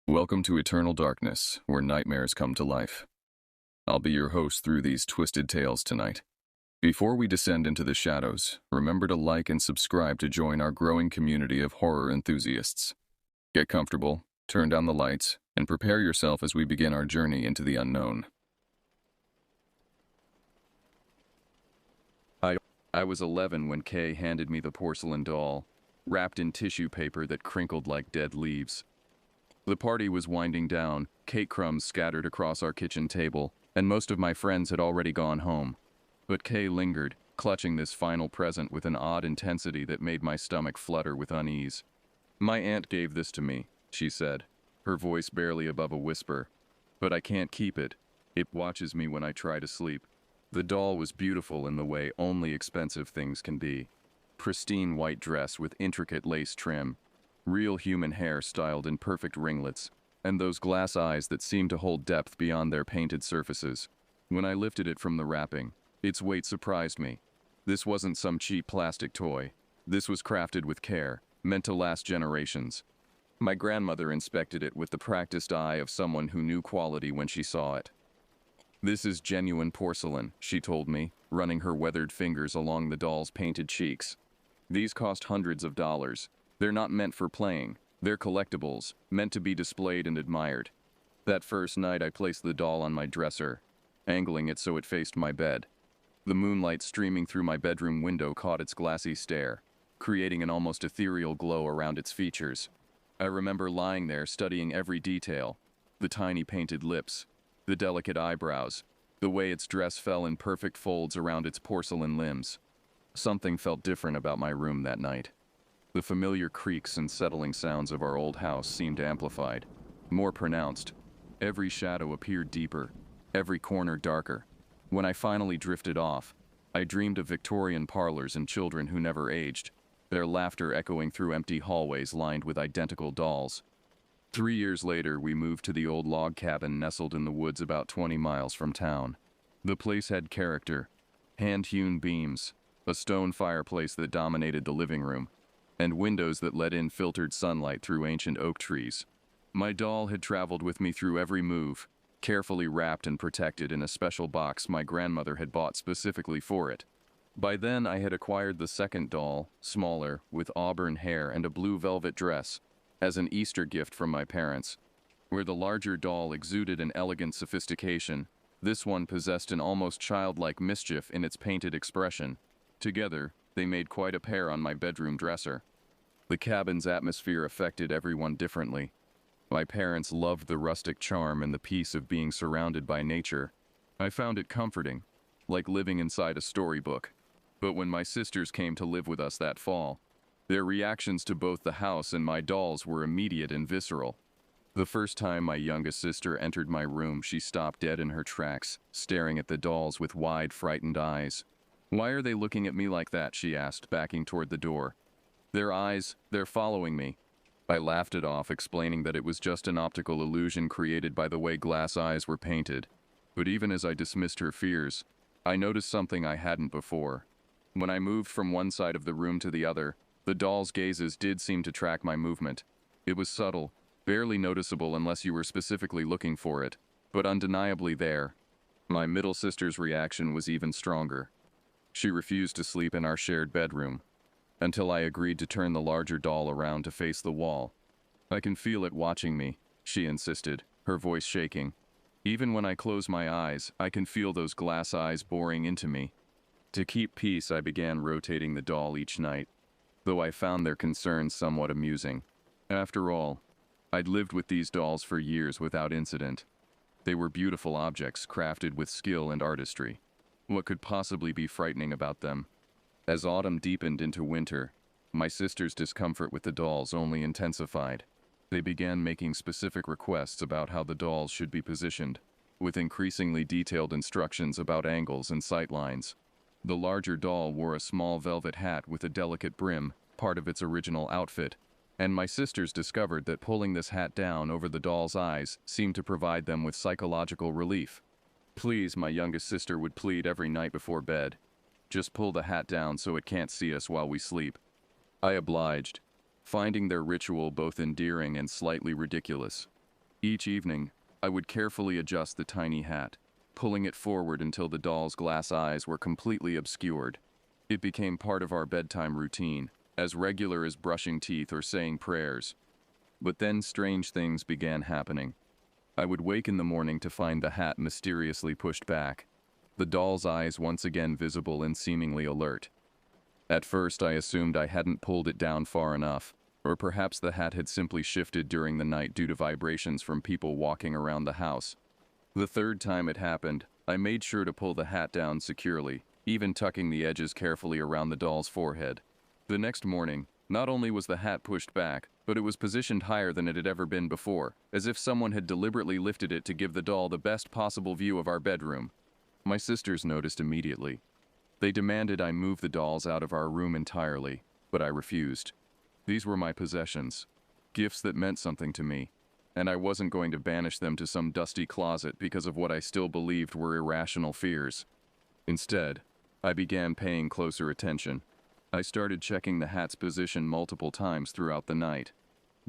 Welcome to Eternal Darkness, where nightmares come to life. I'll be your host through these twisted tales tonight. Before we descend into the shadows, remember to like and subscribe to join our growing community of horror enthusiasts. Get comfortable, turn down the lights, and prepare yourself as we begin our journey into the unknown. I was 11 when Kay handed me the porcelain doll, wrapped in tissue paper that crinkled like dead leaves. The party was winding down, cake crumbs scattered across our kitchen table, and most of my friends had already gone home. But Kay lingered, clutching this final present with an odd intensity that made my stomach flutter with unease. "My aunt gave this to me," she said, her voice barely above a whisper. "But I can't keep it. It watches me when I try to sleep." The doll was beautiful in the way only expensive things can be. Pristine white dress with intricate lace trim, real human hair styled in perfect ringlets, and those glass eyes that seemed to hold depth beyond their painted surfaces. When I lifted it from the wrapping, its weight surprised me. This wasn't some cheap plastic toy. This was crafted with care, meant to last generations. My grandmother inspected it with the practiced eye of someone who knew quality when she saw it. "This is genuine porcelain," she told me, running her weathered fingers along the doll's painted cheeks. "These cost hundreds of dollars. They're not meant for playing. They're collectibles, meant to be displayed and admired." That first night I placed the doll on my dresser, angling it so it faced my bed. The moonlight streaming through my bedroom window caught its glassy stare, creating an almost ethereal glow around its features. I remember lying there studying every detail, the tiny painted lips, the delicate eyebrows, the way its dress fell in perfect folds around its porcelain limbs. Something felt different about my room that night. The familiar creaks and settling sounds of our old house seemed amplified, more pronounced. Every shadow appeared deeper, every corner darker. When I finally drifted off, I dreamed of Victorian parlors and children who never aged, their laughter echoing through empty hallways lined with identical dolls. 3 years later, we moved to the old log cabin nestled in the woods about 20 miles from town. The place had character, hand-hewn beams, a stone fireplace that dominated the living room, and windows that let in filtered sunlight through ancient oak trees. My doll had traveled with me through every move, carefully wrapped and protected in a special box my grandmother had bought specifically for it. By then, I had acquired the second doll, smaller, with auburn hair and a blue velvet dress, as an Easter gift from my parents. Where the larger doll exuded an elegant sophistication, this one possessed an almost childlike mischief in its painted expression. Together, they made quite a pair on my bedroom dresser. The cabin's atmosphere affected everyone differently. My parents loved the rustic charm and the peace of being surrounded by nature. I found it comforting, like living inside a storybook. But when my sisters came to live with us that fall, their reactions to both the house and my dolls were immediate and visceral. The first time my youngest sister entered my room, she stopped dead in her tracks, staring at the dolls with wide, frightened eyes. "Why are they looking at me like that?" she asked, backing toward the door. "Their eyes, they're following me." I laughed it off, explaining that it was just an optical illusion created by the way glass eyes were painted. But even as I dismissed her fears, I noticed something I hadn't before. When I moved from one side of the room to the other, the doll's gazes did seem to track my movement. It was subtle, barely noticeable unless you were specifically looking for it, but undeniably there. My middle sister's reaction was even stronger. She refused to sleep in our shared bedroom, until I agreed to turn the larger doll around to face the wall. "I can feel it watching me," she insisted, her voice shaking. "Even when I close my eyes, I can feel those glass eyes boring into me." To keep peace, I began rotating the doll each night, though I found their concerns somewhat amusing. After all, I'd lived with these dolls for years without incident. They were beautiful objects crafted with skill and artistry. What could possibly be frightening about them? As autumn deepened into winter, my sister's discomfort with the dolls only intensified. They began making specific requests about how the dolls should be positioned, with increasingly detailed instructions about angles and sight lines. The larger doll wore a small velvet hat with a delicate brim, part of its original outfit, and my sisters discovered that pulling this hat down over the doll's eyes seemed to provide them with psychological relief. "Please," my youngest sister would plead every night before bed. "Just pull the hat down so it can't see us while we sleep." I obliged, finding their ritual both endearing and slightly ridiculous. Each evening, I would carefully adjust the tiny hat, pulling it forward until the doll's glass eyes were completely obscured. It became part of our bedtime routine, as regular as brushing teeth or saying prayers. But then strange things began happening. I would wake in the morning to find the hat mysteriously pushed back, the doll's eyes once again visible and seemingly alert. At first, I assumed I hadn't pulled it down far enough, or perhaps the hat had simply shifted during the night due to vibrations from people walking around the house. The third time it happened, I made sure to pull the hat down securely, even tucking the edges carefully around the doll's forehead. The next morning, not only was the hat pushed back, but it was positioned higher than it had ever been before, as if someone had deliberately lifted it to give the doll the best possible view of our bedroom. My sisters noticed immediately. They demanded I move the dolls out of our room entirely, but I refused. These were my possessions, gifts that meant something to me, and I wasn't going to banish them to some dusty closet because of what I still believed were irrational fears. Instead, I began paying closer attention. I started checking the hat's position multiple times throughout the night,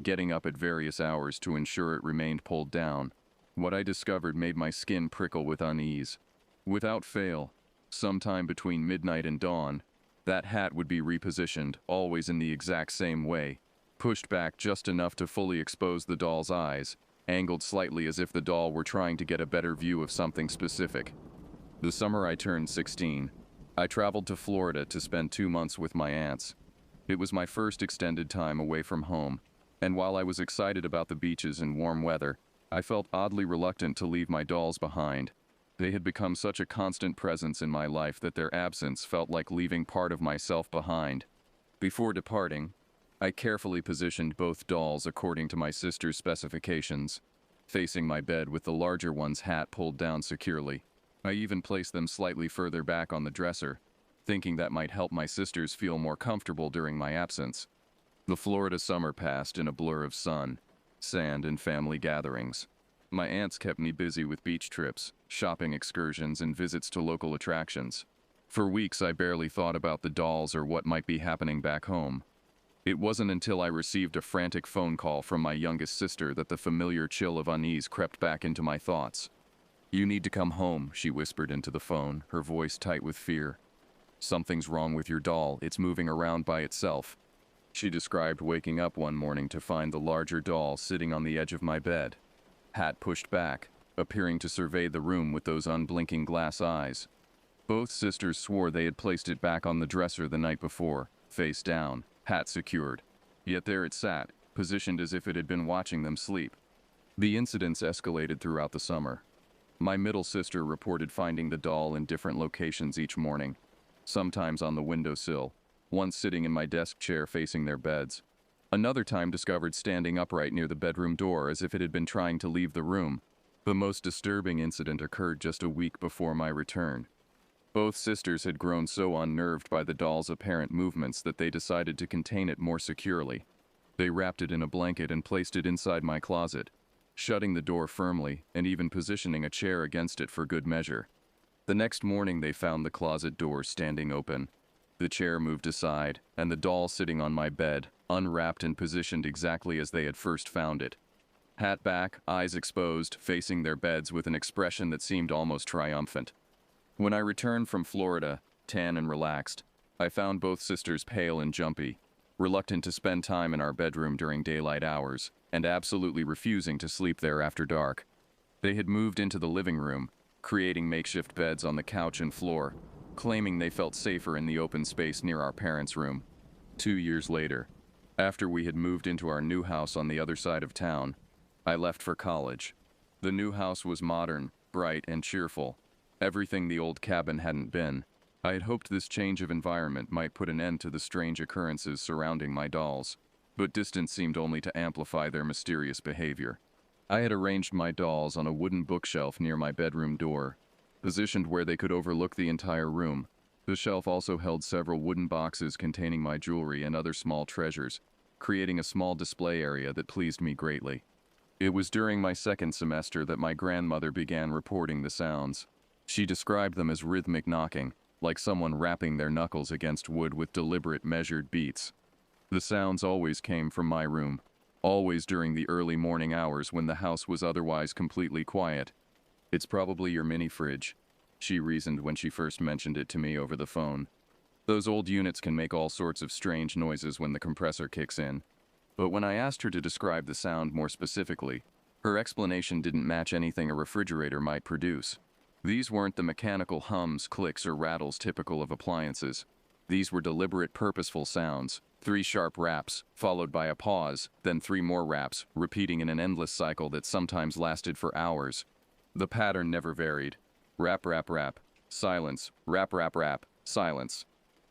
getting up at various hours to ensure it remained pulled down. What I discovered made my skin prickle with unease. Without fail, sometime between midnight and dawn, that hat would be repositioned, always in the exact same way, pushed back just enough to fully expose the doll's eyes, angled slightly as if the doll were trying to get a better view of something specific. The summer I turned 16, I traveled to Florida to spend 2 months with my aunts. It was my first extended time away from home, and while I was excited about the beaches and warm weather, I felt oddly reluctant to leave my dolls behind. They had become such a constant presence in my life that their absence felt like leaving part of myself behind. Before departing, I carefully positioned both dolls according to my sister's specifications, facing my bed with the larger one's hat pulled down securely. I even placed them slightly further back on the dresser, thinking that might help my sisters feel more comfortable during my absence. The Florida summer passed in a blur of sun, sand, and family gatherings. My aunts kept me busy with beach trips, shopping excursions, and visits to local attractions. For weeks, I barely thought about the dolls or what might be happening back home. It wasn't until I received a frantic phone call from my youngest sister that the familiar chill of unease crept back into my thoughts. "You need to come home," she whispered into the phone, her voice tight with fear. "Something's wrong with your doll. It's moving around by itself." She described waking up one morning to find the larger doll sitting on the edge of my bed, hat pushed back, appearing to survey the room with those unblinking glass eyes. Both sisters swore they had placed it back on the dresser the night before, face down, hat secured. Yet there it sat, positioned as if it had been watching them sleep. The incidents escalated throughout the summer. My middle sister reported finding the doll in different locations each morning, sometimes on the windowsill, once sitting in my desk chair facing their beds. Another time discovered standing upright near the bedroom door as if it had been trying to leave the room. The most disturbing incident occurred just a week before my return. Both sisters had grown so unnerved by the doll's apparent movements that they decided to contain it more securely. They wrapped it in a blanket and placed it inside my closet, shutting the door firmly and even positioning a chair against it for good measure. The next morning they found the closet door standing open, the chair moved aside, and the doll sitting on my bed, unwrapped and positioned exactly as they had first found it. Hat back, eyes exposed, facing their beds with an expression that seemed almost triumphant. When I returned from Florida, tan and relaxed, I found both sisters pale and jumpy, reluctant to spend time in our bedroom during daylight hours, and absolutely refusing to sleep there after dark. They had moved into the living room, creating makeshift beds on the couch and floor, claiming they felt safer in the open space near our parents' room. 2 years later, after we had moved into our new house on the other side of town, I left for college. The new house was modern, bright, and cheerful, everything the old cabin hadn't been. I had hoped this change of environment might put an end to the strange occurrences surrounding my dolls, but distance seemed only to amplify their mysterious behavior. I had arranged my dolls on a wooden bookshelf near my bedroom door, positioned where they could overlook the entire room. The shelf also held several wooden boxes containing my jewelry and other small treasures, creating a small display area that pleased me greatly. It was during my second semester that my grandmother began reporting the sounds. She described them as rhythmic knocking, like someone rapping their knuckles against wood with deliberate, measured beats. The sounds always came from my room, always during the early morning hours when the house was otherwise completely quiet. "It's probably your mini fridge," she reasoned when she first mentioned it to me over the phone. "Those old units can make all sorts of strange noises when the compressor kicks in." But when I asked her to describe the sound more specifically, her explanation didn't match anything a refrigerator might produce. These weren't the mechanical hums, clicks, or rattles typical of appliances. These were deliberate, purposeful sounds. 3 sharp raps, followed by a pause, then 3 more raps, repeating in an endless cycle that sometimes lasted for hours. The pattern never varied. Rap, rap, rap. Silence. Rap, rap, rap. Silence.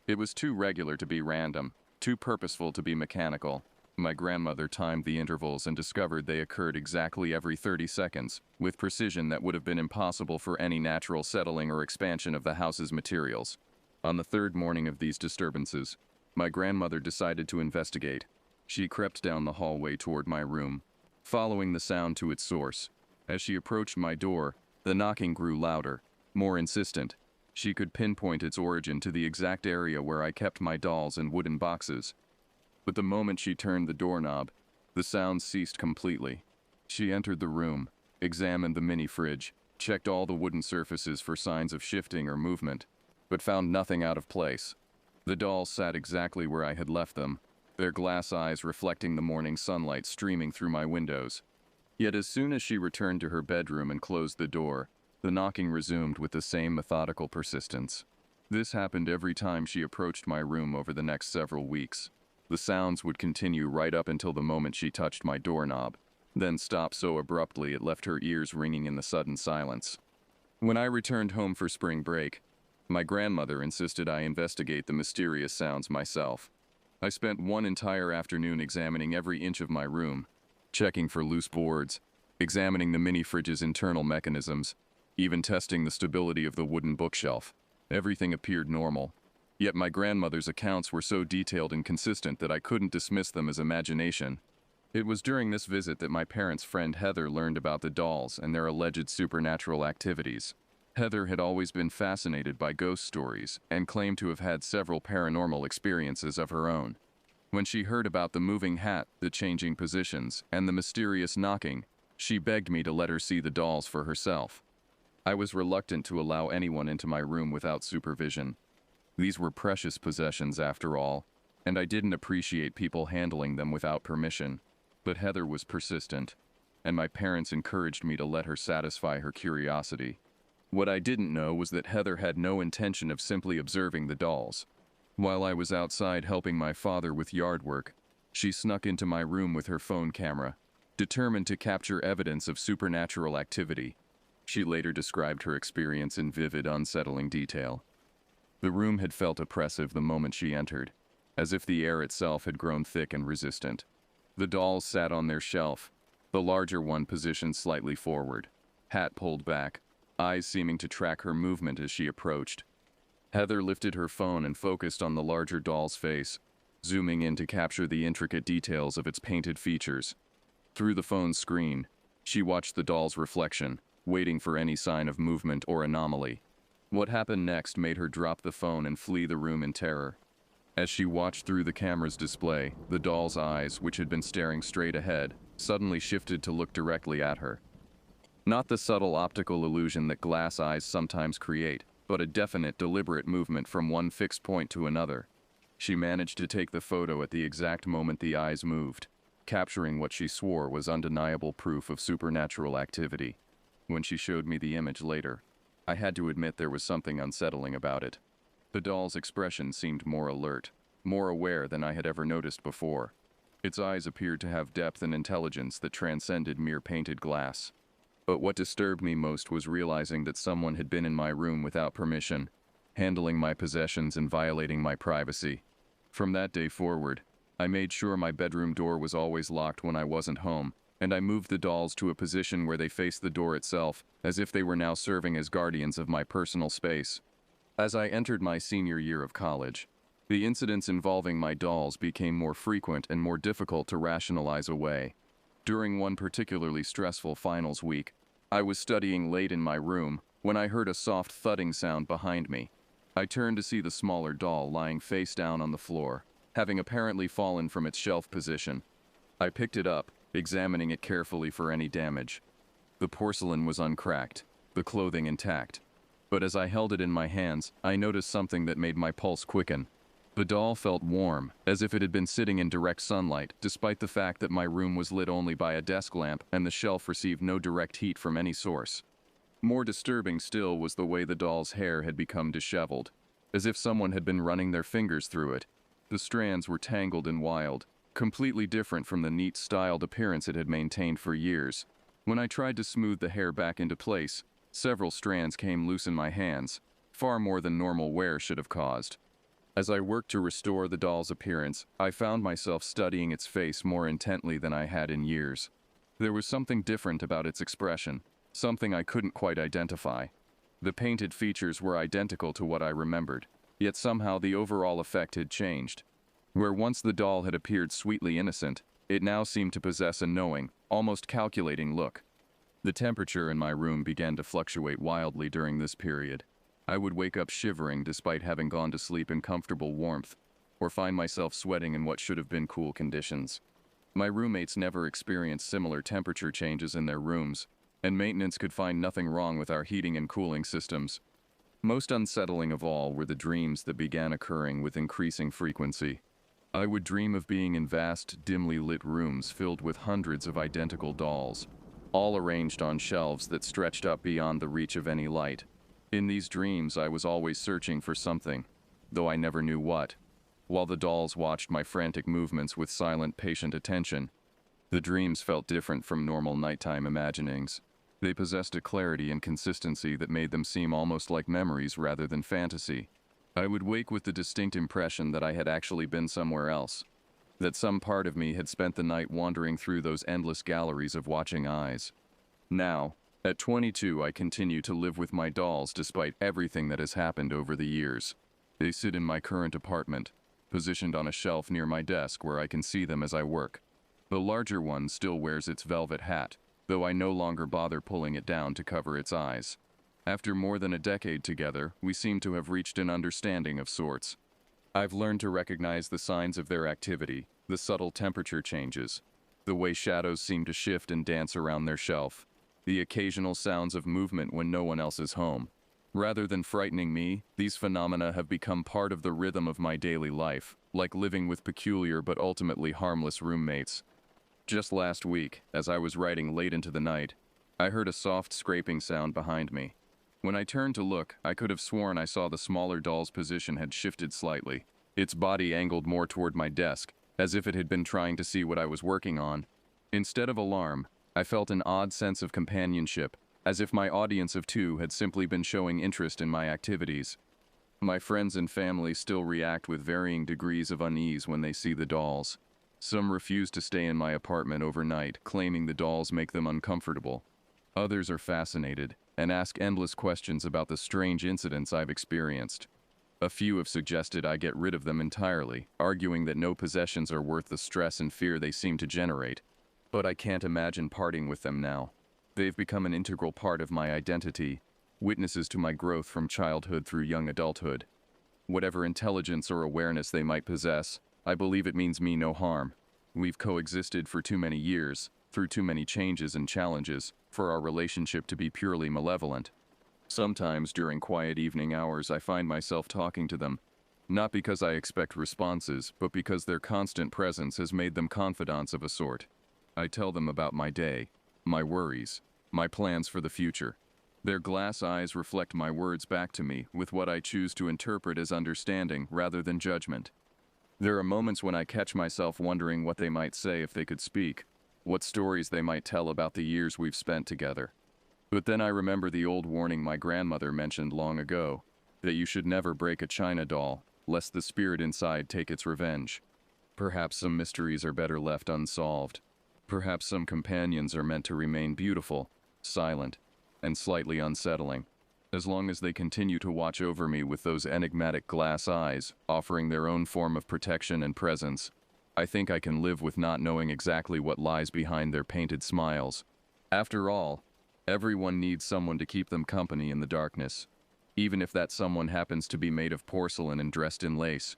It was too regular to be random, too purposeful to be mechanical. My grandmother timed the intervals and discovered they occurred exactly every 30 seconds, with precision that would have been impossible for any natural settling or expansion of the house's materials. On the 3rd morning of these disturbances, my grandmother decided to investigate. She crept down the hallway toward my room, following the sound to its source. As she approached my door, the knocking grew louder, more insistent. She could pinpoint its origin to the exact area where I kept my dolls and wooden boxes. But the moment she turned the doorknob, the sound ceased completely. She entered the room, examined the mini fridge, checked all the wooden surfaces for signs of shifting or movement, but found nothing out of place. The dolls sat exactly where I had left them, their glass eyes reflecting the morning sunlight streaming through my windows. Yet as soon as she returned to her bedroom and closed the door, the knocking resumed with the same methodical persistence. This happened every time she approached my room over the next several weeks. The sounds would continue right up until the moment she touched my doorknob, then stop so abruptly it left her ears ringing in the sudden silence. When I returned home for spring break, my grandmother insisted I investigate the mysterious sounds myself. I spent one entire afternoon examining every inch of my room, checking for loose boards, examining the mini fridge's internal mechanisms, even testing the stability of the wooden bookshelf. Everything appeared normal. Yet my grandmother's accounts were so detailed and consistent that I couldn't dismiss them as imagination. It was during this visit that my parents' friend Heather learned about the dolls and their alleged supernatural activities. Heather had always been fascinated by ghost stories and claimed to have had several paranormal experiences of her own. When she heard about the moving hat, the changing positions, and the mysterious knocking, she begged me to let her see the dolls for herself. I was reluctant to allow anyone into my room without supervision. These were precious possessions after all, and I didn't appreciate people handling them without permission. But Heather was persistent, and my parents encouraged me to let her satisfy her curiosity. What I didn't know was that Heather had no intention of simply observing the dolls. While I was outside helping my father with yard work, she snuck into my room with her phone camera, determined to capture evidence of supernatural activity. She later described her experience in vivid, unsettling detail. The room had felt oppressive the moment she entered, as if the air itself had grown thick and resistant. The dolls sat on their shelf, the larger one positioned slightly forward, hat pulled back, eyes seeming to track her movement as she approached. Heather lifted her phone and focused on the larger doll's face, zooming in to capture the intricate details of its painted features. Through the phone's screen, she watched the doll's reflection, waiting for any sign of movement or anomaly. What happened next made her drop the phone and flee the room in terror. As she watched through the camera's display, the doll's eyes, which had been staring straight ahead, suddenly shifted to look directly at her. Not the subtle optical illusion that glass eyes sometimes create, but a definite, deliberate movement from one fixed point to another. She managed to take the photo at the exact moment the eyes moved, capturing what she swore was undeniable proof of supernatural activity. When she showed me the image later, I had to admit there was something unsettling about it. The doll's expression seemed more alert, more aware than I had ever noticed before. Its eyes appeared to have depth and intelligence that transcended mere painted glass. But what disturbed me most was realizing that someone had been in my room without permission, handling my possessions and violating my privacy. From that day forward, I made sure my bedroom door was always locked when I wasn't home, and I moved the dolls to a position where they faced the door itself, as if they were now serving as guardians of my personal space. As I entered my senior year of college, the incidents involving my dolls became more frequent and more difficult to rationalize away. During one particularly stressful finals week, I was studying late in my room when I heard a soft thudding sound behind me. I turned to see the smaller doll lying face down on the floor, having apparently fallen from its shelf position. I picked it up, examining it carefully for any damage. The porcelain was uncracked, the clothing intact. But as I held it in my hands, I noticed something that made my pulse quicken. The doll felt warm, as if it had been sitting in direct sunlight, despite the fact that my room was lit only by a desk lamp and the shelf received no direct heat from any source. More disturbing still was the way the doll's hair had become disheveled, as if someone had been running their fingers through it. The strands were tangled and wild, completely different from the neat, styled appearance it had maintained for years. When I tried to smooth the hair back into place, several strands came loose in my hands, far more than normal wear should have caused. As I worked to restore the doll's appearance, I found myself studying its face more intently than I had in years. There was something different about its expression, something I couldn't quite identify. The painted features were identical to what I remembered, yet somehow the overall effect had changed. Where once the doll had appeared sweetly innocent, it now seemed to possess a knowing, almost calculating look. The temperature in my room began to fluctuate wildly during this period. I would wake up shivering despite having gone to sleep in comfortable warmth, or find myself sweating in what should have been cool conditions. My roommates never experienced similar temperature changes in their rooms, and maintenance could find nothing wrong with our heating and cooling systems. Most unsettling of all were the dreams that began occurring with increasing frequency. I would dream of being in vast, dimly lit rooms filled with hundreds of identical dolls, all arranged on shelves that stretched up beyond the reach of any light. In these dreams, I was always searching for something, though I never knew what. While the dolls watched my frantic movements with silent, patient attention, the dreams felt different from normal nighttime imaginings. They possessed a clarity and consistency that made them seem almost like memories rather than fantasy. I would wake with the distinct impression that I had actually been somewhere else, that some part of me had spent the night wandering through those endless galleries of watching eyes. Now, at 22, I continue to live with my dolls despite everything that has happened over the years. They sit in my current apartment, positioned on a shelf near my desk where I can see them as I work. The larger one still wears its velvet hat, though I no longer bother pulling it down to cover its eyes. After more than a decade together, we seem to have reached an understanding of sorts. I've learned to recognize the signs of their activity, the subtle temperature changes, the way shadows seem to shift and dance around their shelf, the occasional sounds of movement when no one else is home. Rather than frightening me, these phenomena have become part of the rhythm of my daily life, like living with peculiar but ultimately harmless roommates. Just last week, as I was writing late into the night, I heard a soft scraping sound behind me. When I turned to look, I could have sworn I saw the smaller doll's position had shifted slightly, its body angled more toward my desk, as if it had been trying to see what I was working on. Instead of alarm, I felt an odd sense of companionship, as if my audience of two had simply been showing interest in my activities. My friends and family still react with varying degrees of unease when they see the dolls. Some refuse to stay in my apartment overnight, claiming the dolls make them uncomfortable. Others are fascinated and ask endless questions about the strange incidents I've experienced. A few have suggested I get rid of them entirely, arguing that no possessions are worth the stress and fear they seem to generate. But I can't imagine parting with them now. They've become an integral part of my identity, witnesses to my growth from childhood through young adulthood. Whatever intelligence or awareness they might possess, I believe it means me no harm. We've coexisted for too many years, through too many changes and challenges, for our relationship to be purely malevolent. Sometimes during quiet evening hours I find myself talking to them, not because I expect responses, but because their constant presence has made them confidants of a sort. I tell them about my day, my worries, my plans for the future. Their glass eyes reflect my words back to me with what I choose to interpret as understanding rather than judgment. There are moments when I catch myself wondering what they might say if they could speak, what stories they might tell about the years we've spent together. But then I remember the old warning my grandmother mentioned long ago, that you should never break a china doll, lest the spirit inside take its revenge. Perhaps some mysteries are better left unsolved. Perhaps some companions are meant to remain beautiful, silent, and slightly unsettling, as long as they continue to watch over me with those enigmatic glass eyes, offering their own form of protection and presence. I think I can live with not knowing exactly what lies behind their painted smiles. After all, everyone needs someone to keep them company in the darkness, even if that someone happens to be made of porcelain and dressed in lace.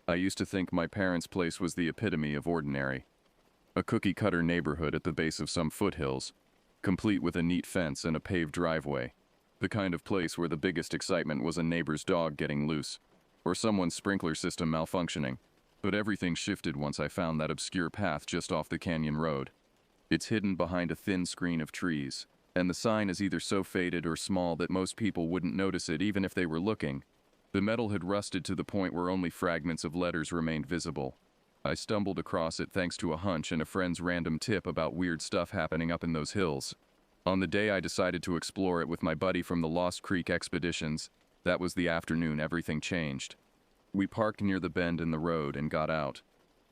I used to think my parents' place was the epitome of ordinary. A cookie-cutter neighborhood at the base of some foothills, complete with a neat fence and a paved driveway. The kind of place where the biggest excitement was a neighbor's dog getting loose, or someone's sprinkler system malfunctioning. But everything shifted once I found that obscure path just off the canyon road. It's hidden behind a thin screen of trees, and the sign is either so faded or small that most people wouldn't notice it even if they were looking. The metal had rusted to the point where only fragments of letters remained visible. I stumbled across it thanks to a hunch and a friend's random tip about weird stuff happening up in those hills. On the day I decided to explore it with my buddy from the Lost Creek expeditions, that was the afternoon everything changed. We parked near the bend in the road and got out.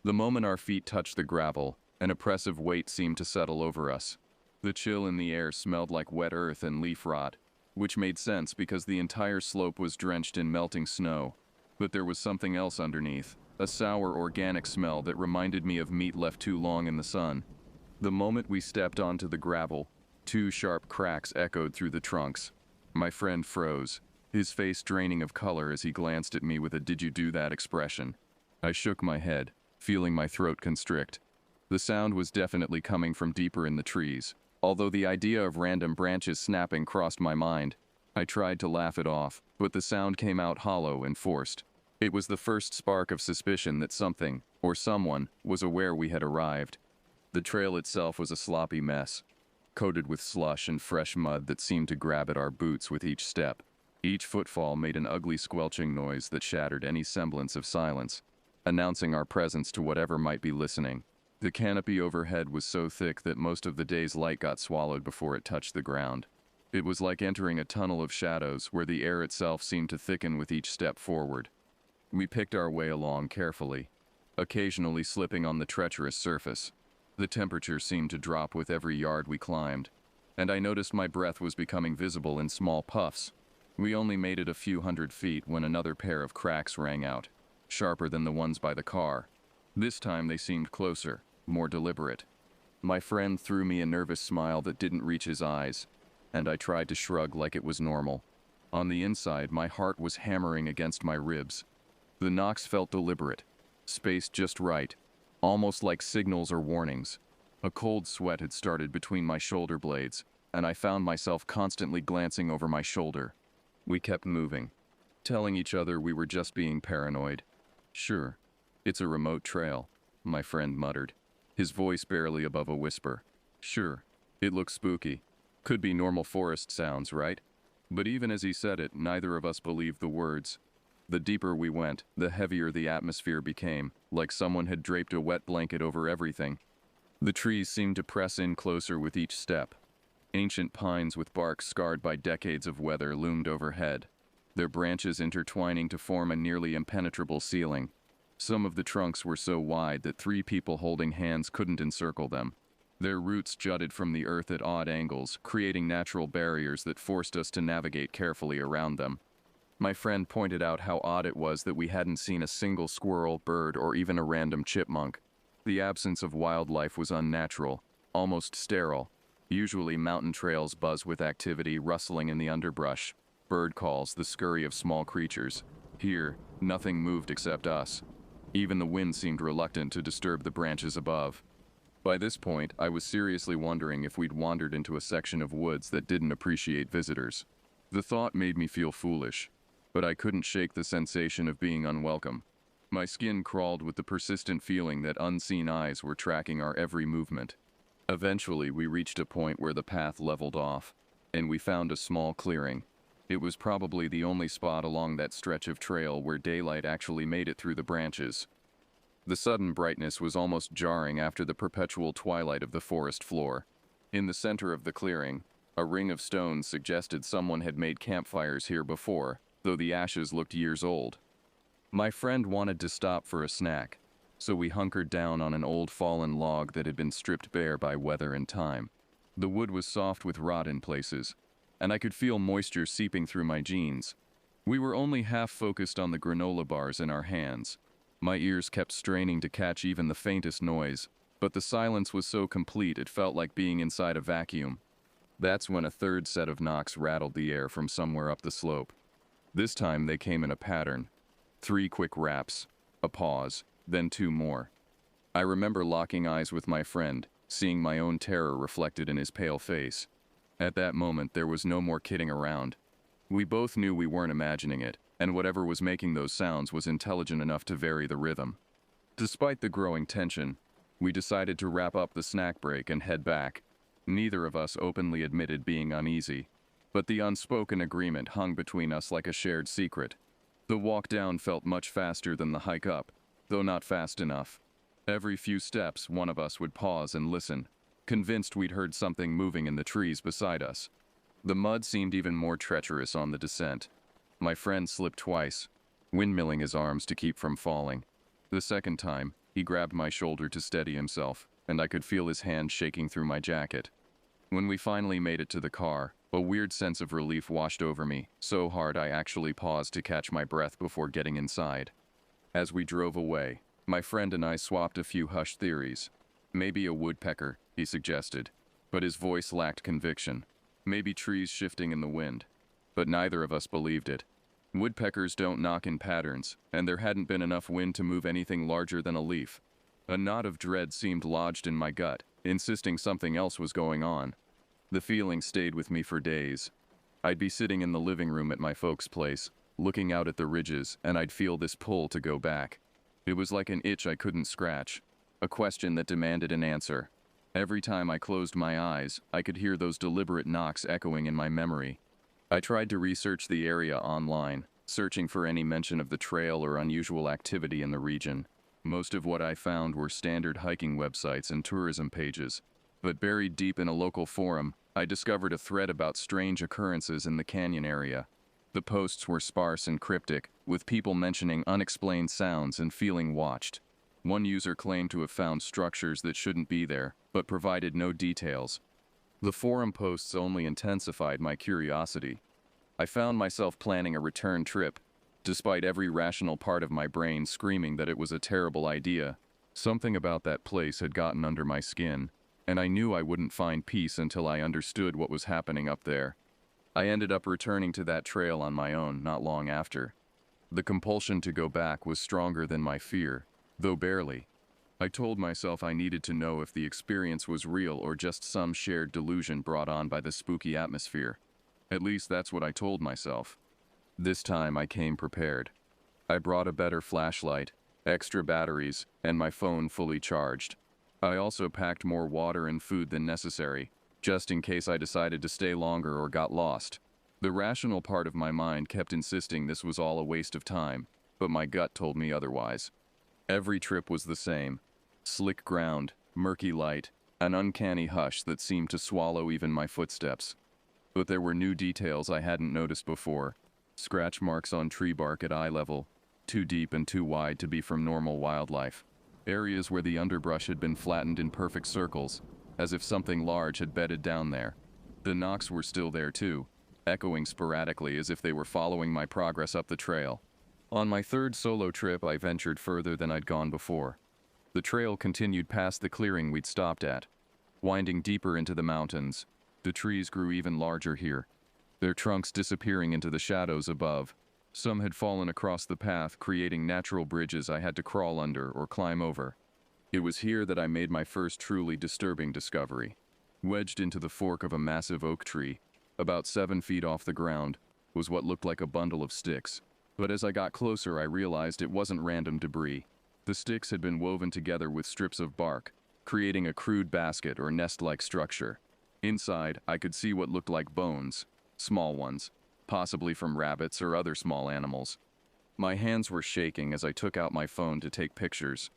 The moment our feet touched the gravel, an oppressive weight seemed to settle over us. The chill in the air smelled like wet earth and leaf rot, which made sense because the entire slope was drenched in melting snow. But there was something else underneath, a sour organic smell that reminded me of meat left too long in the sun. The moment we stepped onto the gravel, two sharp cracks echoed through the trunks. My friend froze, his face draining of color as he glanced at me with a "did you do that" expression. I shook my head, feeling my throat constrict. The sound was definitely coming from deeper in the trees, although the idea of random branches snapping crossed my mind. I tried to laugh it off, but the sound came out hollow and forced. It was the first spark of suspicion that something, or someone, was aware we had arrived. The trail itself was a sloppy mess, coated with slush and fresh mud that seemed to grab at our boots with each step. Each footfall made an ugly squelching noise that shattered any semblance of silence, announcing our presence to whatever might be listening. The canopy overhead was so thick that most of the day's light got swallowed before it touched the ground. It was like entering a tunnel of shadows where the air itself seemed to thicken with each step forward. We picked our way along carefully, occasionally slipping on the treacherous surface. The temperature seemed to drop with every yard we climbed, and I noticed my breath was becoming visible in small puffs. We only made it a few hundred feet when another pair of cracks rang out, sharper than the ones by the car. This time they seemed closer, more deliberate. My friend threw me a nervous smile that didn't reach his eyes, and I tried to shrug like it was normal. On the inside, my heart was hammering against my ribs. The knocks felt deliberate, spaced just right, almost like signals or warnings. A cold sweat had started between my shoulder blades, and I found myself constantly glancing over my shoulder. We kept moving, telling each other we were just being paranoid. "Sure, it's a remote trail," my friend muttered, his voice barely above a whisper. "Sure, it looks spooky. Could be normal forest sounds, right?" But even as he said it, neither of us believed the words. The deeper we went, the heavier the atmosphere became, like someone had draped a wet blanket over everything. The trees seemed to press in closer with each step. Ancient pines with bark scarred by decades of weather loomed overhead, their branches intertwining to form a nearly impenetrable ceiling. Some of the trunks were so wide that 3 people holding hands couldn't encircle them. Their roots jutted from the earth at odd angles, creating natural barriers that forced us to navigate carefully around them. My friend pointed out how odd it was that we hadn't seen a single squirrel, bird, or even a random chipmunk. The absence of wildlife was unnatural, almost sterile. Usually mountain trails buzz with activity, rustling in the underbrush, bird calls, the scurry of small creatures. Here, nothing moved except us. Even the wind seemed reluctant to disturb the branches above. By this point, I was seriously wondering if we'd wandered into a section of woods that didn't appreciate visitors. The thought made me feel foolish, but I couldn't shake the sensation of being unwelcome. My skin crawled with the persistent feeling that unseen eyes were tracking our every movement. Eventually, we reached a point where the path leveled off, and we found a small clearing. It was probably the only spot along that stretch of trail where daylight actually made it through the branches. The sudden brightness was almost jarring after the perpetual twilight of the forest floor. In the center of the clearing, a ring of stones suggested someone had made campfires here before, though the ashes looked years old. My friend wanted to stop for a snack, so we hunkered down on an old fallen log that had been stripped bare by weather and time. The wood was soft with rot in places, and I could feel moisture seeping through my jeans. We were only half focused on the granola bars in our hands. My ears kept straining to catch even the faintest noise, but the silence was so complete it felt like being inside a vacuum. That's when a third set of knocks rattled the air from somewhere up the slope. This time they came in a pattern. 3 quick raps. A pause, then two more. I remember locking eyes with my friend, seeing my own terror reflected in his pale face. At that moment, there was no more kidding around. We both knew we weren't imagining it, and whatever was making those sounds was intelligent enough to vary the rhythm. Despite the growing tension, we decided to wrap up the snack break and head back. Neither of us openly admitted being uneasy, but the unspoken agreement hung between us like a shared secret. The walk down felt much faster than the hike up, though not fast enough. Every few steps, one of us would pause and listen, convinced we'd heard something moving in the trees beside us. The mud seemed even more treacherous on the descent. My friend slipped twice, windmilling his arms to keep from falling. The second time, he grabbed my shoulder to steady himself, and I could feel his hand shaking through my jacket. When we finally made it to the car, a weird sense of relief washed over me, so hard I actually paused to catch my breath before getting inside. As we drove away, my friend and I swapped a few hushed theories. Maybe a woodpecker, he suggested, but his voice lacked conviction. Maybe trees shifting in the wind, but neither of us believed it. Woodpeckers don't knock in patterns, and there hadn't been enough wind to move anything larger than a leaf. A knot of dread seemed lodged in my gut, insisting something else was going on. The feeling stayed with me for days. I'd be sitting in the living room at my folks' place, looking out at the ridges, and I'd feel this pull to go back. It was like an itch I couldn't scratch, a question that demanded an answer. Every time I closed my eyes, I could hear those deliberate knocks echoing in my memory. I tried to research the area online, searching for any mention of the trail or unusual activity in the region. Most of what I found were standard hiking websites and tourism pages, but buried deep in a local forum, I discovered a thread about strange occurrences in the canyon area. The posts were sparse and cryptic, with people mentioning unexplained sounds and feeling watched. One user claimed to have found structures that shouldn't be there, but provided no details. The forum posts only intensified my curiosity. I found myself planning a return trip, despite every rational part of my brain screaming that it was a terrible idea. Something about that place had gotten under my skin, and I knew I wouldn't find peace until I understood what was happening up there. I ended up returning to that trail on my own not long after. The compulsion to go back was stronger than my fear, though barely. I told myself I needed to know if the experience was real or just some shared delusion brought on by the spooky atmosphere. At least that's what I told myself. This time I came prepared. I brought a better flashlight, extra batteries, and my phone fully charged. I also packed more water and food than necessary, just in case I decided to stay longer or got lost. The rational part of my mind kept insisting this was all a waste of time, but my gut told me otherwise. Every trip was the same. Slick ground, murky light, an uncanny hush that seemed to swallow even my footsteps. But there were new details I hadn't noticed before. Scratch marks on tree bark at eye level, too deep and too wide to be from normal wildlife. Areas where the underbrush had been flattened in perfect circles, as if something large had bedded down there. The knocks were still there too, echoing sporadically as if they were following my progress up the trail. On my third solo trip, I ventured further than I'd gone before. The trail continued past the clearing we'd stopped at, winding deeper into the mountains. The trees grew even larger here, their trunks disappearing into the shadows above. Some had fallen across the path, creating natural bridges I had to crawl under or climb over. It was here that I made my first truly disturbing discovery. Wedged into the fork of a massive oak tree, about 7 feet off the ground, was what looked like a bundle of sticks. But as I got closer, I realized it wasn't random debris. The sticks had been woven together with strips of bark, creating a crude basket or nest-like structure. Inside, I could see what looked like bones, small ones, possibly from rabbits or other small animals. My hands were shaking as I took out my phone to take pictures.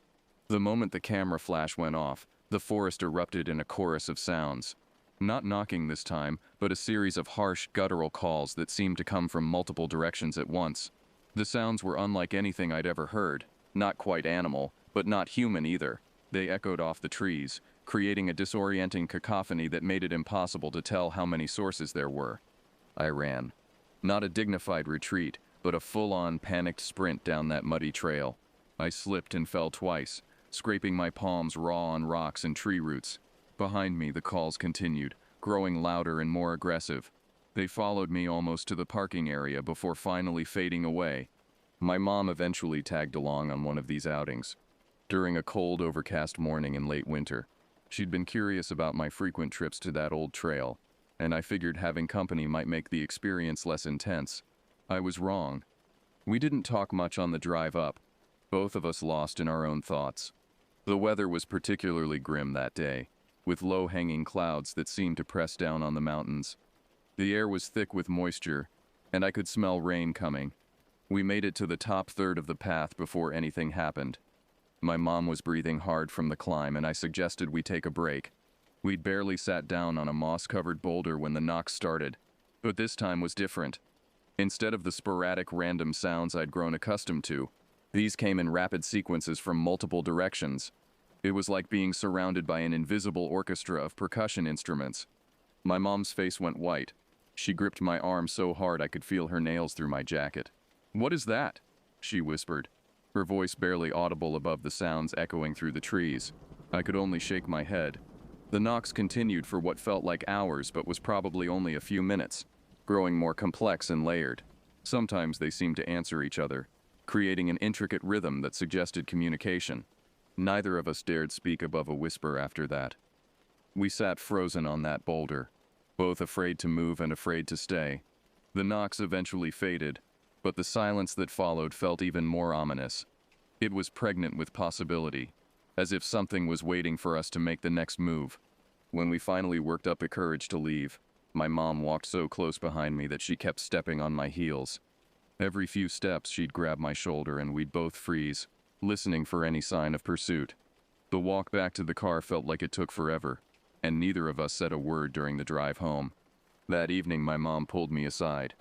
The moment the camera flash went off, the forest erupted in a chorus of sounds. Not knocking this time, but a series of harsh, guttural calls that seemed to come from multiple directions at once. The sounds were unlike anything I'd ever heard. Not quite animal, but not human either. They echoed off the trees, creating a disorienting cacophony that made it impossible to tell how many sources there were. I ran. Not a dignified retreat, but a full-on panicked sprint down that muddy trail. I slipped and fell twice, scraping my palms raw on rocks and tree roots. Behind me, the calls continued, growing louder and more aggressive. They followed me almost to the parking area before finally fading away. My mom eventually tagged along on one of these outings. During a cold, overcast morning in late winter, she'd been curious about my frequent trips to that old trail, and I figured having company might make the experience less intense. I was wrong. We didn't talk much on the drive up, both of us lost in our own thoughts. The weather was particularly grim that day, with low-hanging clouds that seemed to press down on the mountains. The air was thick with moisture, and I could smell rain coming. We made it to the top third of the path before anything happened. My mom was breathing hard from the climb, and I suggested we take a break. We'd barely sat down on a moss-covered boulder when the knocks started, but this time was different. Instead of the sporadic random sounds I'd grown accustomed to, these came in rapid sequences from multiple directions. It was like being surrounded by an invisible orchestra of percussion instruments. My mom's face went white. She gripped my arm so hard I could feel her nails through my jacket. "What is that?" she whispered, her voice barely audible above the sounds echoing through the trees. I could only shake my head. The knocks continued for what felt like hours but was probably only a few minutes, growing more complex and layered. Sometimes they seemed to answer each other, creating an intricate rhythm that suggested communication. Neither of us dared speak above a whisper after that. We sat frozen on that boulder, both afraid to move and afraid to stay. The knocks eventually faded, but the silence that followed felt even more ominous. It was pregnant with possibility, as if something was waiting for us to make the next move. When we finally worked up the courage to leave, my mom walked so close behind me that she kept stepping on my heels. Every few steps she'd grab my shoulder and we'd both freeze, listening for any sign of pursuit. The walk back to the car felt like it took forever, and neither of us said a word during the drive home. That evening my mom pulled me aside.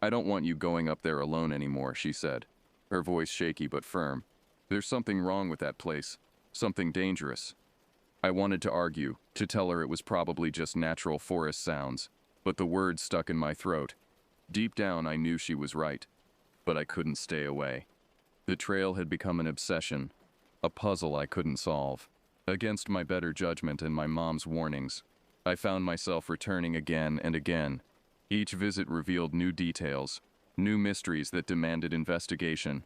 "I don't want you going up there alone anymore," she said, her voice shaky but firm. "There's something wrong with that place, something dangerous." I wanted to argue, to tell her it was probably just natural forest sounds, but the words stuck in my throat. Deep down I knew she was right, but I couldn't stay away. The trail had become an obsession, a puzzle I couldn't solve. Against my better judgment and my mom's warnings, I found myself returning again and again. Each visit revealed new details, new mysteries that demanded investigation.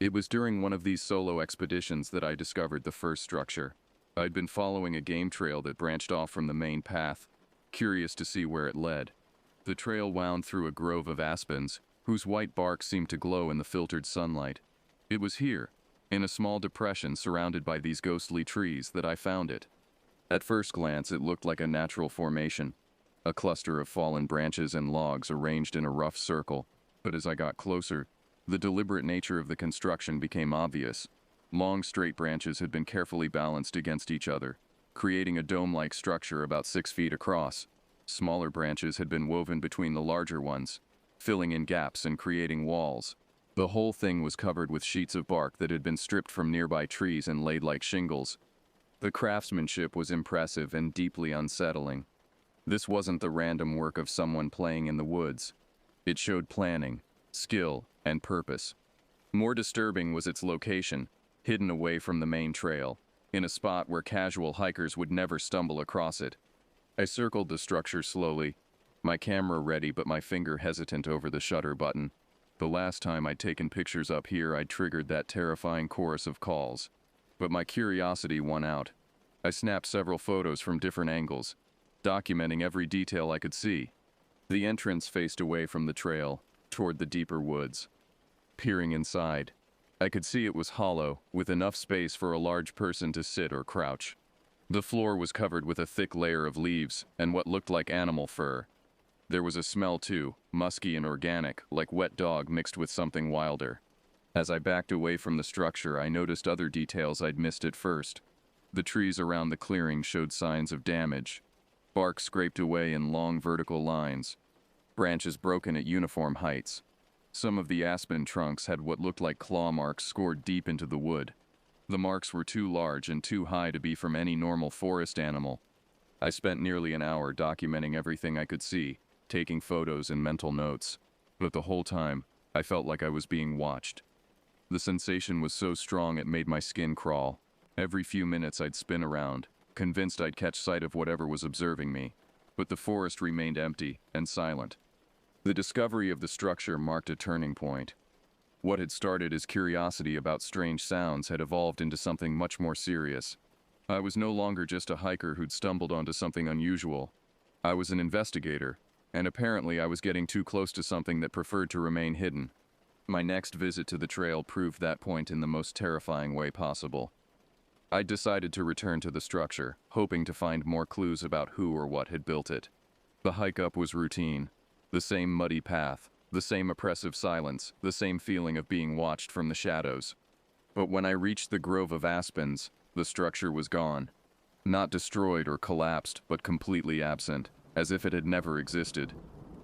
It was during one of these solo expeditions that I discovered the first structure. I'd been following a game trail that branched off from the main path, curious to see where it led. The trail wound through a grove of aspens, whose white bark seemed to glow in the filtered sunlight. It was here, in a small depression surrounded by these ghostly trees, that I found it. At first glance, it looked like a natural formation, a cluster of fallen branches and logs arranged in a rough circle, but as I got closer, the deliberate nature of the construction became obvious. Long, straight branches had been carefully balanced against each other, creating a dome-like structure about 6 feet across. Smaller branches had been woven between the larger ones, filling in gaps and creating walls. The whole thing was covered with sheets of bark that had been stripped from nearby trees and laid like shingles. The craftsmanship was impressive and deeply unsettling. This wasn't the random work of someone playing in the woods. It showed planning, skill, and purpose. More disturbing was its location, hidden away from the main trail, in a spot where casual hikers would never stumble across it. I circled the structure slowly, my camera ready but my finger hesitant over the shutter button. The last time I'd taken pictures up here, I'd triggered that terrifying chorus of calls. But my curiosity won out. I snapped several photos from different angles, documenting every detail I could see. The entrance faced away from the trail, toward the deeper woods. Peering inside, I could see it was hollow, with enough space for a large person to sit or crouch. The floor was covered with a thick layer of leaves and what looked like animal fur. There was a smell too, musky and organic, like wet dog mixed with something wilder. As I backed away from the structure, I noticed other details I'd missed at first. The trees around the clearing showed signs of damage. Bark scraped away in long vertical lines, branches broken at uniform heights. Some of the aspen trunks had what looked like claw marks scored deep into the wood. The marks were too large and too high to be from any normal forest animal. I spent nearly an hour documenting everything I could see, taking photos and mental notes. But the whole time, I felt like I was being watched. The sensation was so strong it made my skin crawl. Every few minutes I'd spin around, convinced I'd catch sight of whatever was observing me. But the forest remained empty and silent. The discovery of the structure marked a turning point. What had started as curiosity about strange sounds had evolved into something much more serious. I was no longer just a hiker who'd stumbled onto something unusual. I was an investigator, and apparently I was getting too close to something that preferred to remain hidden. My next visit to the trail proved that point in the most terrifying way possible. I decided to return to the structure, hoping to find more clues about who or what had built it. The hike up was routine. The same muddy path, the same oppressive silence, the same feeling of being watched from the shadows. But when I reached the grove of aspens, the structure was gone. Not destroyed or collapsed, but completely absent, as if it had never existed.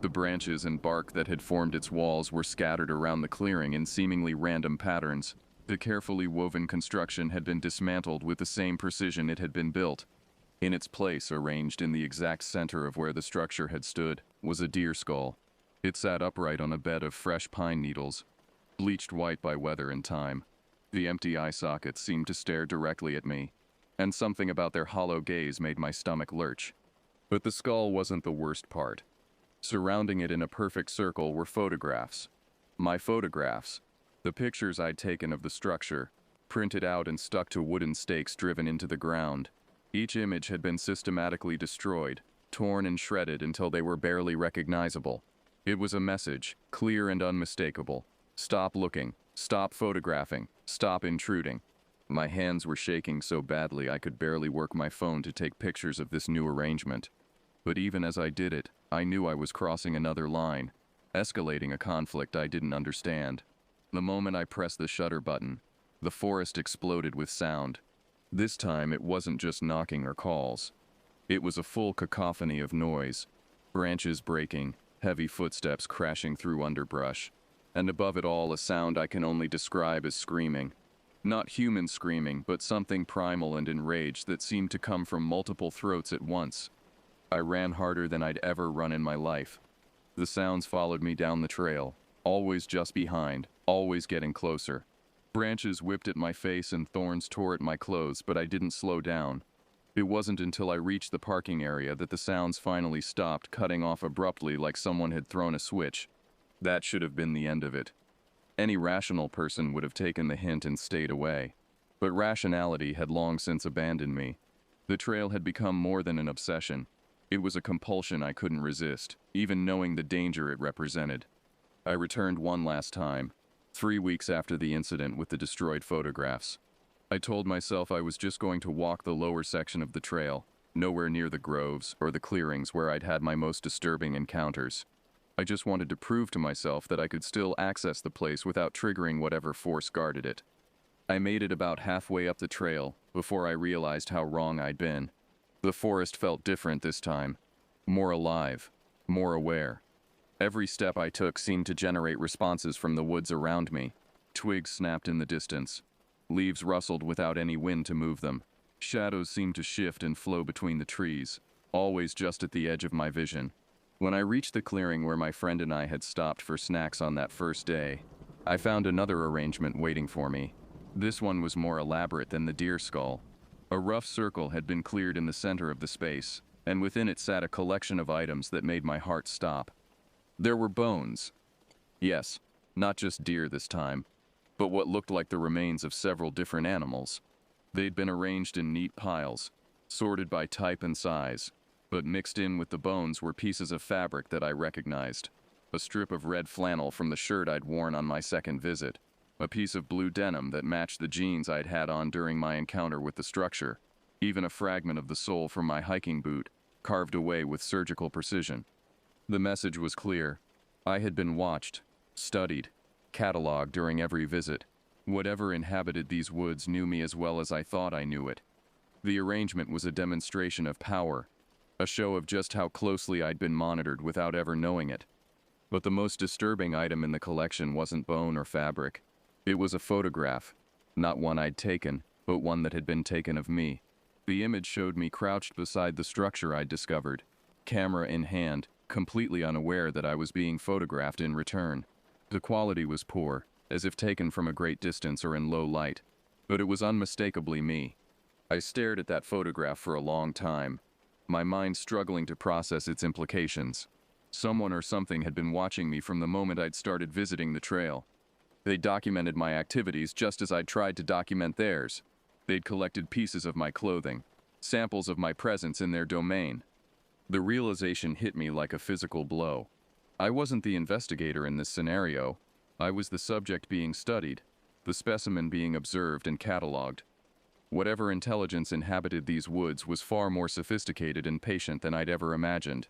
The branches and bark that had formed its walls were scattered around the clearing in seemingly random patterns. The carefully woven construction had been dismantled with the same precision it had been built. In its place, arranged in the exact center of where the structure had stood, was a deer skull. It sat upright on a bed of fresh pine needles, bleached white by weather and time. The empty eye sockets seemed to stare directly at me, and something about their hollow gaze made my stomach lurch. But the skull wasn't the worst part. Surrounding it in a perfect circle were photographs. My photographs. The pictures I'd taken of the structure, printed out and stuck to wooden stakes driven into the ground. Each image had been systematically destroyed, torn and shredded until they were barely recognizable. It was a message, clear and unmistakable. Stop looking, stop photographing, stop intruding. My hands were shaking so badly I could barely work my phone to take pictures of this new arrangement. But even as I did it, I knew I was crossing another line, escalating a conflict I didn't understand. The moment I pressed the shutter button, the forest exploded with sound. This time it wasn't just knocking or calls. It was a full cacophony of noise, branches breaking, heavy footsteps crashing through underbrush, and above it all a sound I can only describe as screaming. Not human screaming, but something primal and enraged that seemed to come from multiple throats at once. I ran harder than I'd ever run in my life. The sounds followed me down the trail, always just behind, always getting closer. Branches whipped at my face and thorns tore at my clothes, but I didn't slow down. It wasn't until I reached the parking area that the sounds finally stopped, cutting off abruptly like someone had thrown a switch. That should have been the end of it. Any rational person would have taken the hint and stayed away. But rationality had long since abandoned me. The trail had become more than an obsession. It was a compulsion I couldn't resist, even knowing the danger it represented. I returned one last time, 3 weeks after the incident with the destroyed photographs. I told myself I was just going to walk the lower section of the trail, nowhere near the groves or the clearings where I'd had my most disturbing encounters. I just wanted to prove to myself that I could still access the place without triggering whatever force guarded it. I made it about halfway up the trail before I realized how wrong I'd been. The forest felt different this time, more alive, more aware. Every step I took seemed to generate responses from the woods around me. Twigs snapped in the distance. Leaves rustled without any wind to move them. Shadows seemed to shift and flow between the trees, always just at the edge of my vision. When I reached the clearing where my friend and I had stopped for snacks on that first day, I found another arrangement waiting for me. This one was more elaborate than the deer skull. A rough circle had been cleared in the center of the space, and within it sat a collection of items that made my heart stop. There were bones. Yes, not just deer this time, but what looked like the remains of several different animals. They'd been arranged in neat piles, sorted by type and size, but mixed in with the bones were pieces of fabric that I recognized. A strip of red flannel from the shirt I'd worn on my second visit, a piece of blue denim that matched the jeans I'd had on during my encounter with the structure, even a fragment of the sole from my hiking boot, carved away with surgical precision. The message was clear. I had been watched, studied, cataloged during every visit. Whatever inhabited these woods knew me as well as I thought I knew it. The arrangement was a demonstration of power, a show of just how closely I'd been monitored without ever knowing it. But the most disturbing item in the collection wasn't bone or fabric. It was a photograph, not one I'd taken, but one that had been taken of me. The image showed me crouched beside the structure I'd discovered, camera in hand, completely unaware that I was being photographed in return. The quality was poor, as if taken from a great distance or in low light, but it was unmistakably me. I stared at that photograph for a long time, my mind struggling to process its implications. Someone or something had been watching me from the moment I'd started visiting the trail. They documented my activities just as I'd tried to document theirs. They'd collected pieces of my clothing, samples of my presence in their domain. The realization hit me like a physical blow. I wasn't the investigator in this scenario. I was the subject being studied, the specimen being observed and catalogued. Whatever intelligence inhabited these woods was far more sophisticated and patient than I'd ever imagined.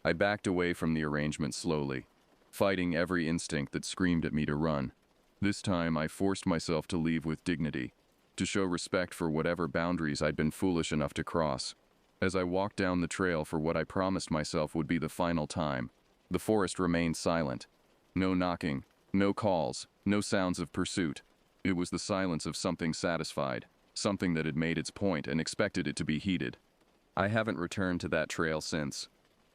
I backed away from the arrangement slowly, fighting every instinct that screamed at me to run. This time I forced myself to leave with dignity, to show respect for whatever boundaries I'd been foolish enough to cross. As I walked down the trail for what I promised myself would be the final time, the forest remained silent. No knocking, no calls, no sounds of pursuit. It was the silence of something satisfied, something that had made its point and expected it to be heeded. I haven't returned to that trail since.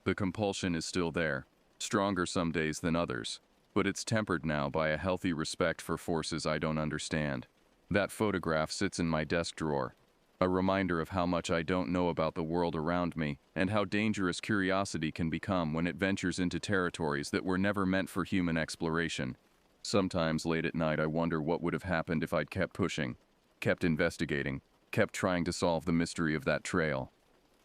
The compulsion is still there, stronger some days than others, but it's tempered now by a healthy respect for forces I don't understand. That photograph sits in my desk drawer, a reminder of how much I don't know about the world around me and how dangerous curiosity can become when it ventures into territories that were never meant for human exploration. Sometimes late at night I wonder what would have happened if I'd kept pushing, kept investigating, kept trying to solve the mystery of that trail.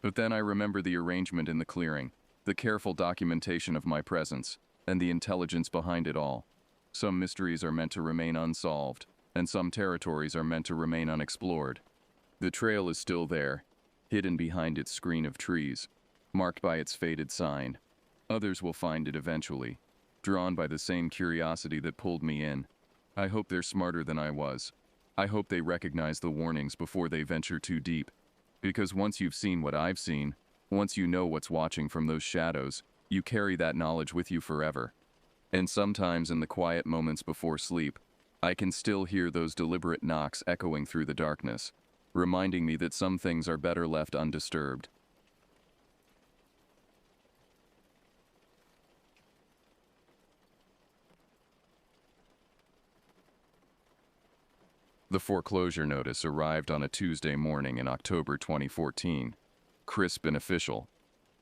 But then I remember the arrangement in the clearing, the careful documentation of my presence, and the intelligence behind it all. Some mysteries are meant to remain unsolved, and some territories are meant to remain unexplored. The trail is still there, hidden behind its screen of trees, marked by its faded sign. Others will find it eventually, drawn by the same curiosity that pulled me in. I hope they're smarter than I was. I hope they recognize the warnings before they venture too deep. Because once you've seen what I've seen, once you know what's watching from those shadows, you carry that knowledge with you forever. And sometimes in the quiet moments before sleep, I can still hear those deliberate knocks echoing through the darkness, reminding me that some things are better left undisturbed. The foreclosure notice arrived on a Tuesday morning in October 2014, crisp and official,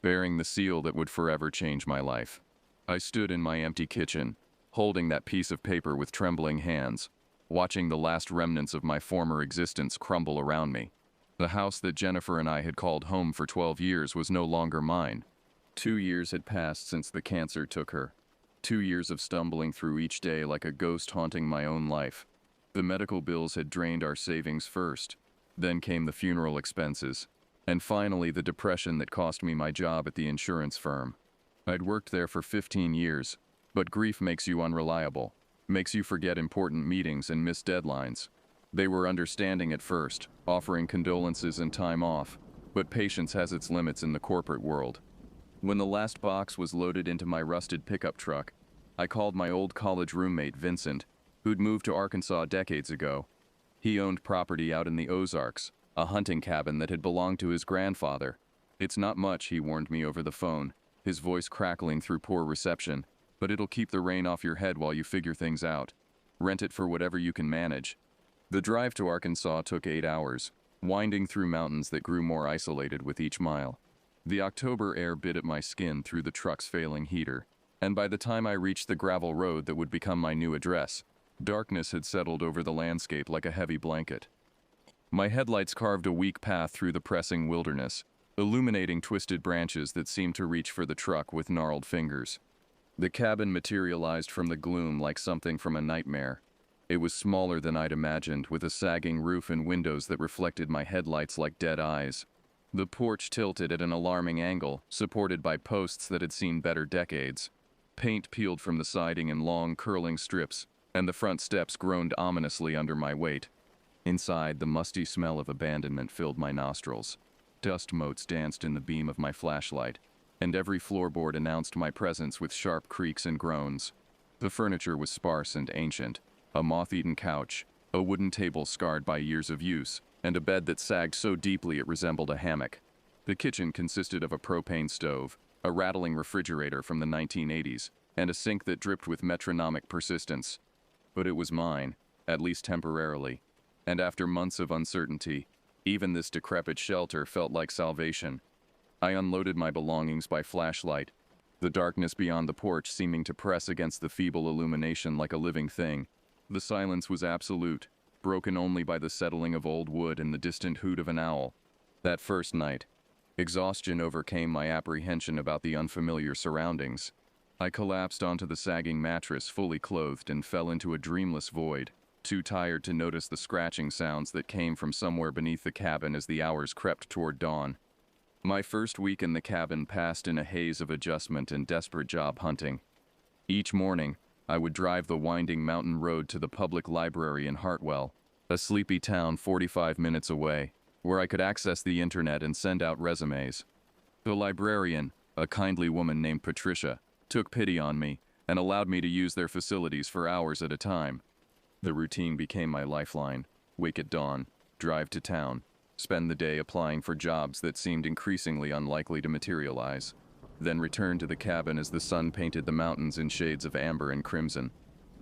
bearing the seal that would forever change my life. I stood in my empty kitchen, holding that piece of paper with trembling hands, watching the last remnants of my former existence crumble around me. The house that Jennifer and I had called home for 12 years was no longer mine. 2 years had passed since the cancer took her. 2 years of stumbling through each day like a ghost haunting my own life. The medical bills had drained our savings first. Then came the funeral expenses. And finally the depression that cost me my job at the insurance firm. I'd worked there for 15 years, but grief makes you unreliable, makes you forget important meetings and miss deadlines. They were understanding at first, offering condolences and time off, but patience has its limits in the corporate world. When the last box was loaded into my rusted pickup truck, I called my old college roommate Vincent, who'd moved to Arkansas decades ago. He owned property out in the Ozarks, a hunting cabin that had belonged to his grandfather. It's not much, he warned me over the phone, his voice crackling through poor reception, but it'll keep the rain off your head while you figure things out. Rent it for whatever you can manage. The drive to Arkansas took 8 hours, winding through mountains that grew more isolated with each mile. The October air bit at my skin through the truck's failing heater, and by the time I reached the gravel road that would become my new address, darkness had settled over the landscape like a heavy blanket. My headlights carved a weak path through the pressing wilderness, illuminating twisted branches that seemed to reach for the truck with gnarled fingers. The cabin materialized from the gloom like something from a nightmare. It was smaller than I'd imagined, with a sagging roof and windows that reflected my headlights like dead eyes. The porch tilted at an alarming angle, supported by posts that had seen better decades. Paint peeled from the siding in long, curling strips, and the front steps groaned ominously under my weight. Inside, the musty smell of abandonment filled my nostrils. Dust motes danced in the beam of my flashlight, and every floorboard announced my presence with sharp creaks and groans. The furniture was sparse and ancient, a moth-eaten couch, a wooden table scarred by years of use, and a bed that sagged so deeply it resembled a hammock. The kitchen consisted of a propane stove, a rattling refrigerator from the 1980s, and a sink that dripped with metronomic persistence. But it was mine, at least temporarily, and after months of uncertainty, even this decrepit shelter felt like salvation. I unloaded my belongings by flashlight, the darkness beyond the porch seeming to press against the feeble illumination like a living thing. The silence was absolute, broken only by the settling of old wood and the distant hoot of an owl. That first night, exhaustion overcame my apprehension about the unfamiliar surroundings. I collapsed onto the sagging mattress fully clothed and fell into a dreamless void, too tired to notice the scratching sounds that came from somewhere beneath the cabin as the hours crept toward dawn. My first week in the cabin passed in a haze of adjustment and desperate job hunting. Each morning, I would drive the winding mountain road to the public library in Hartwell, a sleepy town 45 minutes away, where I could access the internet and send out resumes. The librarian, a kindly woman named Patricia, took pity on me and allowed me to use their facilities for hours at a time. The routine became my lifeline. Wake at dawn, drive to town, spend the day applying for jobs that seemed increasingly unlikely to materialize, then return to the cabin as the sun painted the mountains in shades of amber and crimson.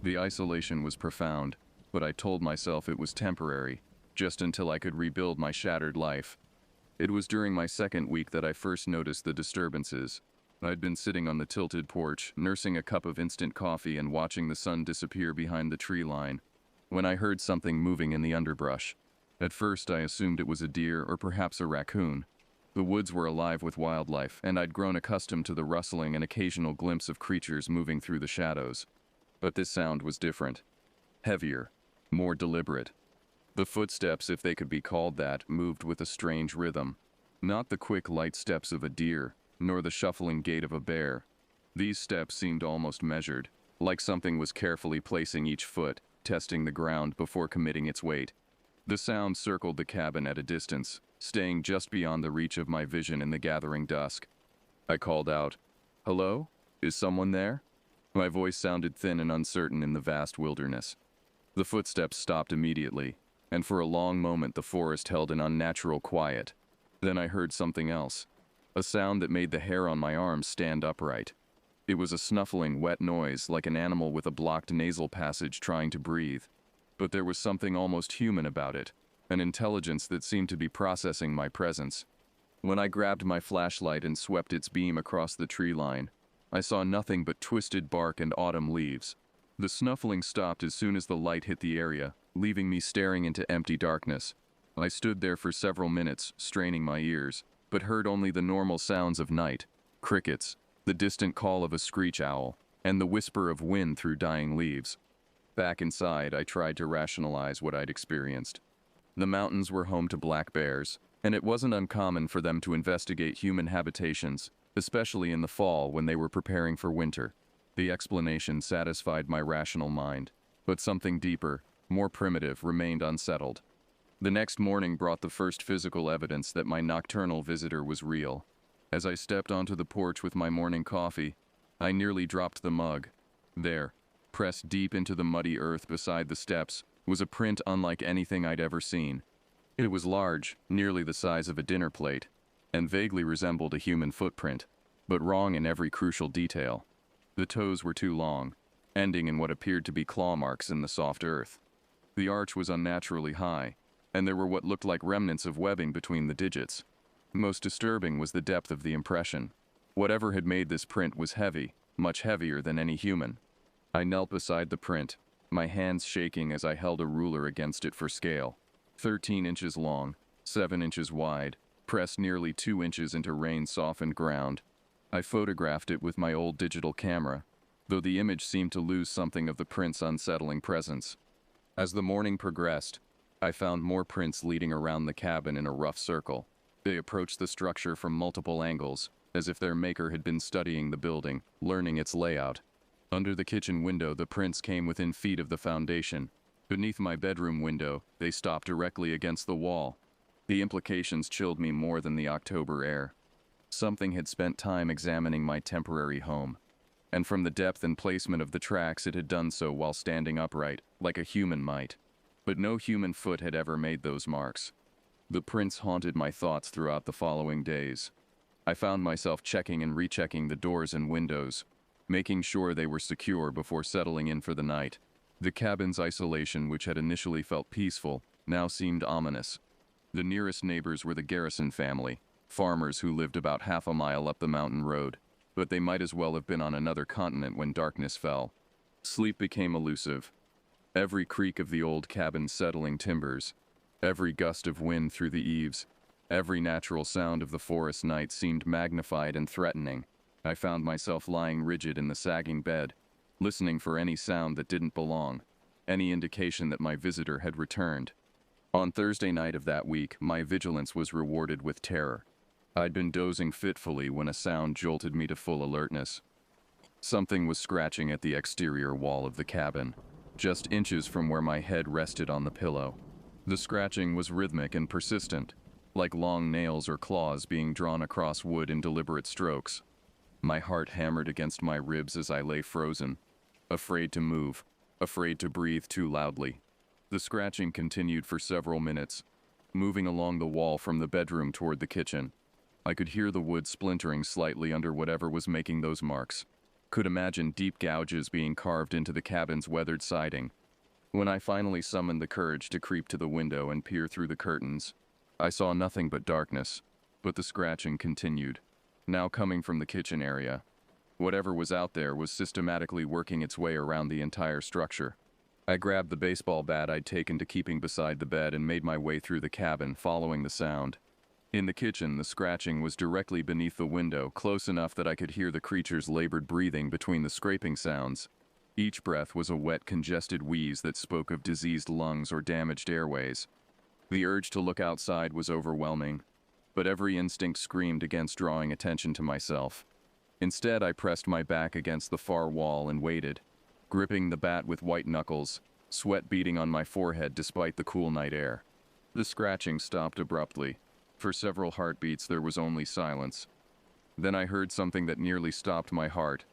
The isolation was profound, but I told myself it was temporary, just until I could rebuild my shattered life. It was during my second week that I first noticed the disturbances. I'd been sitting on the tilted porch, nursing a cup of instant coffee and watching the sun disappear behind the tree line, when I heard something moving in the underbrush. At first I assumed it was a deer or perhaps a raccoon. The woods were alive with wildlife, and I'd grown accustomed to the rustling and occasional glimpse of creatures moving through the shadows. But this sound was different. Heavier, more deliberate. The footsteps, if they could be called that, moved with a strange rhythm. Not the quick, light steps of a deer, nor the shuffling gait of a bear. These steps seemed almost measured, like something was carefully placing each foot, testing the ground before committing its weight. The sound circled the cabin at a distance, staying just beyond the reach of my vision in the gathering dusk. I called out, "Hello? Is someone there?" My voice sounded thin and uncertain in the vast wilderness. The footsteps stopped immediately, and for a long moment the forest held an unnatural quiet. Then I heard something else, a sound that made the hair on my arms stand upright. It was a snuffling, wet noise, like an animal with a blocked nasal passage trying to breathe. But there was something almost human about it, an intelligence that seemed to be processing my presence. When I grabbed my flashlight and swept its beam across the tree line, I saw nothing but twisted bark and autumn leaves. The snuffling stopped as soon as the light hit the area, leaving me staring into empty darkness. I stood there for several minutes, straining my ears, but heard only the normal sounds of night: crickets, the distant call of a screech owl, and the whisper of wind through dying leaves. Back inside, I tried to rationalize what I'd experienced. The mountains were home to black bears, and it wasn't uncommon for them to investigate human habitations, especially in the fall when they were preparing for winter. The explanation satisfied my rational mind, but something deeper, more primitive, remained unsettled. The next morning brought the first physical evidence that my nocturnal visitor was real. As I stepped onto the porch with my morning coffee, I nearly dropped the mug. There, pressed deep into the muddy earth beside the steps, was a print unlike anything I'd ever seen. It was large, nearly the size of a dinner plate, and vaguely resembled a human footprint, but wrong in every crucial detail. The toes were too long, ending in what appeared to be claw marks in the soft earth. The arch was unnaturally high, and there were what looked like remnants of webbing between the digits. Most disturbing was the depth of the impression. Whatever had made this print was heavy, much heavier than any human. I knelt beside the print, my hands shaking as I held a ruler against it for scale. 13 inches long, 7 inches wide, pressed nearly 2 inches into rain-softened ground. I photographed it with my old digital camera, though the image seemed to lose something of the print's unsettling presence. As the morning progressed, I found more prints leading around the cabin in a rough circle. They approached the structure from multiple angles, as if their maker had been studying the building, learning its layout. Under the kitchen window, the prints came within feet of the foundation. Beneath my bedroom window, they stopped directly against the wall. The implications chilled me more than the October air. Something had spent time examining my temporary home, and from the depth and placement of the tracks it had done so while standing upright, like a human might. But no human foot had ever made those marks. The prints haunted my thoughts throughout the following days. I found myself checking and rechecking the doors and windows, making sure they were secure before settling in for the night. The cabin's isolation, which had initially felt peaceful, now seemed ominous. The nearest neighbors were the Garrison family, farmers who lived about half a mile up the mountain road, but they might as well have been on another continent when darkness fell. Sleep became elusive. Every creak of the old cabin's settling timbers, every gust of wind through the eaves, every natural sound of the forest night seemed magnified and threatening. I found myself lying rigid in the sagging bed, listening for any sound that didn't belong, any indication that my visitor had returned. On Thursday night of that week, my vigilance was rewarded with terror. I'd been dozing fitfully when a sound jolted me to full alertness. Something was scratching at the exterior wall of the cabin, just inches from where my head rested on the pillow. The scratching was rhythmic and persistent, like long nails or claws being drawn across wood in deliberate strokes. My heart hammered against my ribs as I lay frozen, afraid to move, afraid to breathe too loudly. The scratching continued for several minutes, moving along the wall from the bedroom toward the kitchen. I could hear the wood splintering slightly under whatever was making those marks. Could imagine deep gouges being carved into the cabin's weathered siding. When I finally summoned the courage to creep to the window and peer through the curtains, I saw nothing but darkness, but the scratching continued, now coming from the kitchen area. Whatever was out there was systematically working its way around the entire structure. I grabbed the baseball bat I'd taken to keeping beside the bed and made my way through the cabin, following the sound. In the kitchen, the scratching was directly beneath the window, close enough that I could hear the creature's labored breathing between the scraping sounds. Each breath was a wet, congested wheeze that spoke of diseased lungs or damaged airways. The urge to look outside was overwhelming, but every instinct screamed against drawing attention to myself. Instead, I pressed my back against the far wall and waited, gripping the bat with white knuckles, sweat beading on my forehead despite the cool night air. The scratching stopped abruptly. For several heartbeats, there was only silence. Then I heard something that nearly stopped my heart.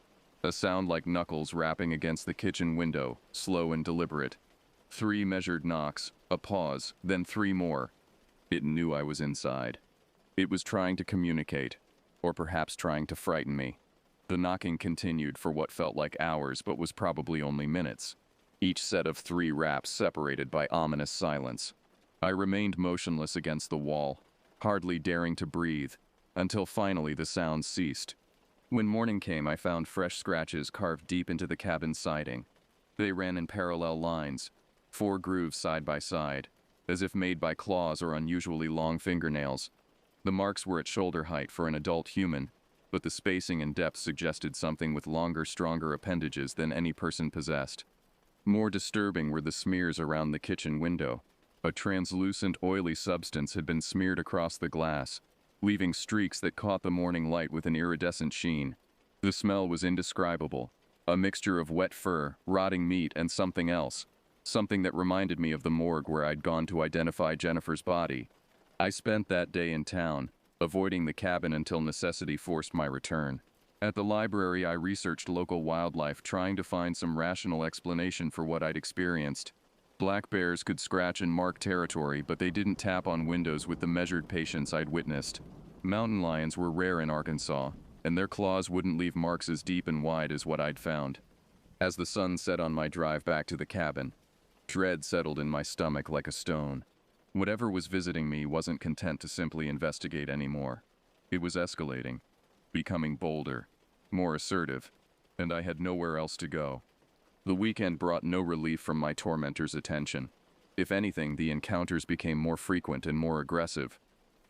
A sound like knuckles rapping against the kitchen window, slow and deliberate. 3 measured knocks, a pause, then 3 more. It knew I was inside. It was trying to communicate, or perhaps trying to frighten me. The knocking continued for what felt like hours, but was probably only minutes. Each set of 3 raps separated by ominous silence. I remained motionless against the wall, hardly daring to breathe, until finally the sound ceased. When morning came, I found fresh scratches carved deep into the cabin's siding. They ran in parallel lines, 4 grooves side by side, as if made by claws or unusually long fingernails. The marks were at shoulder height for an adult human, but the spacing and depth suggested something with longer, stronger appendages than any person possessed. More disturbing were the smears around the kitchen window. A translucent, oily substance had been smeared across the glass, leaving streaks that caught the morning light with an iridescent sheen. The smell was indescribable, a mixture of wet fur, rotting meat, and something else, something that reminded me of the morgue where I'd gone to identify Jennifer's body. I spent that day in town, avoiding the cabin until necessity forced my return. At the library, I researched local wildlife, trying to find some rational explanation for what I'd experienced. Black bears could scratch and mark territory, but they didn't tap on windows with the measured patience I'd witnessed. Mountain lions were rare in Arkansas, and their claws wouldn't leave marks as deep and wide as what I'd found. As the sun set on my drive back to the cabin, dread settled in my stomach like a stone. Whatever was visiting me wasn't content to simply investigate anymore. It was escalating, becoming bolder, more assertive, and I had nowhere else to go. The weekend brought no relief from my tormentor's attention. If anything, the encounters became more frequent and more aggressive.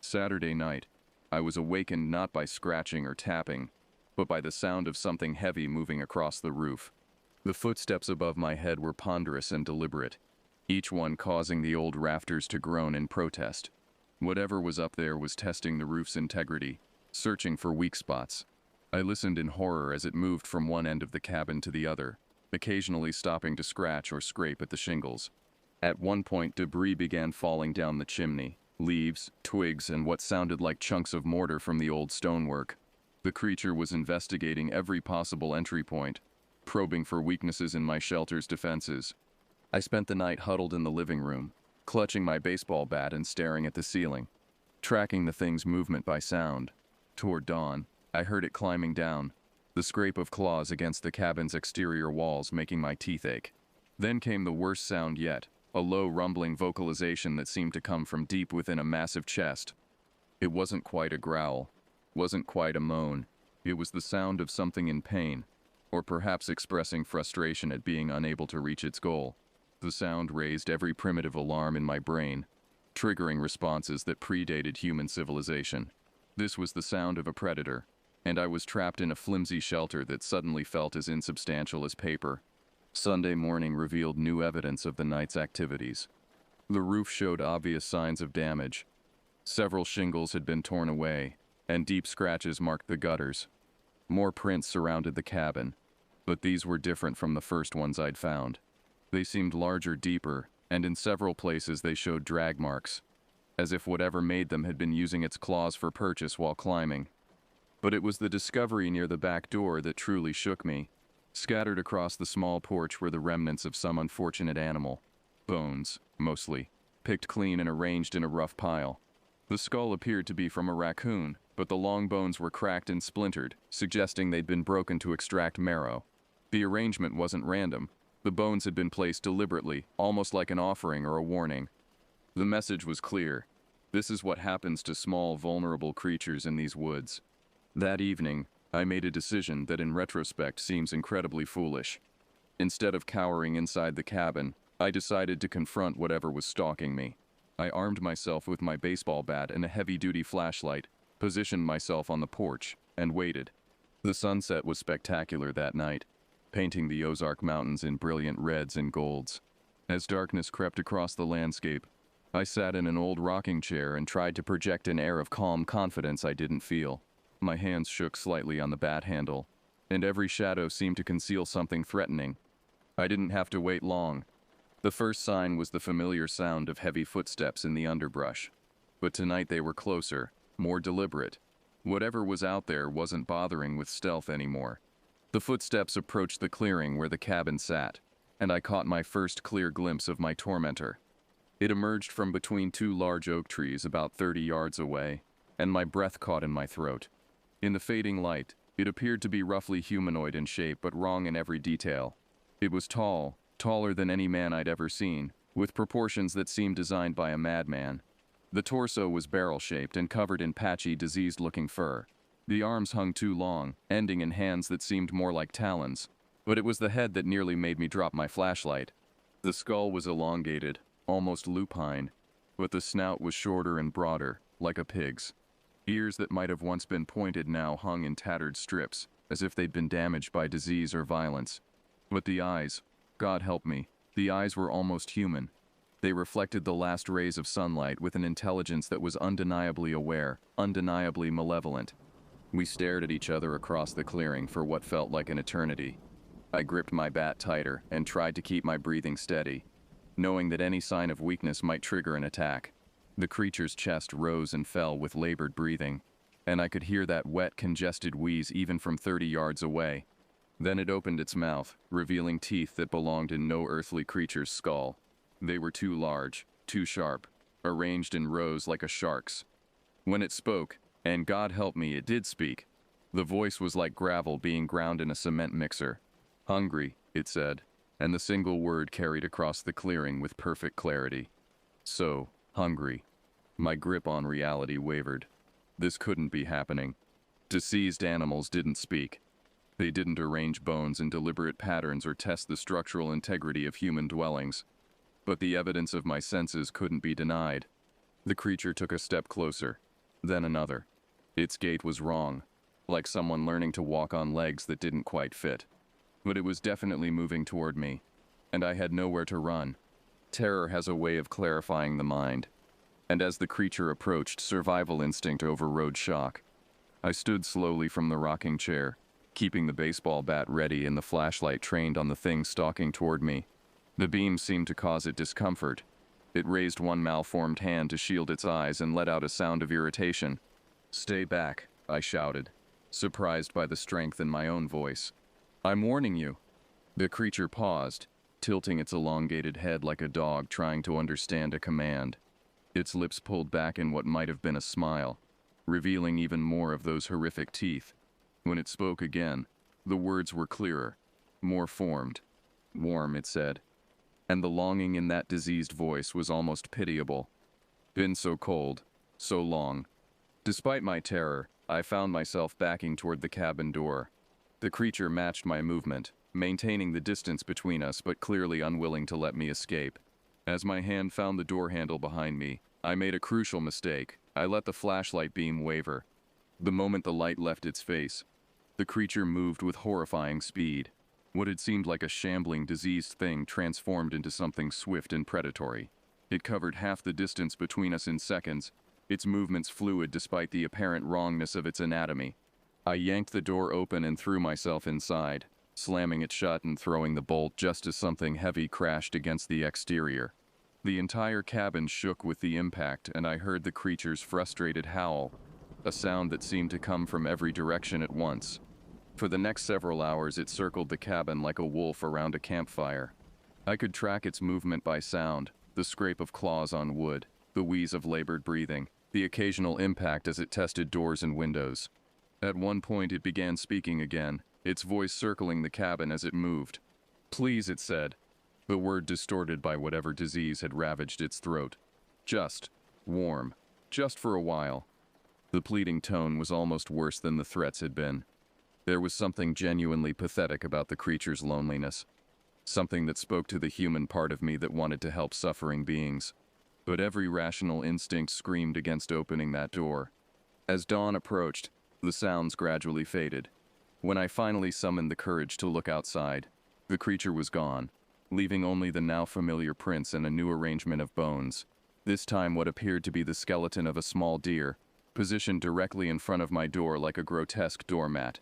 Saturday night, I was awakened not by scratching or tapping, but by the sound of something heavy moving across the roof. The footsteps above my head were ponderous and deliberate, each one causing the old rafters to groan in protest. Whatever was up there was testing the roof's integrity, searching for weak spots. I listened in horror as it moved from one end of the cabin to the other, occasionally stopping to scratch or scrape at the shingles. At one point, debris began falling down the chimney, leaves, twigs, and what sounded like chunks of mortar from the old stonework. The creature was investigating every possible entry point, probing for weaknesses in my shelter's defenses. I spent the night huddled in the living room, clutching my baseball bat and staring at the ceiling, tracking the thing's movement by sound. Toward dawn, I heard it climbing down, the scrape of claws against the cabin's exterior walls making my teeth ache. Then came the worst sound yet, a low rumbling vocalization that seemed to come from deep within a massive chest. It wasn't quite a growl, wasn't quite a moan. It was the sound of something in pain, or perhaps expressing frustration at being unable to reach its goal. The sound raised every primitive alarm in my brain, triggering responses that predated human civilization. This was the sound of a predator, and I was trapped in a flimsy shelter that suddenly felt as insubstantial as paper. Sunday morning revealed new evidence of the night's activities. The roof showed obvious signs of damage. Several shingles had been torn away, and deep scratches marked the gutters. More prints surrounded the cabin, but these were different from the first ones I'd found. They seemed larger, deeper, and in several places they showed drag marks, as if whatever made them had been using its claws for purchase while climbing. But it was the discovery near the back door that truly shook me. Scattered across the small porch were the remnants of some unfortunate animal. Bones, mostly, picked clean and arranged in a rough pile. The skull appeared to be from a raccoon, but the long bones were cracked and splintered, suggesting they'd been broken to extract marrow. The arrangement wasn't random. The bones had been placed deliberately, almost like an offering or a warning. The message was clear. This is what happens to small, vulnerable creatures in these woods. That evening, I made a decision that in retrospect seems incredibly foolish. Instead of cowering inside the cabin, I decided to confront whatever was stalking me. I armed myself with my baseball bat and a heavy-duty flashlight, positioned myself on the porch, and waited. The sunset was spectacular that night, painting the Ozark Mountains in brilliant reds and golds. As darkness crept across the landscape, I sat in an old rocking chair and tried to project an air of calm confidence I didn't feel. My hands shook slightly on the bat handle, and every shadow seemed to conceal something threatening. I didn't have to wait long. The first sign was the familiar sound of heavy footsteps in the underbrush. But tonight they were closer, more deliberate. Whatever was out there wasn't bothering with stealth anymore. The footsteps approached the clearing where the cabin sat, and I caught my first clear glimpse of my tormentor. It emerged from between two large oak trees about 30 yards away, and my breath caught in my throat. In the fading light, it appeared to be roughly humanoid in shape but wrong in every detail. It was tall, taller than any man I'd ever seen, with proportions that seemed designed by a madman. The torso was barrel-shaped and covered in patchy, diseased-looking fur. The arms hung too long, ending in hands that seemed more like talons. But it was the head that nearly made me drop my flashlight. The skull was elongated, almost lupine, but the snout was shorter and broader, like a pig's. Ears that might have once been pointed now hung in tattered strips, as if they'd been damaged by disease or violence. But the eyes, God help me, the eyes were almost human. They reflected the last rays of sunlight with an intelligence that was undeniably aware, undeniably malevolent. We stared at each other across the clearing for what felt like an eternity. I gripped my bat tighter and tried to keep my breathing steady, knowing that any sign of weakness might trigger an attack. The creature's chest rose and fell with labored breathing, and I could hear that wet, congested wheeze even from 30 yards away. Then it opened its mouth, revealing teeth that belonged in no earthly creature's skull. They were too large, too sharp, arranged in rows like a shark's. When it spoke, and God help me, it did speak, the voice was like gravel being ground in a cement mixer. "Hungry," it said, and the single word carried across the clearing with perfect clarity. So, hungry. My grip on reality wavered. This couldn't be happening. Deceased animals didn't speak. They didn't arrange bones in deliberate patterns or test the structural integrity of human dwellings. But the evidence of my senses couldn't be denied. The creature took a step closer, then another. Its gait was wrong, like someone learning to walk on legs that didn't quite fit. But it was definitely moving toward me, and I had nowhere to run. Terror has a way of clarifying the mind, and as the creature approached, survival instinct overrode shock. I stood slowly from the rocking chair, keeping the baseball bat ready and the flashlight trained on the thing stalking toward me. The beam seemed to cause it discomfort. It raised one malformed hand to shield its eyes and let out a sound of irritation. "Stay back," I shouted, surprised by the strength in my own voice. "I'm warning you." The creature paused, tilting its elongated head like a dog trying to understand a command. Its lips pulled back in what might have been a smile, revealing even more of those horrific teeth. When it spoke again, the words were clearer, more formed. "Warm," it said, and the longing in that diseased voice was almost pitiable. "Been so cold, so long." Despite my terror, I found myself backing toward the cabin door. The creature matched my movement, maintaining the distance between us but clearly unwilling to let me escape. As my hand found the door handle behind me, I made a crucial mistake. I let the flashlight beam waver. The moment the light left its face, the creature moved with horrifying speed. What had seemed like a shambling, diseased thing transformed into something swift and predatory. It covered half the distance between us in seconds, its movements fluid despite the apparent wrongness of its anatomy. I yanked the door open and threw myself inside, slamming it shut and throwing the bolt just as something heavy crashed against the exterior. The entire cabin shook with the impact, and I heard the creature's frustrated howl, a sound that seemed to come from every direction at once. For the next several hours, it circled the cabin like a wolf around a campfire. I could track its movement by sound, the scrape of claws on wood, the wheeze of labored breathing, the occasional impact as it tested doors and windows. At one point, it began speaking again, its voice circling the cabin as it moved. "Please," it said, the word distorted by whatever disease had ravaged its throat. "Just warm. Just for a while." The pleading tone was almost worse than the threats had been. There was something genuinely pathetic about the creature's loneliness. Something that spoke to the human part of me that wanted to help suffering beings. But every rational instinct screamed against opening that door. As dawn approached, the sounds gradually faded. When I finally summoned the courage to look outside, the creature was gone, leaving only the now familiar prints and a new arrangement of bones. This time what appeared to be the skeleton of a small deer, positioned directly in front of my door like a grotesque doormat.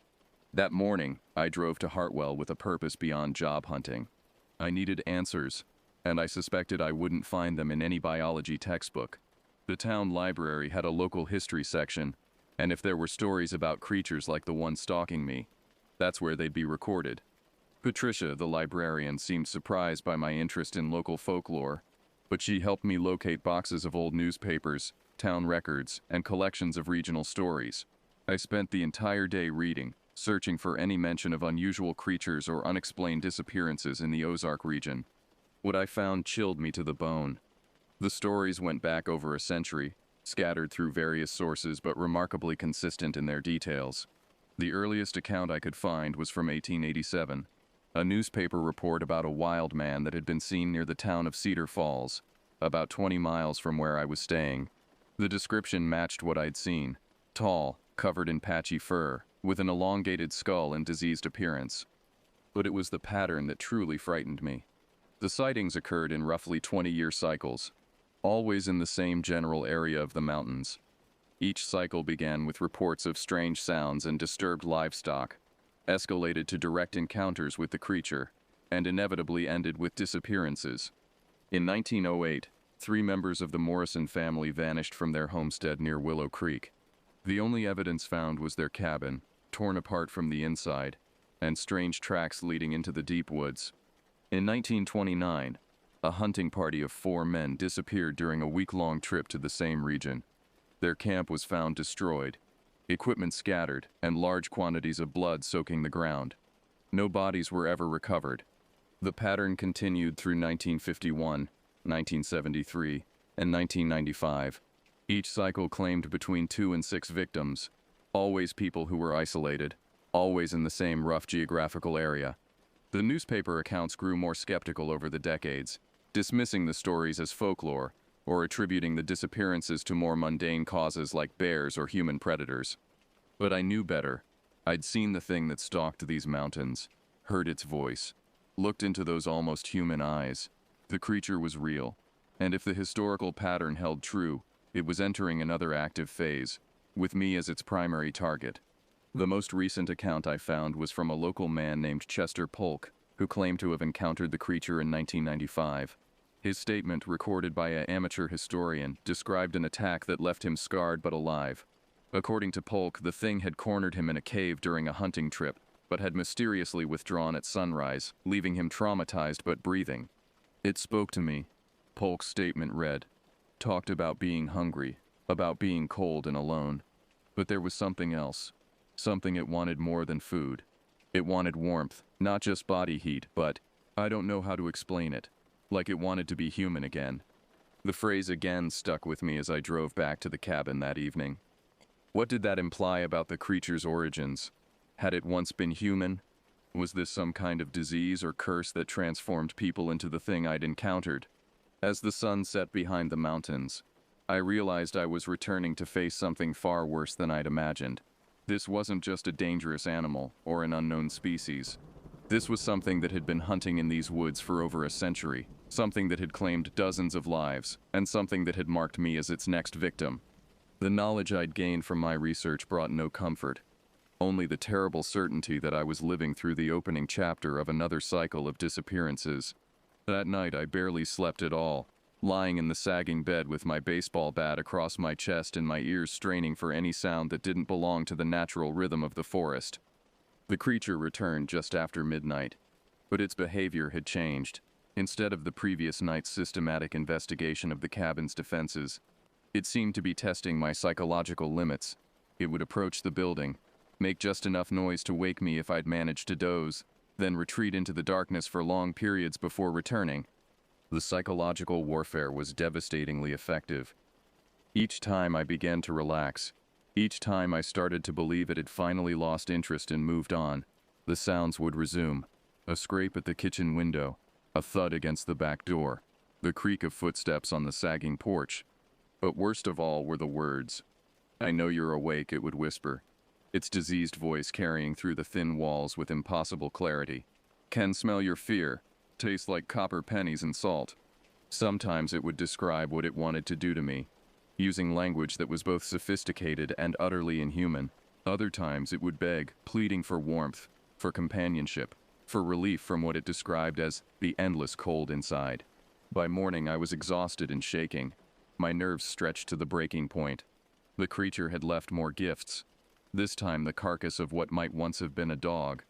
That morning, I drove to Hartwell with a purpose beyond job hunting. I needed answers, and I suspected I wouldn't find them in any biology textbook. The town library had a local history section, and if there were stories about creatures like the one stalking me, that's where they'd be recorded. Patricia, the librarian, seemed surprised by my interest in local folklore, but she helped me locate boxes of old newspapers, town records, and collections of regional stories. I spent the entire day reading, searching for any mention of unusual creatures or unexplained disappearances in the Ozark region. What I found chilled me to the bone. The stories went back over a century, scattered through various sources but remarkably consistent in their details. The earliest account I could find was from 1887, a newspaper report about a wild man that had been seen near the town of Cedar Falls, about 20 miles from where I was staying. The description matched what I'd seen: tall, covered in patchy fur, with an elongated skull and diseased appearance. But it was the pattern that truly frightened me. The sightings occurred in roughly 20-year cycles, always in the same general area of the mountains. Each cycle began with reports of strange sounds and disturbed livestock, escalated to direct encounters with the creature, and inevitably ended with disappearances. In 1908, 3 members of the Morrison family vanished from their homestead near Willow Creek. The only evidence found was their cabin, torn apart from the inside, and strange tracks leading into the deep woods. In 1929, a hunting party of 4 men disappeared during a week-long trip to the same region. Their camp was found destroyed, equipment scattered, and large quantities of blood soaking the ground. No bodies were ever recovered. The pattern continued through 1951, 1973, and 1995. Each cycle claimed between 2 and 6 victims, always people who were isolated, always in the same rough geographical area. The newspaper accounts grew more skeptical over the decades, dismissing the stories as folklore or attributing the disappearances to more mundane causes like bears or human predators. But I knew better. I'd seen the thing that stalked these mountains, heard its voice, looked into those almost human eyes. The creature was real, and if the historical pattern held true, it was entering another active phase, with me as its primary target. The most recent account I found was from a local man named Chester Polk, who claimed to have encountered the creature in 1995. His statement, recorded by an amateur historian, described an attack that left him scarred but alive. According to Polk, the thing had cornered him in a cave during a hunting trip, but had mysteriously withdrawn at sunrise, leaving him traumatized but breathing. "It spoke to me," Polk's statement read. "Talked about being hungry, about being cold and alone. But there was something else. Something it wanted more than food. It wanted warmth, not just body heat, but I don't know how to explain it. Like it wanted to be human again." The phrase again stuck with me as I drove back to the cabin that evening. What did that imply about the creature's origins? Had it once been human? Was this some kind of disease or curse that transformed people into the thing I'd encountered? As the sun set behind the mountains, I realized I was returning to face something far worse than I'd imagined. This wasn't just a dangerous animal or an unknown species. This was something that had been hunting in these woods for over a century, something that had claimed dozens of lives, and something that had marked me as its next victim. The knowledge I'd gained from my research brought no comfort, only the terrible certainty that I was living through the opening chapter of another cycle of disappearances. That night I barely slept at all, lying in the sagging bed with my baseball bat across my chest and my ears straining for any sound that didn't belong to the natural rhythm of the forest. The creature returned just after midnight, but its behavior had changed. Instead of the previous night's systematic investigation of the cabin's defenses, it seemed to be testing my psychological limits. It would approach the building, make just enough noise to wake me if I'd managed to doze, then retreat into the darkness for long periods before returning. The psychological warfare was devastatingly effective. Each time I began to relax, each time I started to believe it had finally lost interest and moved on, the sounds would resume. A scrape at the kitchen window, a thud against the back door, the creak of footsteps on the sagging porch. But worst of all were the words. "I know you're awake," it would whisper, its diseased voice carrying through the thin walls with impossible clarity. "Can smell your fear. Tastes like copper pennies and salt." Sometimes it would describe what it wanted to do to me, using language that was both sophisticated and utterly inhuman. Other times it would beg, pleading for warmth, for companionship, for relief from what it described as the endless cold inside. By morning I was exhausted and shaking, my nerves stretched to the breaking point. The creature had left more gifts, this time the carcass of what might once have been a dog.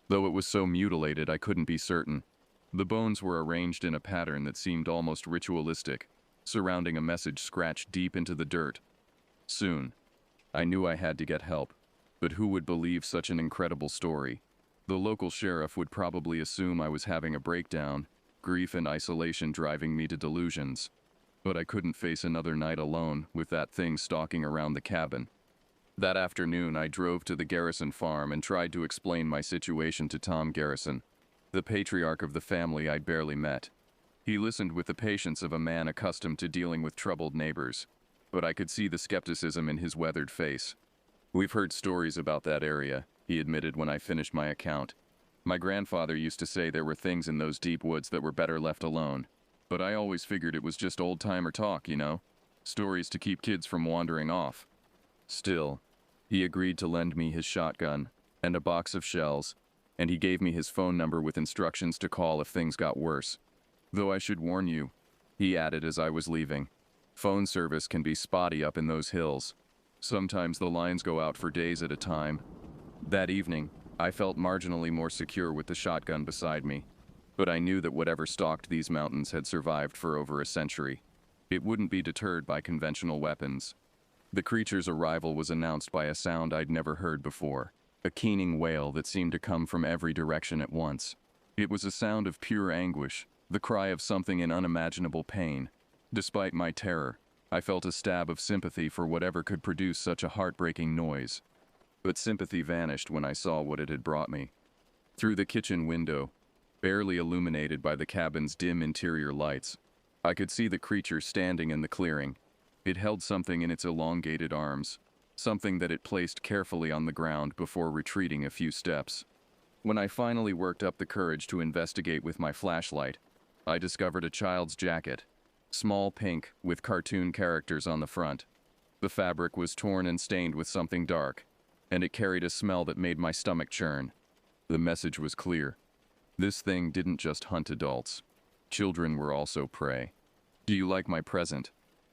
Though it was so mutilated I couldn't be certain. The bones were arranged in a pattern that seemed almost ritualistic, surrounding a message scratched deep into the dirt. Soon, I knew I had to get help, but who would believe such an incredible story? The local sheriff would probably assume I was having a breakdown, grief and isolation driving me to delusions. But I couldn't face another night alone with that thing stalking around the cabin. That afternoon I drove to the Garrison farm and tried to explain my situation to Tom Garrison, the patriarch of the family I'd barely met. He listened with the patience of a man accustomed to dealing with troubled neighbors, but I could see the skepticism in his weathered face. "We've heard stories about that area," he admitted when I finished my account. "My grandfather used to say there were things in those deep woods that were better left alone. But I always figured it was just old-timer talk, you know? Stories to keep kids from wandering off." Still, he agreed to lend me his shotgun and a box of shells, and he gave me his phone number with instructions to call if things got worse. "Though I should warn you," he added as I was leaving, "phone service can be spotty up in those hills. Sometimes the lines go out for days at a time." That evening, I felt marginally more secure with the shotgun beside me, but I knew that whatever stalked these mountains had survived for over a century. It wouldn't be deterred by conventional weapons. The creature's arrival was announced by a sound I'd never heard before, a keening wail that seemed to come from every direction at once. It was a sound of pure anguish, the cry of something in unimaginable pain. Despite my terror, I felt a stab of sympathy for whatever could produce such a heartbreaking noise. But sympathy vanished when I saw what it had brought me. Through the kitchen window, barely illuminated by the cabin's dim interior lights, I could see the creature standing in the clearing. It held something in its elongated arms, something that it placed carefully on the ground before retreating a few steps. When I finally worked up the courage to investigate with my flashlight, I discovered a child's jacket, small pink with cartoon characters on the front. The fabric was torn and stained with something dark, and it carried a smell that made my stomach churn. The message was clear. This thing didn't just hunt adults. Children were also prey. "Do you like my present?"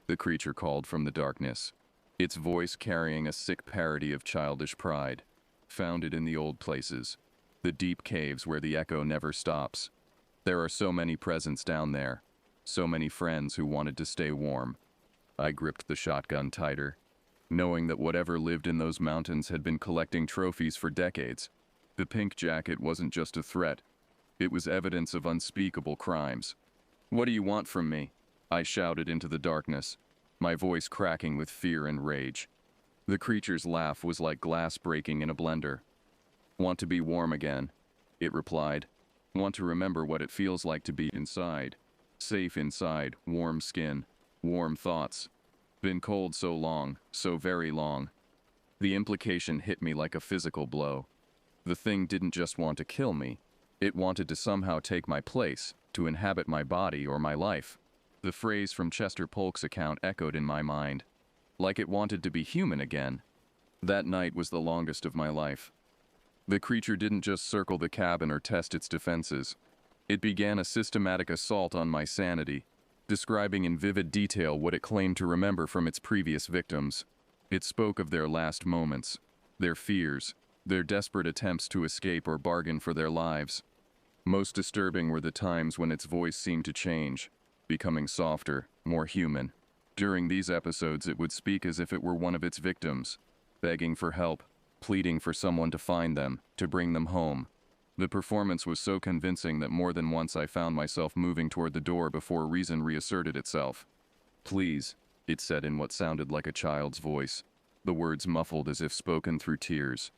the creature called from the darkness, its voice carrying a sick parody of childish pride. "Found it in the old places, the deep caves where the echo never stops. There are so many presents down there, so many friends who wanted to stay warm." I gripped the shotgun tighter, knowing that whatever lived in those mountains had been collecting trophies for decades. The pink jacket wasn't just a threat, it was evidence of unspeakable crimes. "What do you want from me?" I shouted into the darkness, my voice cracking with fear and rage. The creature's laugh was like glass breaking in a blender. "Want to be warm again. it replied. Want to remember what it feels like to be inside. Safe inside, warm skin, warm thoughts. Been cold so long, so very long. The implication hit me like a physical blow. The thing didn't just want to kill me. It wanted to somehow take my place, to inhabit my body or my life. The phrase from Chester Polk's account echoed in my mind. Like it wanted to be human again. That night was the longest of my life. The creature didn't just circle the cabin or test its defenses. It began a systematic assault on my sanity, describing in vivid detail what it claimed to remember from its previous victims. It spoke of their last moments, their fears, their desperate attempts to escape or bargain for their lives. Most disturbing were the times when its voice seemed to change, becoming softer, more human. During these episodes, it would speak as if it were one of its victims, begging for help, pleading for someone to find them, to bring them home. The performance was so convincing that more than once I found myself moving toward the door before reason reasserted itself. Please, it said in what sounded like a child's voice, the words muffled as if spoken through tears.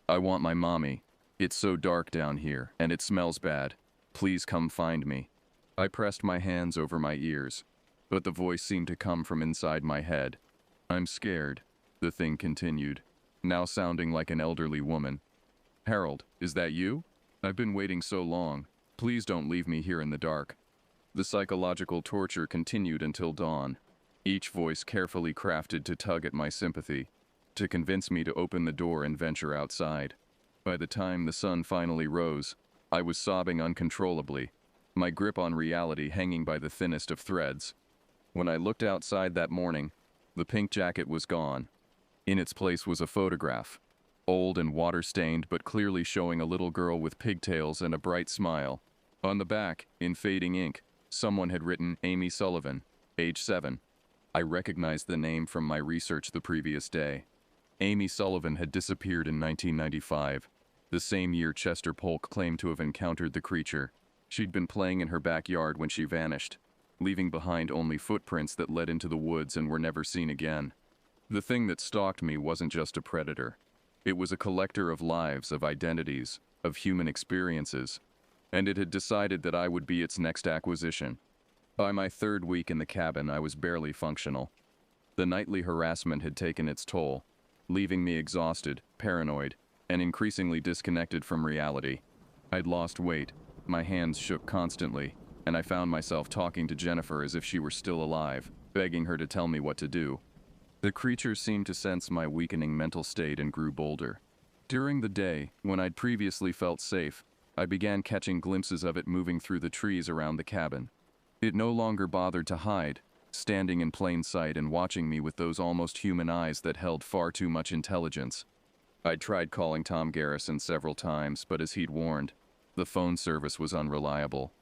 I want my mommy. It's so dark down here, and it smells bad. Please come find me. I pressed my hands over my ears, but the voice seemed to come from inside my head. I'm scared, the thing continued, now sounding like an elderly woman. Harold, is that you? I've been waiting so long. Please don't leave me here in the dark. The psychological torture continued until dawn, each voice carefully crafted to tug at my sympathy, to convince me to open the door and venture outside. By the time the sun finally rose, I was sobbing uncontrollably, my grip on reality hanging by the thinnest of threads. When I looked outside that morning, the pink jacket was gone. In its place was a photograph, old and water-stained but clearly showing a little girl with pigtails and a bright smile. On the back, in fading ink, someone had written Amy Sullivan, age 7. I recognized the name from my research the previous day. Amy Sullivan had disappeared in 1995, the same year Chester Polk claimed to have encountered the creature. She'd been playing in her backyard when she vanished, leaving behind only footprints that led into the woods and were never seen again. The thing that stalked me wasn't just a predator. It was a collector of lives, of identities, of human experiences, and it had decided that I would be its next acquisition. By my third week in the cabin, I was barely functional. The nightly harassment had taken its toll, leaving me exhausted, paranoid, and increasingly disconnected from reality. I'd lost weight, my hands shook constantly, and I found myself talking to Jennifer as if she were still alive, begging her to tell me what to do. The creature seemed to sense my weakening mental state and grew bolder. During the day, when I'd previously felt safe, I began catching glimpses of it moving through the trees around the cabin. It no longer bothered to hide, standing in plain sight and watching me with those almost human eyes that held far too much intelligence. I'd tried calling Tom Garrison several times, but as he'd warned, the phone service was unreliable.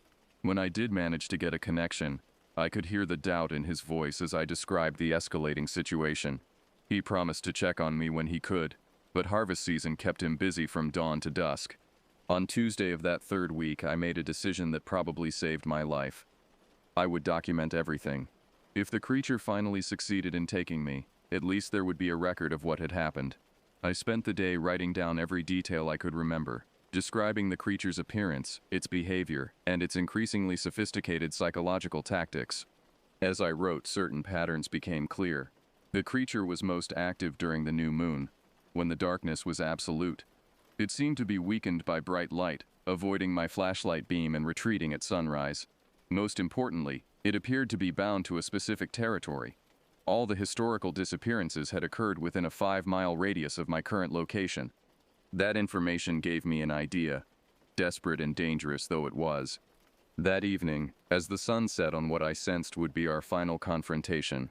When I did manage to get a connection, I could hear the doubt in his voice as I described the escalating situation. He promised to check on me when he could, but harvest season kept him busy from dawn to dusk. On Tuesday of that third week, I made a decision that probably saved my life. I would document everything. If the creature finally succeeded in taking me, at least there would be a record of what had happened. I spent the day writing down every detail I could remember, describing the creature's appearance, its behavior, and its increasingly sophisticated psychological tactics. As I wrote, certain patterns became clear. The creature was most active during the new moon, when the darkness was absolute. It seemed to be weakened by bright light, avoiding my flashlight beam and retreating at sunrise. Most importantly, it appeared to be bound to a specific territory. All the historical disappearances had occurred within a 5-mile radius of my current location. That information gave me an idea, desperate and dangerous though it was. That evening, as the sun set on what I sensed would be our final confrontation,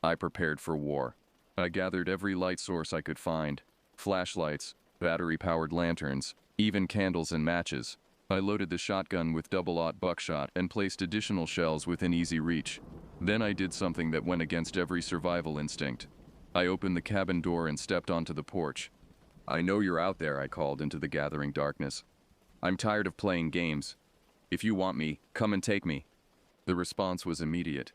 I prepared for war. I gathered every light source I could find, flashlights, battery-powered lanterns, even candles and matches. I loaded the shotgun with double-aught buckshot and placed additional shells within easy reach. Then I did something that went against every survival instinct. I opened the cabin door and stepped onto the porch. I know you're out there, I called into the gathering darkness. I'm tired of playing games. If you want me, come and take me. The response was immediate.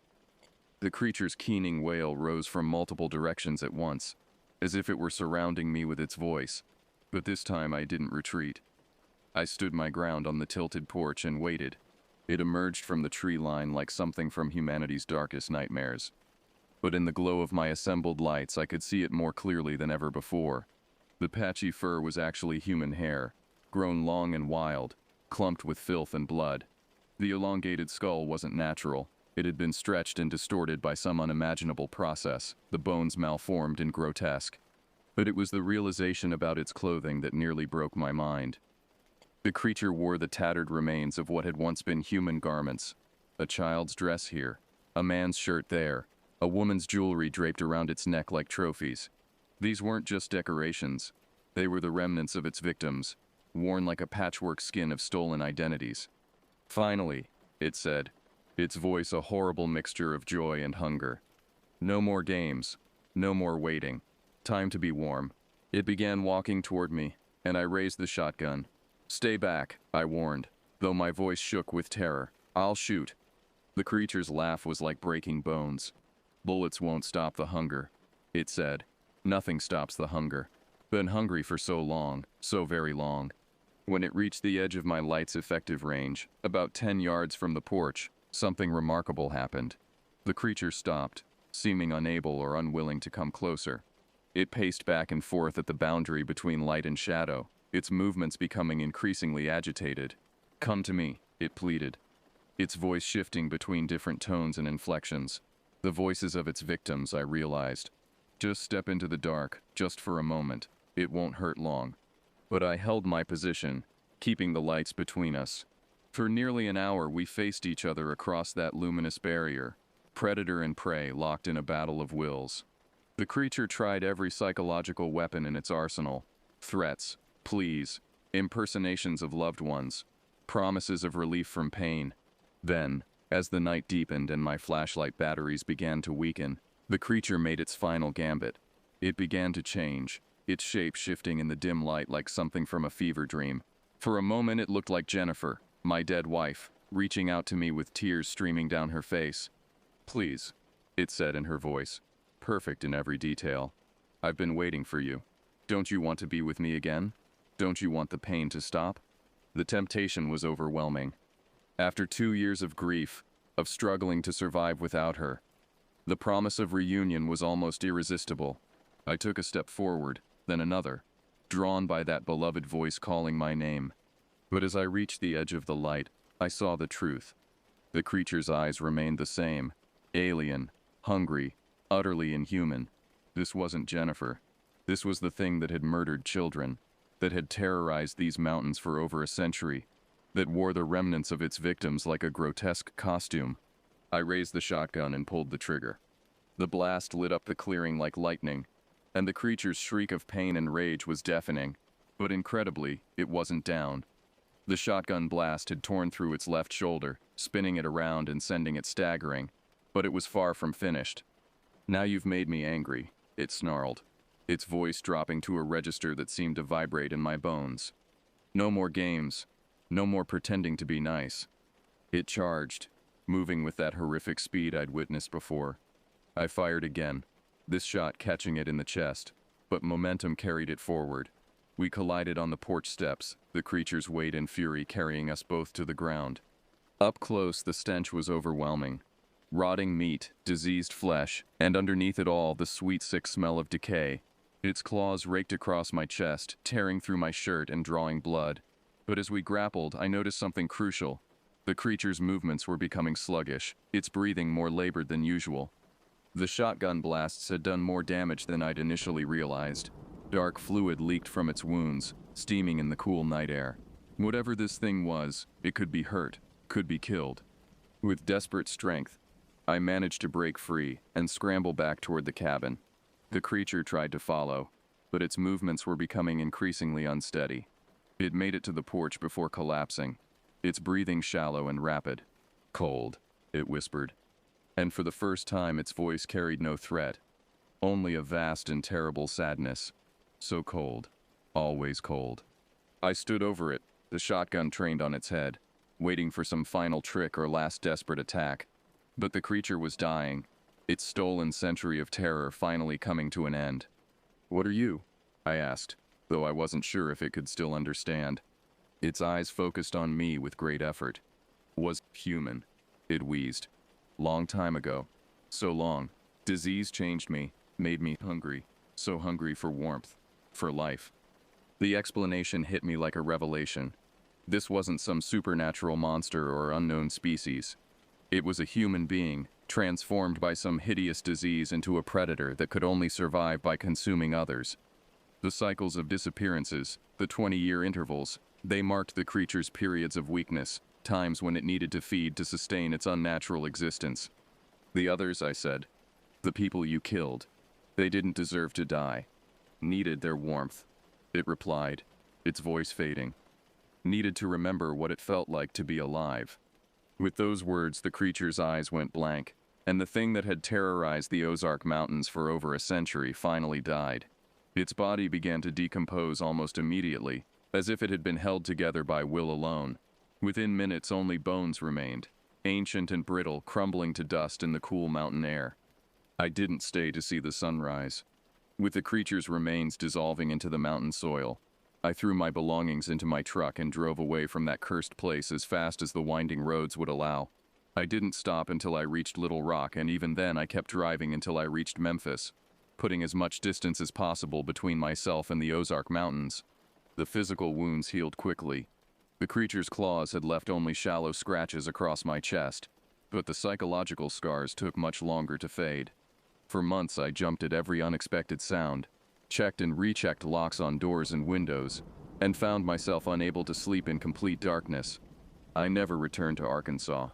The creature's keening wail rose from multiple directions at once, as if it were surrounding me with its voice. But this time I didn't retreat. I stood my ground on the tilted porch and waited. It emerged from the tree line like something from humanity's darkest nightmares. But in the glow of my assembled lights, I could see it more clearly than ever before. The patchy fur was actually human hair, grown long and wild, clumped with filth and blood. The elongated skull wasn't natural. It had been stretched and distorted by some unimaginable process, the bones malformed and grotesque. But it was the realization about its clothing that nearly broke my mind. The creature wore the tattered remains of what had once been human garments. A child's dress here, a man's shirt there, a woman's jewelry draped around its neck like trophies. These weren't just decorations. They were the remnants of its victims, worn like a patchwork skin of stolen identities. Finally, it said, its voice a horrible mixture of joy and hunger. No more games. No more waiting. Time to be warm. It began walking toward me, and I raised the shotgun. Stay back, I warned, though my voice shook with terror. I'll shoot. The creature's laugh was like breaking bones. Bullets won't stop the hunger, it said. Nothing stops the hunger. Been hungry for so long, so very long. When it reached the edge of my light's effective range, about 10 yards from the porch, something remarkable happened. The creature stopped, seeming unable or unwilling to come closer. It paced back and forth at the boundary between light and shadow, its movements becoming increasingly agitated. Come to me, it pleaded, its voice shifting between different tones and inflections. The voices of its victims, I realized. Just step into the dark, just for a moment. It won't hurt long. But I held my position, keeping the lights between us. For nearly an hour we faced each other across that luminous barrier, predator and prey locked in a battle of wills. The creature tried every psychological weapon in its arsenal. Threats, pleas, impersonations of loved ones, promises of relief from pain. Then, as the night deepened and my flashlight batteries began to weaken, the creature made its final gambit. It began to change, its shape shifting in the dim light like something from a fever dream. For a moment it looked like Jennifer, my dead wife, reaching out to me with tears streaming down her face. Please, it said in her voice, perfect in every detail. I've been waiting for you. Don't you want to be with me again? Don't you want the pain to stop? The temptation was overwhelming. After 2 years of grief, of struggling to survive without her, the promise of reunion was almost irresistible. I took a step forward, then another, drawn by that beloved voice calling my name. But as I reached the edge of the light, I saw the truth. The creature's eyes remained the same, alien, hungry, utterly inhuman. This wasn't Jennifer. This was the thing that had murdered children, that had terrorized these mountains for over a century, that wore the remnants of its victims like a grotesque costume. I raised the shotgun and pulled the trigger. The blast lit up the clearing like lightning, and the creature's shriek of pain and rage was deafening. But incredibly, it wasn't down. The shotgun blast had torn through its left shoulder, spinning it around and sending it staggering, but it was far from finished. Now you've made me angry, it snarled, its voice dropping to a register that seemed to vibrate in my bones. No more games. No more pretending to be nice. It charged, moving with that horrific speed I'd witnessed before. I fired again, this shot catching it in the chest, but momentum carried it forward. We collided on the porch steps, the creature's weight and fury carrying us both to the ground. Up close, the stench was overwhelming. Rotting meat, diseased flesh, and underneath it all, the sweet, sick smell of decay. Its claws raked across my chest, tearing through my shirt and drawing blood. But as we grappled, I noticed something crucial. The creature's movements were becoming sluggish, its breathing more labored than usual. The shotgun blasts had done more damage than I'd initially realized. Dark fluid leaked from its wounds, steaming in the cool night air. Whatever this thing was, it could be hurt, could be killed. With desperate strength, I managed to break free and scramble back toward the cabin. The creature tried to follow, but its movements were becoming increasingly unsteady. It made it to the porch before collapsing, its breathing shallow and rapid. Cold, it whispered. And for the first time its voice carried no threat, only a vast and terrible sadness. So cold, always cold. I stood over it, the shotgun trained on its head, waiting for some final trick or last desperate attack. But the creature was dying, its stolen century of terror finally coming to an end. "What are you?" I asked, though I wasn't sure if it could still understand. Its eyes focused on me with great effort. Was human, it wheezed. Long time ago. So long. Disease changed me, made me hungry. So hungry for warmth. For life. The explanation hit me like a revelation. This wasn't some supernatural monster or unknown species. It was a human being, transformed by some hideous disease into a predator that could only survive by consuming others. The cycles of disappearances, the 20-year intervals, they marked the creature's periods of weakness, times when it needed to feed to sustain its unnatural existence. The others, I said. The people you killed. They didn't deserve to die. Needed their warmth. It replied, its voice fading. Needed to remember what it felt like to be alive. With those words, the creature's eyes went blank, and the thing that had terrorized the Ozark Mountains for over a century finally died. Its body began to decompose almost immediately, as if it had been held together by will alone. Within minutes, only bones remained, ancient and brittle, crumbling to dust in the cool mountain air. I didn't stay to see the sunrise. With the creature's remains dissolving into the mountain soil, I threw my belongings into my truck and drove away from that cursed place as fast as the winding roads would allow. I didn't stop until I reached Little Rock, and even then I kept driving until I reached Memphis, putting as much distance as possible between myself and the Ozark Mountains. The physical wounds healed quickly. The creature's claws had left only shallow scratches across my chest, but the psychological scars took much longer to fade. For months I jumped at every unexpected sound, checked and rechecked locks on doors and windows, and found myself unable to sleep in complete darkness. I never returned to Arkansas.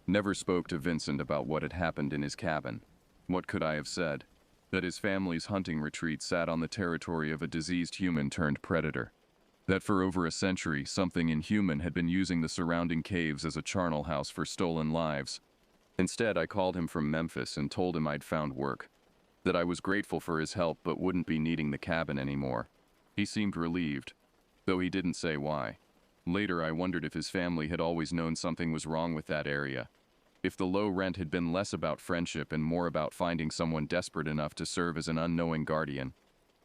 Never spoke to Vincent about what had happened in his cabin. What could I have said? That his family's hunting retreat sat on the territory of a diseased human turned predator. That for over a century, something inhuman had been using the surrounding caves as a charnel house for stolen lives. Instead, I called him from Memphis and told him I'd found work. That I was grateful for his help but wouldn't be needing the cabin anymore. He seemed relieved, though he didn't say why. Later, I wondered if his family had always known something was wrong with that area. If the low rent had been less about friendship and more about finding someone desperate enough to serve as an unknowing guardian.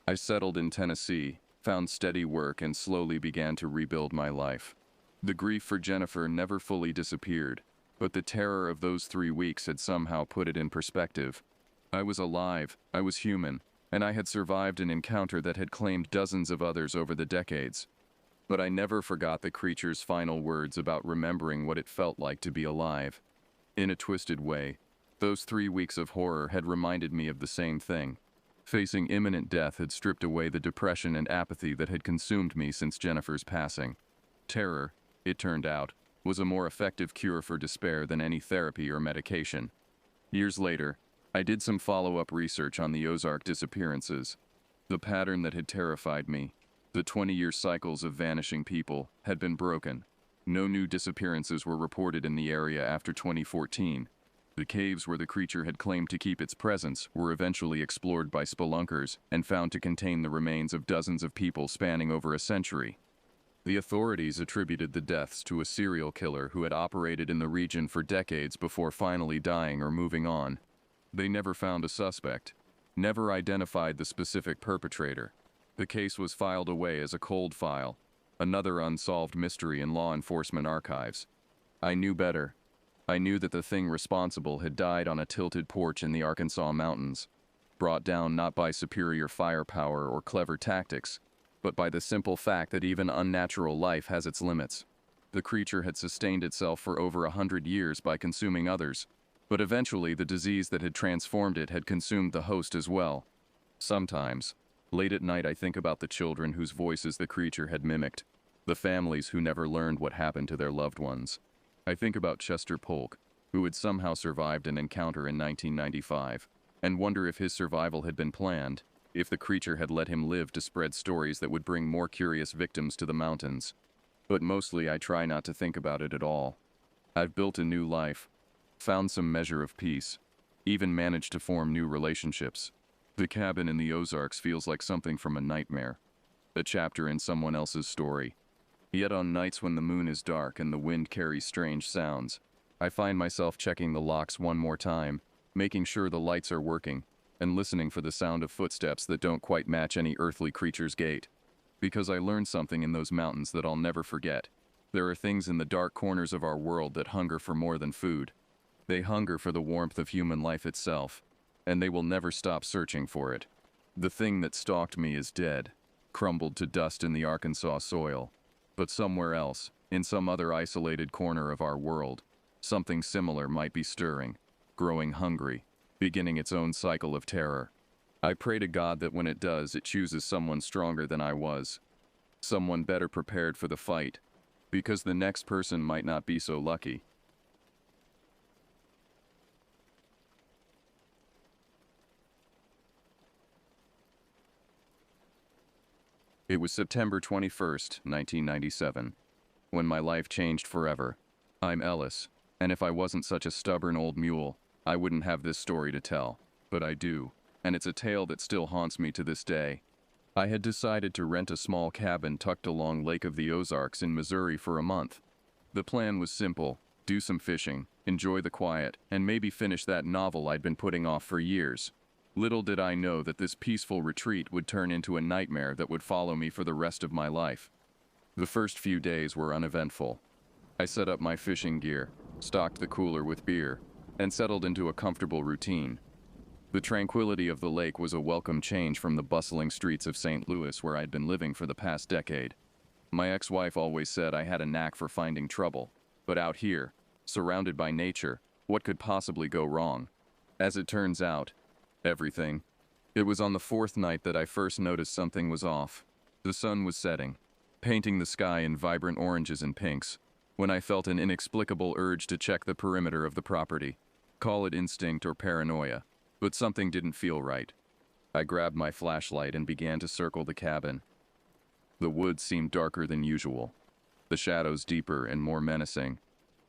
I settled in Tennessee, found steady work, and slowly began to rebuild my life. The grief for Jennifer never fully disappeared, but the terror of those 3 weeks had somehow put it in perspective. I was alive, I was human, and I had survived an encounter that had claimed dozens of others over the decades. But I never forgot the creature's final words about remembering what it felt like to be alive. In a twisted way, those 3 weeks of horror had reminded me of the same thing. Facing imminent death had stripped away the depression and apathy that had consumed me since Jennifer's passing. Terror, it turned out, was a more effective cure for despair than any therapy or medication. Years later, I did some follow-up research on the Ozark disappearances. The pattern that had terrified me, the 20-year cycles of vanishing people, had been broken. No new disappearances were reported in the area after 2014. The caves where the creature had claimed to keep its presence were eventually explored by spelunkers and found to contain the remains of dozens of people spanning over a century. The authorities attributed the deaths to a serial killer who had operated in the region for decades before finally dying or moving on. They never found a suspect, never identified the specific perpetrator. The case was filed away as a cold file, another unsolved mystery in law enforcement archives. I knew better. I knew that the thing responsible had died on a tilted porch in the Arkansas mountains, brought down not by superior firepower or clever tactics, but by the simple fact that even unnatural life has its limits. The creature had sustained itself for over 100 years by consuming others, but eventually the disease that had transformed it had consumed the host as well. Sometimes, late at night, I think about the children whose voices the creature had mimicked, the families who never learned what happened to their loved ones. I think about Chester Polk, who had somehow survived an encounter in 1995, and wonder if his survival had been planned, if the creature had let him live to spread stories that would bring more curious victims to the mountains. But mostly I try not to think about it at all. I've built a new life, found some measure of peace, even managed to form new relationships. The cabin in the Ozarks feels like something from a nightmare, a chapter in someone else's story. Yet on nights when the moon is dark and the wind carries strange sounds, I find myself checking the locks one more time, making sure the lights are working, and listening for the sound of footsteps that don't quite match any earthly creature's gait. because I learned something in those mountains that I'll never forget. There are things in the dark corners of our world that hunger for more than food. They hunger for the warmth of human life itself, and they will never stop searching for it. The thing that stalked me is dead, crumbled to dust in the Arkansas soil. But somewhere else, in some other isolated corner of our world, something similar might be stirring, growing hungry, beginning its own cycle of terror. I pray to God that when it does, it chooses someone stronger than I was, someone better prepared for the fight, because the next person might not be so lucky. It was September 21st, 1997, when my life changed forever. I'm Ellis, and if I wasn't such a stubborn old mule, I wouldn't have this story to tell. But I do, and it's a tale that still haunts me to this day. I had decided to rent a small cabin tucked along Lake of the Ozarks in Missouri for a month. The plan was simple: do some fishing, enjoy the quiet, and maybe finish that novel I'd been putting off for years. Little did I know that this peaceful retreat would turn into a nightmare that would follow me for the rest of my life. The first few days were uneventful. I set up my fishing gear, stocked the cooler with beer, and settled into a comfortable routine. The tranquility of the lake was a welcome change from the bustling streets of St. Louis where I'd been living for the past decade. My ex-wife always said I had a knack for finding trouble, but out here, surrounded by nature, what could possibly go wrong? As it turns out, everything. It was on the fourth night that I first noticed something was off. The sun was setting, painting the sky in vibrant oranges and pinks, when I felt an inexplicable urge to check the perimeter of the property. Call it instinct or paranoia, but something didn't feel right. I grabbed my flashlight and began to circle the cabin. The woods seemed darker than usual, the shadows deeper and more menacing.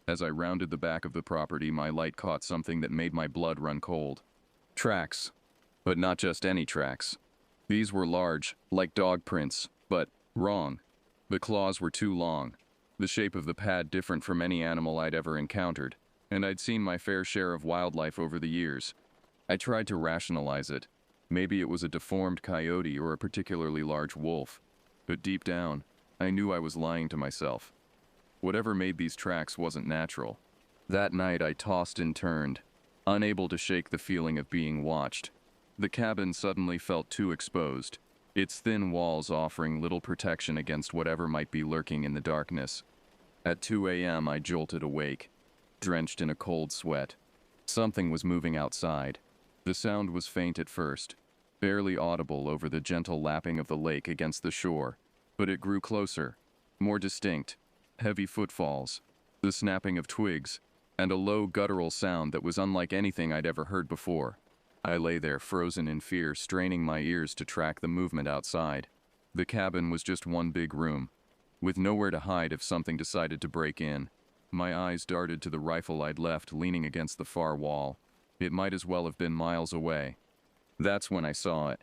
As I rounded the back of the property, my light caught something that made my blood run cold. Tracks. But not just any tracks. These were large, like dog prints, but wrong. The claws were too long, the shape of the pad different from any animal I'd ever encountered, and I'd seen my fair share of wildlife over the years. I tried to rationalize it. Maybe it was a deformed coyote or a particularly large wolf. But deep down, I knew I was lying to myself. Whatever made these tracks wasn't natural. That night I tossed and turned, unable to shake the feeling of being watched. The cabin suddenly felt too exposed, its thin walls offering little protection against whatever might be lurking in the darkness. At 2 a.m. I jolted awake, drenched in a cold sweat. Something was moving outside. The sound was faint at first, barely audible over the gentle lapping of the lake against the shore, but it grew closer, more distinct. Heavy footfalls, the snapping of twigs, and a low guttural sound that was unlike anything I'd ever heard before. I lay there frozen in fear, straining my ears to track the movement outside. The cabin was just one big room, with nowhere to hide if something decided to break in. My eyes darted to the rifle I'd left leaning against the far wall. It might as well have been miles away. That's when I saw it.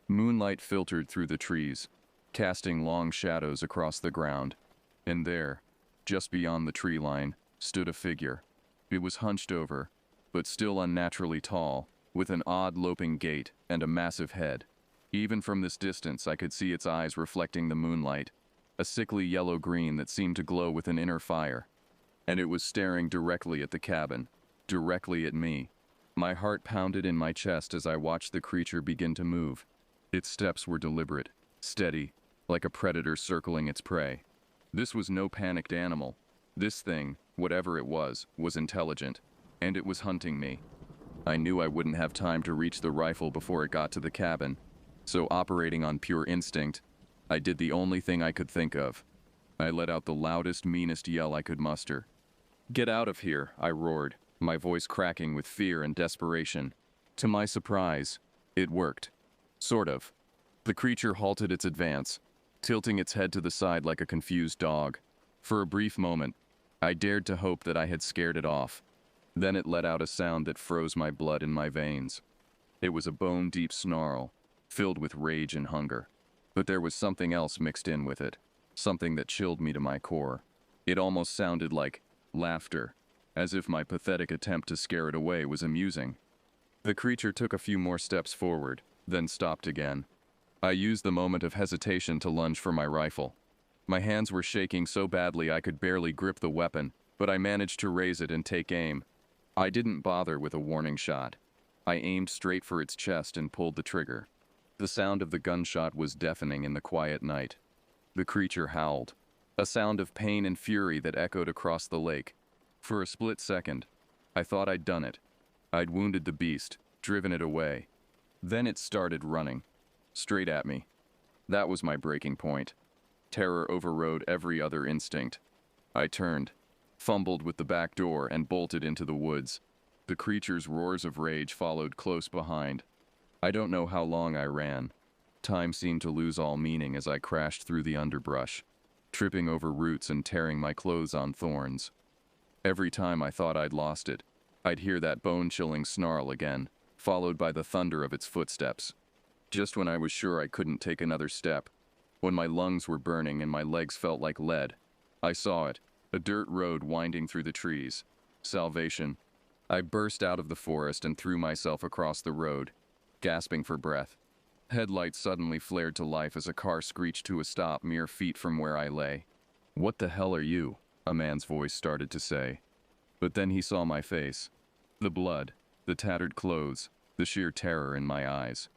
Moonlight filtered through the trees, casting long shadows across the ground. And there, just beyond the tree line, stood a figure. It was hunched over, but still unnaturally tall, with an odd loping gait and a massive head. Even from this distance I could see its eyes reflecting the moonlight, a sickly yellow-green that seemed to glow with an inner fire. And it was staring directly at the cabin, directly at me. My heart pounded in my chest as I watched the creature begin to move. Its steps were deliberate, steady, like a predator circling its prey. This was no panicked animal. This thing, whatever it was intelligent, and it was hunting me. I knew I wouldn't have time to reach the rifle before it got to the cabin, so operating on pure instinct, I did the only thing I could think of. I let out the loudest, meanest yell I could muster. "Get out of here," I roared, my voice cracking with fear and desperation. To my surprise, it worked. Sort of. The creature halted its advance, tilting its head to the side like a confused dog. For a brief moment, I dared to hope that I had scared it off. Then it let out a sound that froze my blood in my veins. It was a bone-deep snarl, filled with rage and hunger. But there was something else mixed in with it, something that chilled me to my core. It almost sounded like laughter, as if my pathetic attempt to scare it away was amusing. The creature took a few more steps forward, then stopped again. I used the moment of hesitation to lunge for my rifle. My hands were shaking so badly I could barely grip the weapon, but I managed to raise it and take aim. I didn't bother with a warning shot. I aimed straight for its chest and pulled the trigger. The sound of the gunshot was deafening in the quiet night. The creature howled, a sound of pain and fury that echoed across the lake. For a split second, I thought I'd done it. I'd wounded the beast, driven it away. Then it started running, straight at me. That was my breaking point. Terror overrode every other instinct. I turned, fumbled with the back door, and bolted into the woods. The creature's roars of rage followed close behind. I don't know how long I ran. Time seemed to lose all meaning as I crashed through the underbrush, tripping over roots and tearing my clothes on thorns. Every time I thought I'd lost it, I'd hear that bone-chilling snarl again, followed by the thunder of its footsteps. Just when I was sure I couldn't take another step, when my lungs were burning and my legs felt like lead, I saw it, a dirt road winding through the trees. Salvation. I burst out of the forest and threw myself across the road, gasping for breath. Headlights suddenly flared to life as a car screeched to a stop mere feet from where I lay. "What the hell are you?" a man's voice started to say. But then he saw my face. The blood, the tattered clothes, the sheer terror in my eyes.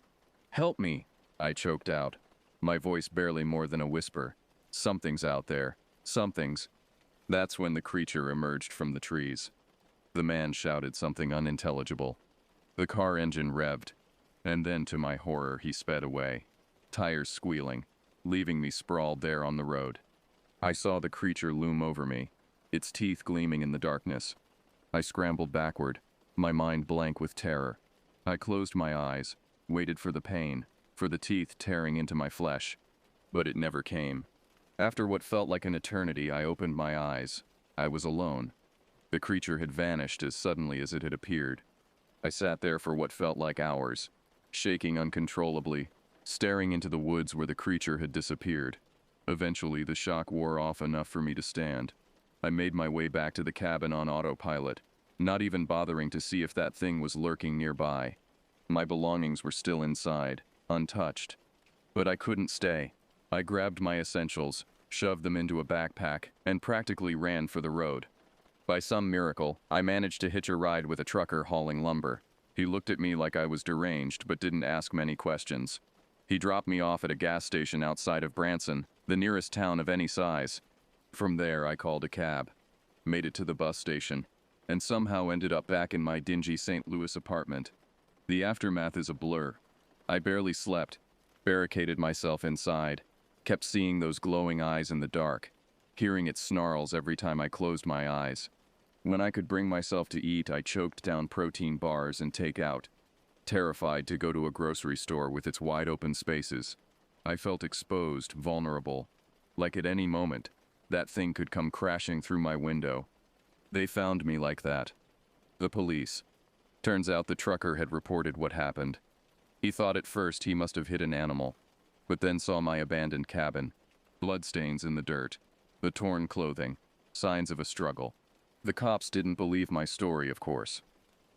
"Help me!" I choked out, my voice barely more than a whisper. "Something's out there. Something's." That's when the creature emerged from the trees. The man shouted something unintelligible. The car engine revved, and then to my horror he sped away, tires squealing, leaving me sprawled there on the road. I saw the creature loom over me, its teeth gleaming in the darkness. I scrambled backward, my mind blank with terror. I closed my eyes, waited for the pain, for the teeth tearing into my flesh. But it never came. After what felt like an eternity, I opened my eyes. I was alone. The creature had vanished as suddenly as it had appeared. I sat there for what felt like hours, shaking uncontrollably, staring into the woods where the creature had disappeared. Eventually, the shock wore off enough for me to stand. I made my way back to the cabin on autopilot, not even bothering to see if that thing was lurking nearby. My belongings were still inside, untouched. But I couldn't stay. I grabbed my essentials, shoved them into a backpack, and practically ran for the road. By some miracle, I managed to hitch a ride with a trucker hauling lumber. He looked at me like I was deranged, but didn't ask many questions. He dropped me off at a gas station outside of Branson, the nearest town of any size. From there, I called a cab, made it to the bus station, and somehow ended up back in my dingy St. Louis apartment. The aftermath is a blur. I barely slept, barricaded myself inside, kept seeing those glowing eyes in the dark, hearing its snarls every time I closed my eyes. When I could bring myself to eat, I choked down protein bars and takeout, terrified to go to a grocery store with its wide-open spaces. I felt exposed, vulnerable, like at any moment, that thing could come crashing through my window. They found me like that. The police. Turns out the trucker had reported what happened. He thought at first he must have hit an animal, but then saw my abandoned cabin, bloodstains in the dirt, the torn clothing, signs of a struggle. The cops didn't believe my story, of course.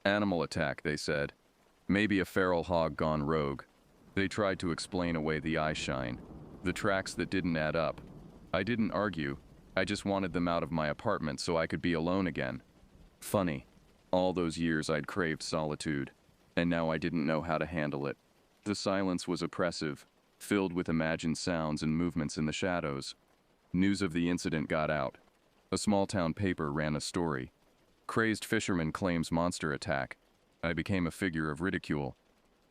Animal attack, they said. Maybe a feral hog gone rogue. They tried to explain away the eye shine, the tracks that didn't add up. I didn't argue. I just wanted them out of my apartment so I could be alone again. Funny. All those years I'd craved solitude, and now I didn't know how to handle it. The silence was oppressive, filled with imagined sounds and movements in the shadows. News of the incident got out. A small-town paper ran a story. Crazed fisherman claims monster attack. I became a figure of ridicule.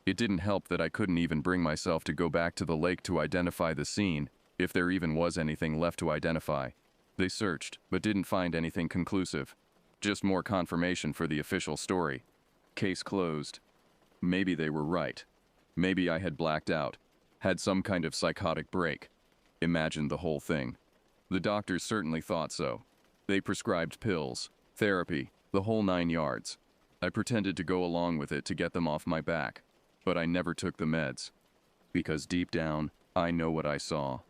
It didn't help that I couldn't even bring myself to go back to the lake to identify the scene, if there even was anything left to identify. They searched, but didn't find anything conclusive. Just more confirmation for the official story. Case closed. Maybe they were right. Maybe I had blacked out, had some kind of psychotic break. Imagined the whole thing. The doctors certainly thought so. They prescribed pills, therapy, the whole 9 yards. I pretended to go along with it to get them off my back, but I never took the meds. Because deep down, I know what I saw.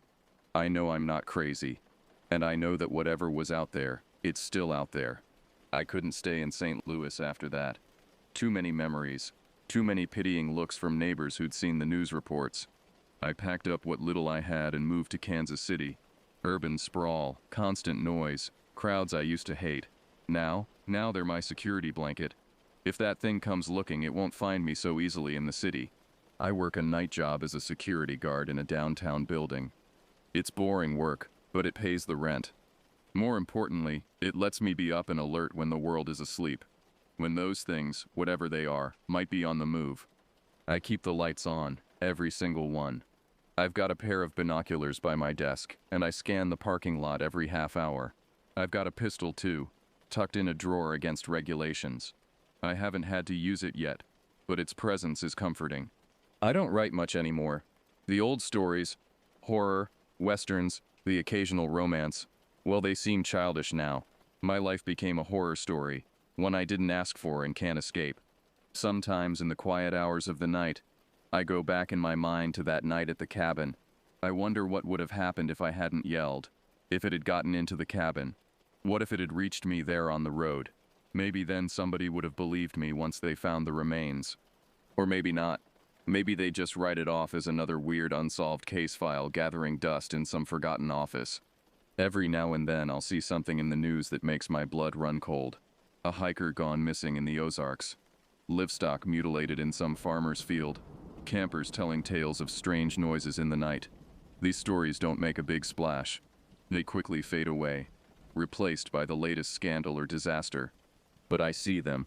I know I'm not crazy, and I know that whatever was out there, it's still out there. I couldn't stay in St. Louis after that. Too many memories, too many pitying looks from neighbors who'd seen the news reports. I packed up what little I had and moved to Kansas City. Urban sprawl, constant noise, crowds I used to hate. Now they're my security blanket. If that thing comes looking, it won't find me so easily in the city. I work a night job as a security guard in a downtown building. It's boring work, but it pays the rent. More importantly, it lets me be up and alert when the world is asleep. When those things, whatever they are, might be on the move. I keep the lights on, every single one. I've got a pair of binoculars by my desk, and I scan the parking lot every half hour. I've got a pistol too, tucked in a drawer against regulations. I haven't had to use it yet, but its presence is comforting. I don't write much anymore. The old stories, horror, westerns, the occasional romance, well, they seem childish now. My life became a horror story, one I didn't ask for and can't escape. Sometimes in the quiet hours of the night, I go back in my mind to that night at the cabin. I wonder what would have happened if I hadn't yelled, if it had gotten into the cabin. What if it had reached me there on the road? Maybe then somebody would have believed me once they found the remains. Or maybe not. Maybe they just write it off as another weird unsolved case file gathering dust in some forgotten office. Every now and then I'll see something in the news that makes my blood run cold. A hiker gone missing in the Ozarks. Livestock mutilated in some farmer's field. Campers telling tales of strange noises in the night. These stories don't make a big splash. They quickly fade away, replaced by the latest scandal or disaster. But I see them,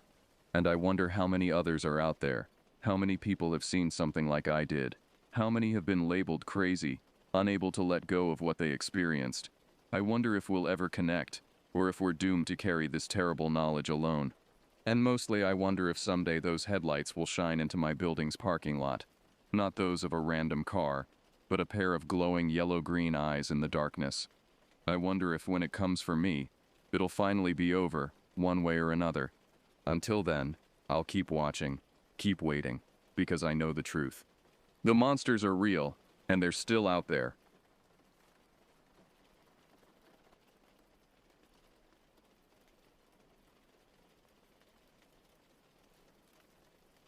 and I wonder how many others are out there. How many people have seen something like I did? How many have been labeled crazy, unable to let go of what they experienced? I wonder if we'll ever connect, or if we're doomed to carry this terrible knowledge alone. And mostly I wonder if someday those headlights will shine into my building's parking lot. Not those of a random car, but a pair of glowing yellow-green eyes in the darkness. I wonder if when it comes for me, it'll finally be over, one way or another. Until then, I'll keep watching, keep waiting, because I know the truth. The monsters are real, and they're still out there.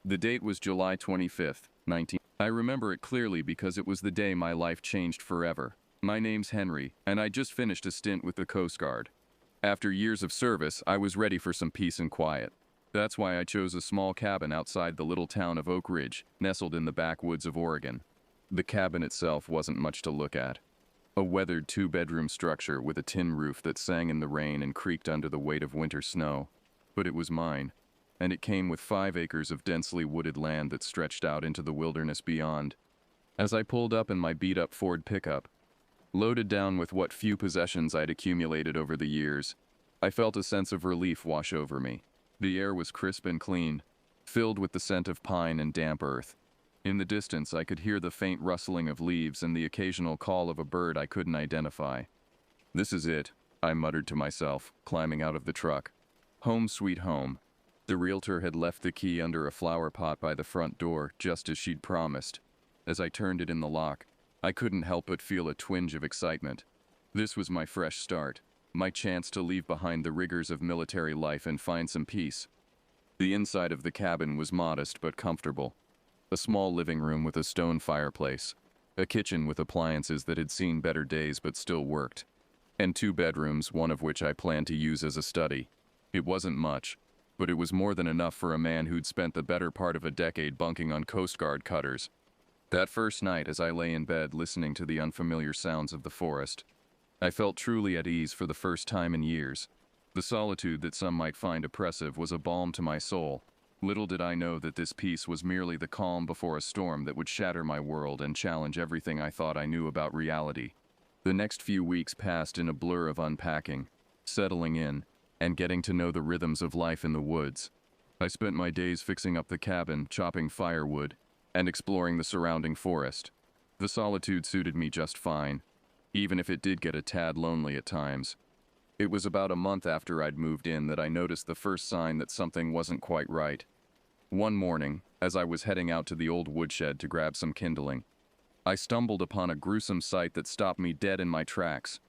The date was July 25th, 19... I remember it clearly because it was the day my life changed forever. My name's Henry, and I just finished a stint with the Coast Guard. After years of service, I was ready for some peace and quiet. That's why I chose a small cabin outside the little town of Oak Ridge, nestled in the backwoods of Oregon. The cabin itself wasn't much to look at. A weathered two-bedroom structure with a tin roof that sang in the rain and creaked under the weight of winter snow. But it was mine. And it came with 5 acres of densely wooded land that stretched out into the wilderness beyond. As I pulled up in my beat-up Ford pickup, loaded down with what few possessions I'd accumulated over the years, I felt a sense of relief wash over me. The air was crisp and clean, filled with the scent of pine and damp earth. In the distance, I could hear the faint rustling of leaves and the occasional call of a bird I couldn't identify. "This is it," I muttered to myself, climbing out of the truck. Home sweet home. The realtor had left the key under a flower pot by the front door, just as she'd promised. As I turned it in the lock, I couldn't help but feel a twinge of excitement. This was my fresh start, my chance to leave behind the rigors of military life and find some peace. The inside of the cabin was modest but comfortable. A small living room with a stone fireplace, a kitchen with appliances that had seen better days but still worked, and 2 bedrooms, one of which I planned to use as a study. It wasn't much, but it was more than enough for a man who'd spent the better part of a decade bunking on Coast Guard cutters. That first night, as I lay in bed listening to the unfamiliar sounds of the forest, I felt truly at ease for the first time in years. The solitude that some might find oppressive was a balm to my soul. Little did I know that this peace was merely the calm before a storm that would shatter my world and challenge everything I thought I knew about reality. The next few weeks passed in a blur of unpacking, settling in, and getting to know the rhythms of life in the woods. I spent my days fixing up the cabin, chopping firewood, and exploring the surrounding forest. The solitude suited me just fine, even if it did get a tad lonely at times. It was about a month after I'd moved in that I noticed the first sign that something wasn't quite right. One morning, as I was heading out to the old woodshed to grab some kindling, I stumbled upon a gruesome sight that stopped me dead in my tracks.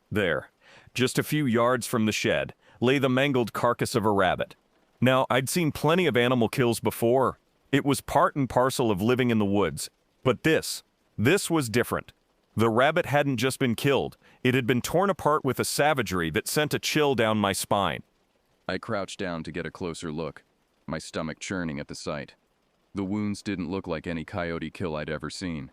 There, just a few yards from the shed, lay the mangled carcass of a rabbit. Now, I'd seen plenty of animal kills before. It was part and parcel of living in the woods. But this This was different. The rabbit hadn't just been killed, it had been torn apart with a savagery that sent a chill down my spine. I crouched down to get a closer look, my stomach churning at the sight. The wounds didn't look like any coyote kill I'd ever seen.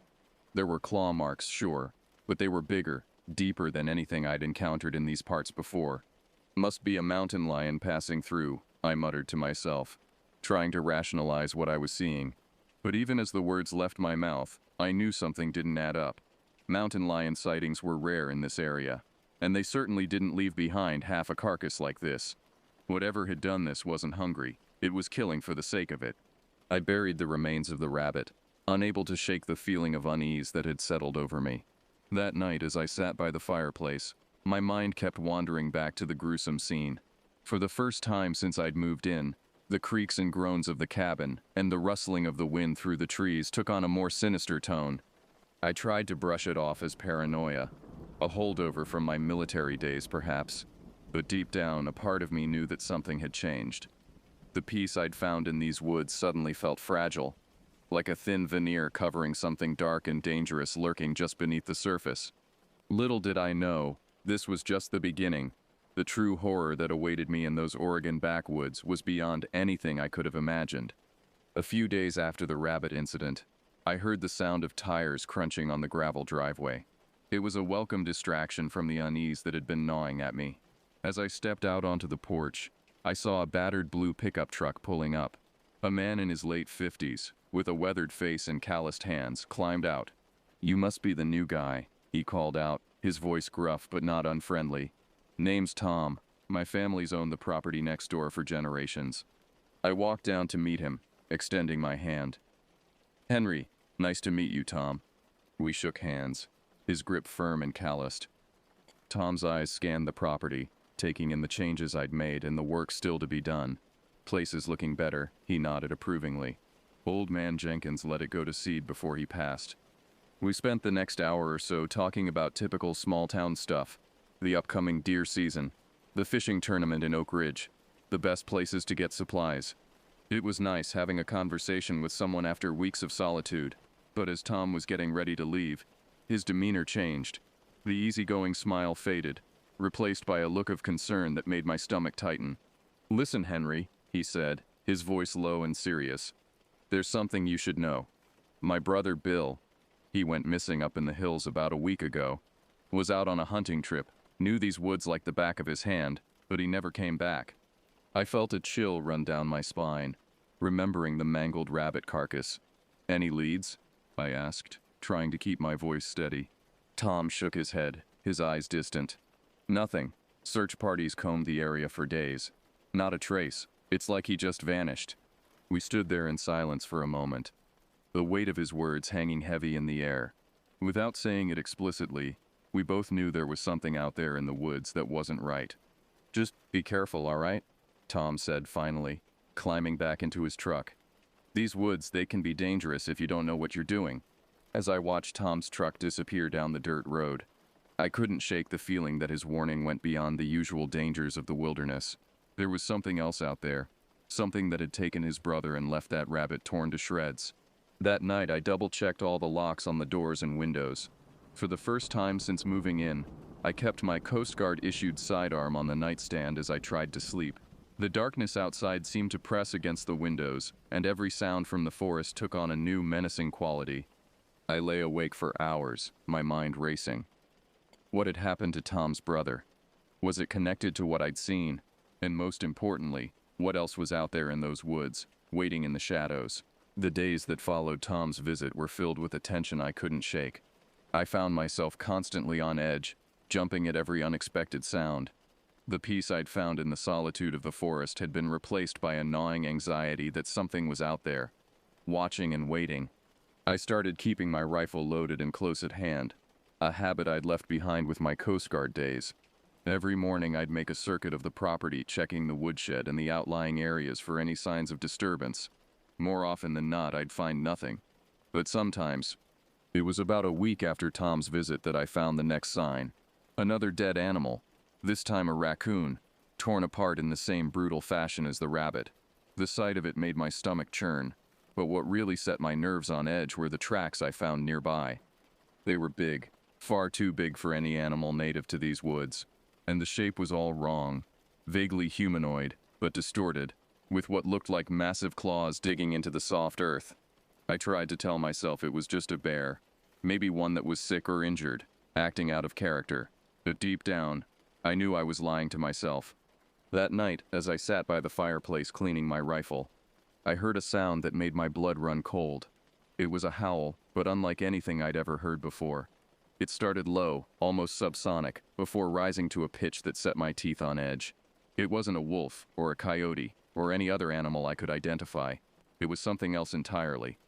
There were claw marks, sure, but they were bigger, deeper than anything I'd encountered in these parts before. Must be a mountain lion passing through, I muttered to myself, trying to rationalize what I was seeing. But even as the words left my mouth, I knew something didn't add up. Mountain lion sightings were rare in this area, and they certainly didn't leave behind half a carcass like this. Whatever had done this wasn't hungry, it was killing for the sake of it. I buried the remains of the rabbit, unable to shake the feeling of unease that had settled over me. That night, as I sat by the fireplace, my mind kept wandering back to the gruesome scene. For the first time since I'd moved in, the creaks and groans of the cabin and the rustling of the wind through the trees took on a more sinister tone. I tried to brush it off as paranoia, a holdover from my military days perhaps, but deep down a part of me knew that something had changed. The peace I'd found in these woods suddenly felt fragile, like a thin veneer covering something dark and dangerous lurking just beneath the surface. Little did I know, this was just the beginning. The true horror that awaited me in those Oregon backwoods was beyond anything I could have imagined. A few days after the rabbit incident, I heard the sound of tires crunching on the gravel driveway. It was a welcome distraction from the unease that had been gnawing at me. As I stepped out onto the porch, I saw a battered blue pickup truck pulling up. A man in his late 50s, with a weathered face and calloused hands, climbed out. "You must be the new guy," he called out, his voice gruff but not unfriendly. "Name's Tom. My family's owned the property next door for generations." I walked down to meet him, extending my hand. "Henry, nice to meet you, Tom." We shook hands, his grip firm and calloused. Tom's eyes scanned the property, taking in the changes I'd made and the work still to be done. "Place is looking better," he nodded approvingly. "Old man Jenkins let it go to seed before he passed." We spent the next hour or so talking about typical small-town stuff, the upcoming deer season, the fishing tournament in Oak Ridge, the best places to get supplies. It was nice having a conversation with someone after weeks of solitude, but as Tom was getting ready to leave, his demeanor changed. The easygoing smile faded, replaced by a look of concern that made my stomach tighten. "Listen, Henry," he said, his voice low and serious. "There's something you should know. My brother Bill, he went missing up in the hills about a week ago, was out on a hunting trip, knew these woods like the back of his hand, but he never came back." I felt a chill run down my spine, remembering the mangled rabbit carcass. "Any leads?" I asked, trying to keep my voice steady. Tom shook his head, his eyes distant. "Nothing. Search parties combed the area for days. Not a trace. It's like he just vanished." We stood there in silence for a moment, the weight of his words hanging heavy in the air. Without saying it explicitly, we both knew there was something out there in the woods that wasn't right. "Just be careful, all right?" Tom said finally, climbing back into his truck. "These woods, they can be dangerous if you don't know what you're doing." As I watched Tom's truck disappear down the dirt road, I couldn't shake the feeling that his warning went beyond the usual dangers of the wilderness. There was something else out there, something that had taken his brother and left that rabbit torn to shreds. That night, I double-checked all the locks on the doors and windows. For the first time since moving in, I kept my Coast Guard-issued sidearm on the nightstand as I tried to sleep. The darkness outside seemed to press against the windows, and every sound from the forest took on a new menacing quality. I lay awake for hours, my mind racing. What had happened to Tom's brother? Was it connected to what I'd seen? And most importantly, what else was out there in those woods, waiting in the shadows? The days that followed Tom's visit were filled with a tension I couldn't shake. I found myself constantly on edge, jumping at every unexpected sound. The peace I'd found in the solitude of the forest had been replaced by a gnawing anxiety that something was out there, watching and waiting. I started keeping my rifle loaded and close at hand, a habit I'd left behind with my Coast Guard days. Every morning I'd make a circuit of the property, checking the woodshed and the outlying areas for any signs of disturbance. More often than not, I'd find nothing. But sometimes, it was about a week after Tom's visit that I found the next sign. Another dead animal, this time a raccoon, torn apart in the same brutal fashion as the rabbit. The sight of it made my stomach churn, but what really set my nerves on edge were the tracks I found nearby. They were big, far too big for any animal native to these woods, and the shape was all wrong, vaguely humanoid, but distorted, with what looked like massive claws digging into the soft earth. I tried to tell myself it was just a bear, maybe one that was sick or injured, acting out of character, but deep down, I knew I was lying to myself. That night, as I sat by the fireplace cleaning my rifle, I heard a sound that made my blood run cold. It was a howl, but unlike anything I'd ever heard before. It started low, almost subsonic, before rising to a pitch that set my teeth on edge. It wasn't a wolf, or a coyote, or any other animal I could identify. It was something else entirely.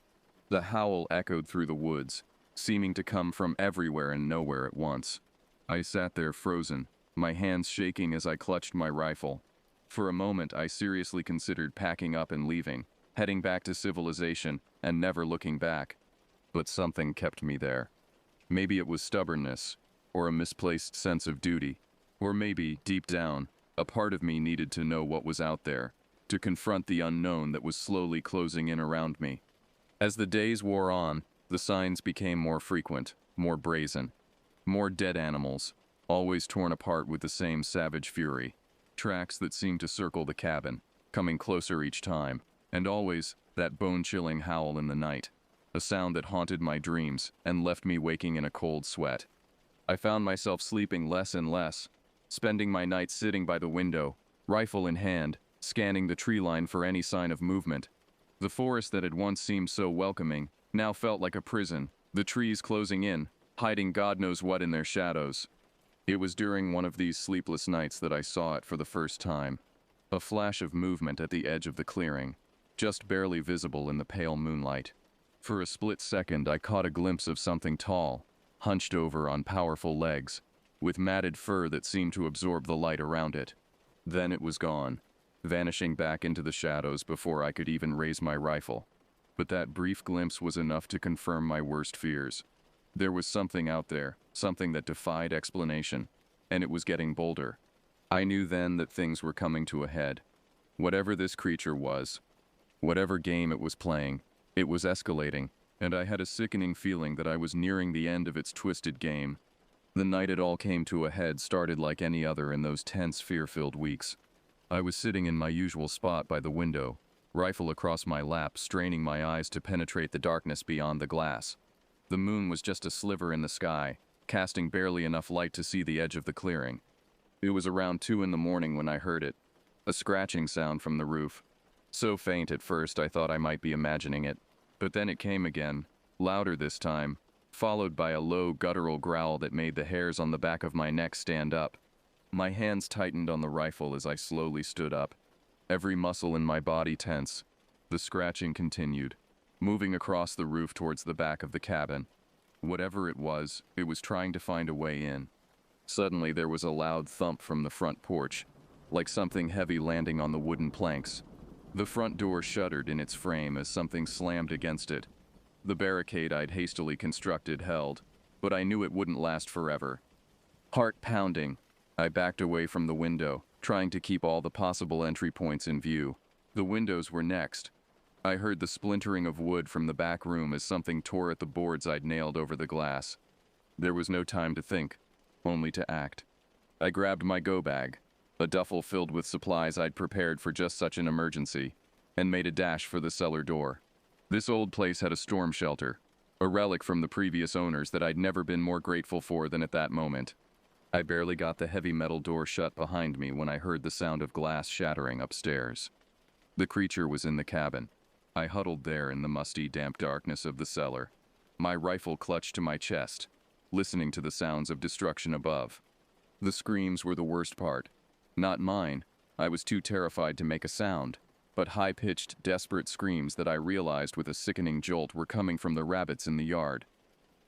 The howl echoed through the woods, seeming to come from everywhere and nowhere at once. I sat there frozen, my hands shaking as I clutched my rifle. For a moment, I seriously considered packing up and leaving, heading back to civilization and never looking back. But something kept me there. Maybe it was stubbornness, or a misplaced sense of duty, or maybe, deep down, a part of me needed to know what was out there, to confront the unknown that was slowly closing in around me. As the days wore on, the signs became more frequent, more brazen. More dead animals, always torn apart with the same savage fury. Tracks that seemed to circle the cabin, coming closer each time, and always that bone-chilling howl in the night, a sound that haunted my dreams and left me waking in a cold sweat. I found myself sleeping less and less, spending my nights sitting by the window, rifle in hand, scanning the tree line for any sign of movement. The forest that had once seemed so welcoming now felt like a prison, the trees closing in, hiding God knows what in their shadows. It was during one of these sleepless nights that I saw it for the first time. A flash of movement at the edge of the clearing, just barely visible in the pale moonlight. For a split second, I caught a glimpse of something tall, hunched over on powerful legs, with matted fur that seemed to absorb the light around it. Then it was gone, vanishing back into the shadows before I could even raise my rifle. But that brief glimpse was enough to confirm my worst fears. There was something out there, something that defied explanation, and it was getting bolder. I knew then that things were coming to a head. Whatever this creature was, whatever game it was playing, it was escalating, and I had a sickening feeling that I was nearing the end of its twisted game. The night it all came to a head started like any other in those tense, fear-filled weeks. I was sitting in my usual spot by the window, rifle across my lap, straining my eyes to penetrate the darkness beyond the glass. The moon was just a sliver in the sky, casting barely enough light to see the edge of the clearing. It was around 2 in the morning when I heard it, a scratching sound from the roof. So faint at first I thought I might be imagining it, but then it came again, louder this time, followed by a low guttural growl that made the hairs on the back of my neck stand up. My hands tightened on the rifle as I slowly stood up, every muscle in my body tense. The scratching continued, moving across the roof towards the back of the cabin. Whatever it was trying to find a way in. Suddenly there was a loud thump from the front porch, like something heavy landing on the wooden planks. The front door shuddered in its frame as something slammed against it. The barricade I'd hastily constructed held, but I knew it wouldn't last forever. Heart pounding, I backed away from the window, trying to keep all the possible entry points in view. The windows were next. I heard the splintering of wood from the back room as something tore at the boards I'd nailed over the glass. There was no time to think, only to act. I grabbed my go bag, a duffel filled with supplies I'd prepared for just such an emergency, and made a dash for the cellar door. This old place had a storm shelter, a relic from the previous owners that I'd never been more grateful for than at that moment. I barely got the heavy metal door shut behind me when I heard the sound of glass shattering upstairs. The creature was in the cabin. I huddled there in the musty, damp darkness of the cellar, my rifle clutched to my chest, listening to the sounds of destruction above. The screams were the worst part. Not mine. I was too terrified to make a sound, but high-pitched, desperate screams that I realized with a sickening jolt were coming from the rabbits in the yard.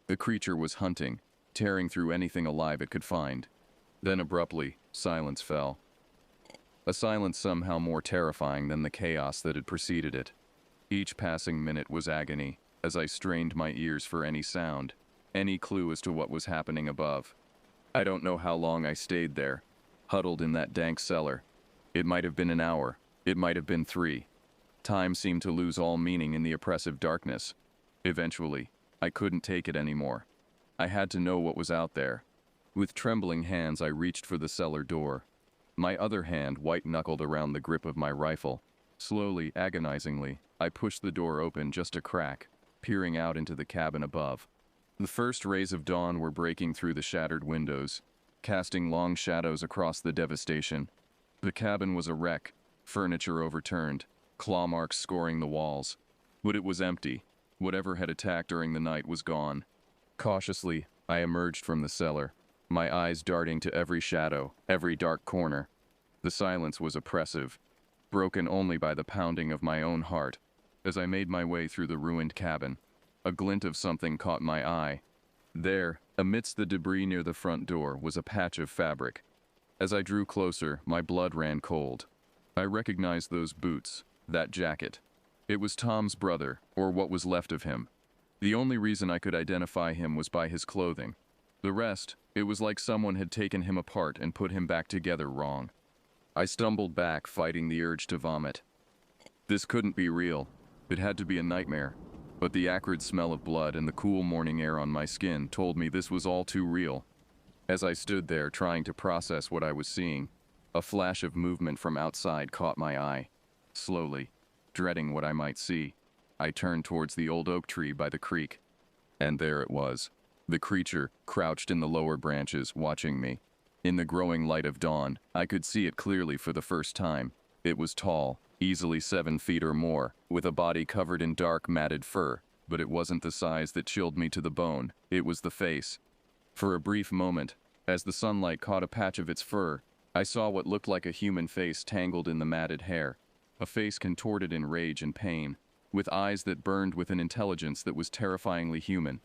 The creature was hunting, tearing through anything alive it could find. Then abruptly, silence fell. A silence somehow more terrifying than the chaos that had preceded it. Each passing minute was agony, as I strained my ears for any sound, any clue as to what was happening above. I don't know how long I stayed there, huddled in that dank cellar. It might have been an hour, it might have been 3. Time seemed to lose all meaning in the oppressive darkness. Eventually, I couldn't take it anymore. I had to know what was out there. With trembling hands, I reached for the cellar door. My other hand white-knuckled around the grip of my rifle. Slowly, agonizingly, I pushed the door open just a crack, peering out into the cabin above. The first rays of dawn were breaking through the shattered windows, casting long shadows across the devastation. The cabin was a wreck, furniture overturned, claw marks scoring the walls. But it was empty. Whatever had attacked during the night was gone. Cautiously, I emerged from the cellar, my eyes darting to every shadow, every dark corner. The silence was oppressive, broken only by the pounding of my own heart. As I made my way through the ruined cabin, a glint of something caught my eye. There, amidst the debris near the front door, was a patch of fabric. As I drew closer, my blood ran cold. I recognized those boots, that jacket. It was Tom's brother, or what was left of him. The only reason I could identify him was by his clothing. The rest, it was like someone had taken him apart and put him back together wrong. I stumbled back, fighting the urge to vomit. This couldn't be real. It had to be a nightmare. But the acrid smell of blood and the cool morning air on my skin told me this was all too real. As I stood there trying to process what I was seeing, a flash of movement from outside caught my eye. Slowly, dreading what I might see, I turned towards the old oak tree by the creek. And there it was. The creature, crouched in the lower branches, watching me. In the growing light of dawn, I could see it clearly for the first time. It was tall, easily 7 feet or more, with a body covered in dark, matted fur. But it wasn't the size that chilled me to the bone. It was the face. For a brief moment, as the sunlight caught a patch of its fur, I saw what looked like a human face tangled in the matted hair. A face contorted in rage and pain, with eyes that burned with an intelligence that was terrifyingly human.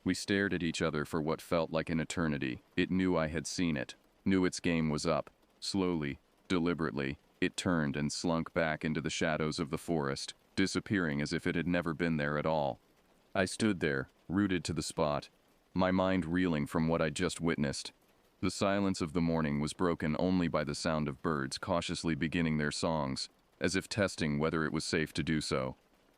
We stared at each other for what felt like an eternity. It knew I had seen it, knew its game was up. Slowly, deliberately, it turned and slunk back into the shadows of the forest, disappearing as if it had never been there at all. I stood there, rooted to the spot, my mind reeling from what I'd just witnessed. The silence of the morning was broken only by the sound of birds cautiously beginning their songs, as if testing whether it was safe to do so.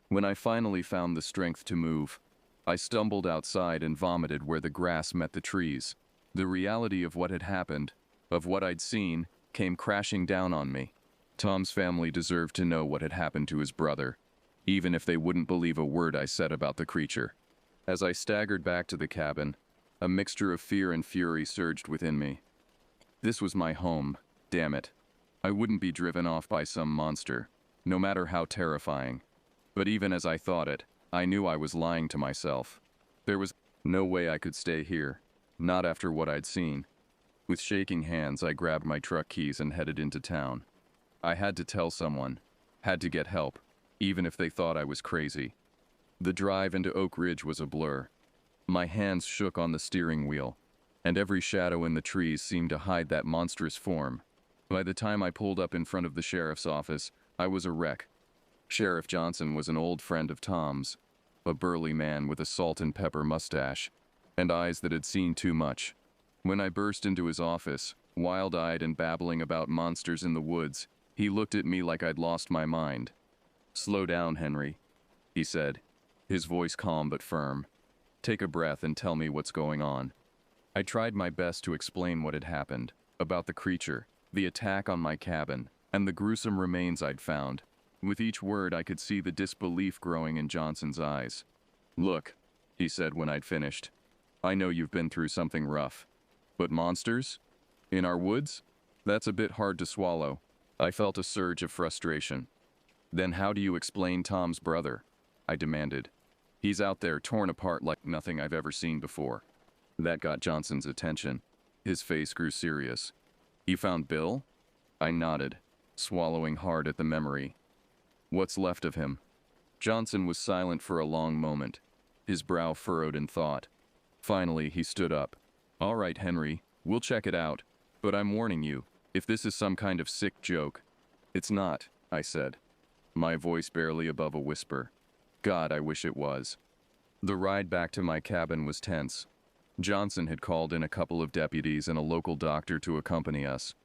When I finally found the strength to move, I stumbled outside and vomited where the grass met the trees. The reality of what had happened, of what I'd seen, came crashing down on me. Tom's family deserved to know what had happened to his brother, even if they wouldn't believe a word I said about the creature. As I staggered back to the cabin, a mixture of fear and fury surged within me. This was my home, damn it. I wouldn't be driven off by some monster, no matter how terrifying. But even as I thought it, I knew I was lying to myself. There was no way I could stay here, not after what I'd seen. With shaking hands, I grabbed my truck keys and headed into town. I had to tell someone, had to get help, even if they thought I was crazy. The drive into Oak Ridge was a blur. My hands shook on the steering wheel, and every shadow in the trees seemed to hide that monstrous form. By the time I pulled up in front of the sheriff's office, I was a wreck. Sheriff Johnson was an old friend of Tom's, a burly man with a salt and pepper mustache, and eyes that had seen too much. When I burst into his office, wild-eyed and babbling about monsters in the woods, he looked at me like I'd lost my mind. "Slow down, Henry," he said, his voice calm but firm. "Take a breath and tell me what's going on." I tried my best to explain what had happened, about the creature, the attack on my cabin, and the gruesome remains I'd found. With each word, I could see the disbelief growing in Johnson's eyes. "Look," he said when I'd finished, "I know you've been through something rough. But monsters? In our woods? That's a bit hard to swallow." I felt a surge of frustration. "Then how do you explain Tom's brother?" I demanded. "He's out there torn apart like nothing I've ever seen before." That got Johnson's attention. His face grew serious. "You found Bill?" I nodded, swallowing hard at the memory. "What's left of him?" Johnson was silent for a long moment, his brow furrowed in thought. Finally, he stood up. "All right, Henry, we'll check it out. But I'm warning you, if this is some kind of sick joke." "It's not," I said, my voice barely above a whisper. God, I wish it was. The ride back to my cabin was tense. Johnson had called in a couple of deputies and a local doctor to accompany us.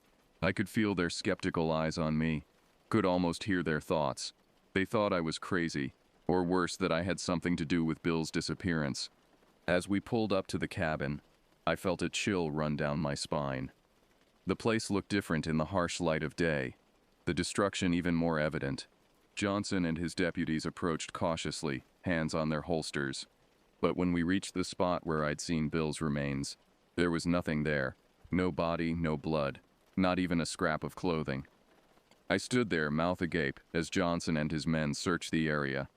I could feel their skeptical eyes on me, could almost hear their thoughts. They thought I was crazy, or worse, that I had something to do with Bill's disappearance. As we pulled up to the cabin, I felt a chill run down my spine. The place looked different in the harsh light of day, the destruction even more evident. Johnson and his deputies approached cautiously, hands on their holsters. But when we reached the spot where I'd seen Bill's remains, there was nothing there. No body, no blood, not even a scrap of clothing. I stood there, mouth agape, as Johnson and his men searched the area.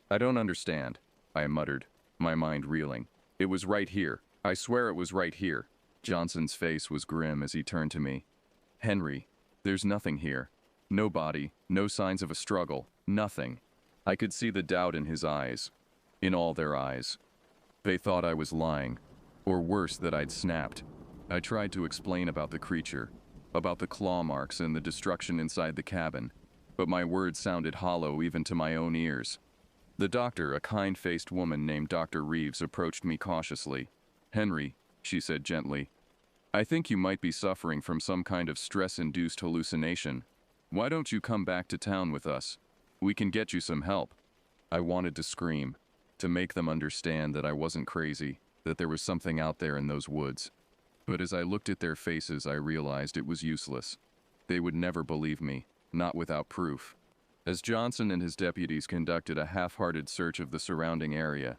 "I don't understand," I muttered, my mind reeling. "It was right here. I swear it was right here." Johnson's face was grim as he turned to me. "Henry, there's nothing here. No body, no signs of a struggle, nothing." I could see the doubt in his eyes, in all their eyes. They thought I was lying, or worse, that I'd snapped. I tried to explain about the creature, about the claw marks and the destruction inside the cabin, but my words sounded hollow even to my own ears. The doctor, a kind-faced woman named Dr. Reeves, approached me cautiously. "Henry," she said gently, "I think you might be suffering from some kind of stress-induced hallucination. Why don't you come back to town with us? We can get you some help." I wanted to scream, to make them understand that I wasn't crazy, that there was something out there in those woods. But as I looked at their faces, I realized it was useless. They would never believe me, not without proof. As Johnson and his deputies conducted a half-hearted search of the surrounding area,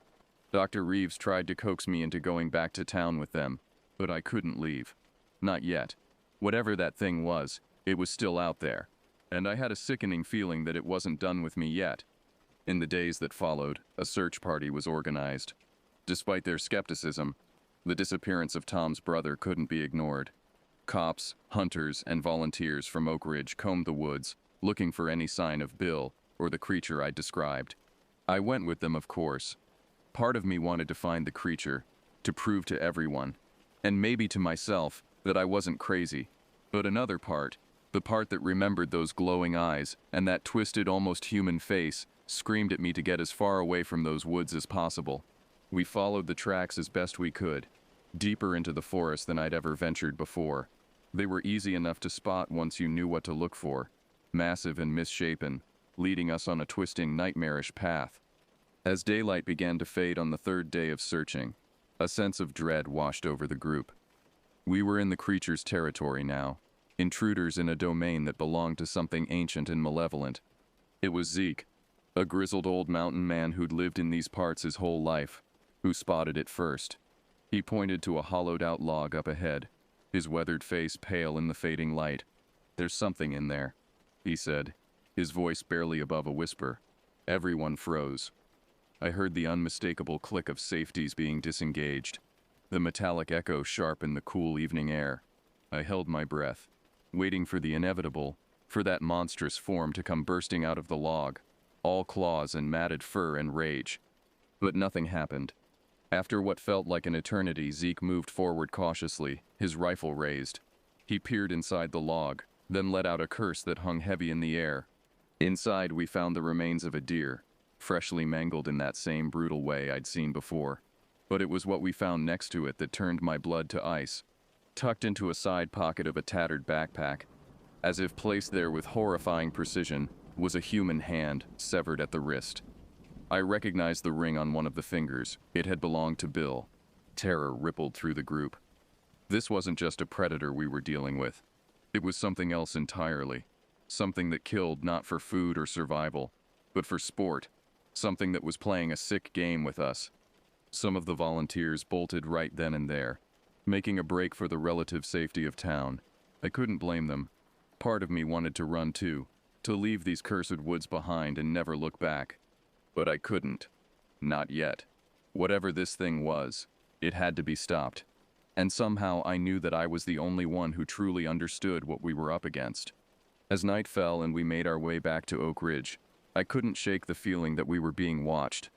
Dr. Reeves tried to coax me into going back to town with them, but I couldn't leave. Not yet. Whatever that thing was, it was still out there, and I had a sickening feeling that it wasn't done with me yet. In the days that followed, a search party was organized. Despite their skepticism, the disappearance of Tom's brother couldn't be ignored. Cops, hunters, and volunteers from Oak Ridge combed the woods, looking for any sign of Bill or the creature I described. I went with them, of course. Part of me wanted to find the creature, to prove to everyone, and maybe to myself, that I wasn't crazy. But another part, the part that remembered those glowing eyes and that twisted, almost human face, screamed at me to get as far away from those woods as possible. We followed the tracks as best we could, deeper into the forest than I'd ever ventured before. They were easy enough to spot once you knew what to look for, massive and misshapen, leading us on a twisting, nightmarish path. As daylight began to fade on the third day of searching, a sense of dread washed over the group. We were in the creature's territory now, intruders in a domain that belonged to something ancient and malevolent. It was Zeke, a grizzled old mountain man who'd lived in these parts his whole life, who spotted it first. He pointed to a hollowed-out log up ahead, his weathered face pale in the fading light. "There's something in there," he said, his voice barely above a whisper. Everyone froze. I heard the unmistakable click of safeties being disengaged, the metallic echo sharp in the cool evening air. I held my breath, waiting for the inevitable, for that monstrous form to come bursting out of the log, all claws and matted fur and rage. But nothing happened. After what felt like an eternity, Zeke moved forward cautiously, his rifle raised. He peered inside the log, then let out a curse that hung heavy in the air. Inside, we found the remains of a deer, freshly mangled in that same brutal way I'd seen before. But it was what we found next to it that turned my blood to ice. Tucked into a side pocket of a tattered backpack, as if placed there with horrifying precision, was a human hand, severed at the wrist. I recognized the ring on one of the fingers. It had belonged to Bill. Terror rippled through the group. This wasn't just a predator we were dealing with. It was something else entirely. Something that killed not for food or survival, but for sport. Something that was playing a sick game with us. Some of the volunteers bolted right then and there, making a break for the relative safety of town. I couldn't blame them. Part of me wanted to run too, to leave these cursed woods behind and never look back. But I couldn't. Not yet. Whatever this thing was, it had to be stopped. And somehow I knew that I was the only one who truly understood what we were up against. As night fell and we made our way back to Oak Ridge, I couldn't shake the feeling that we were being watched.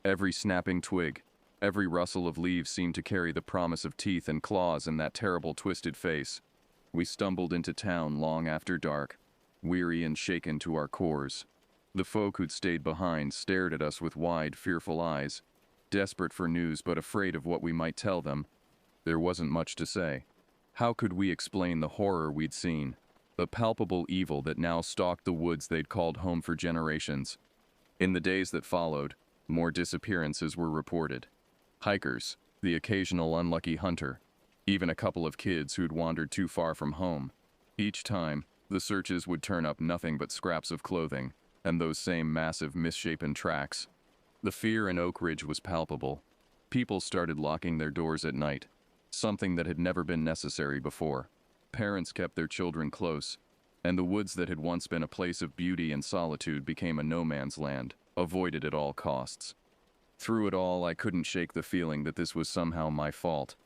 Every snapping twig, every rustle of leaves seemed to carry the promise of teeth and claws in that terrible twisted face. We stumbled into town long after dark, weary and shaken to our cores. The folk who'd stayed behind stared at us with wide, fearful eyes, desperate for news but afraid of what we might tell them. There wasn't much to say. How could we explain the horror we'd seen, the palpable evil that now stalked the woods they'd called home for generations? In the days that followed, more disappearances were reported. Hikers, the occasional unlucky hunter, even a couple of kids who'd wandered too far from home. Each time, the searches would turn up nothing but scraps of clothing, and those same massive misshapen tracks. The fear in Oak Ridge was palpable. People started locking their doors at night, something that had never been necessary before. Parents kept their children close, and the woods that had once been a place of beauty and solitude became a no man's land, avoided at all costs. Through it all, I couldn't shake the feeling that this was somehow my fault.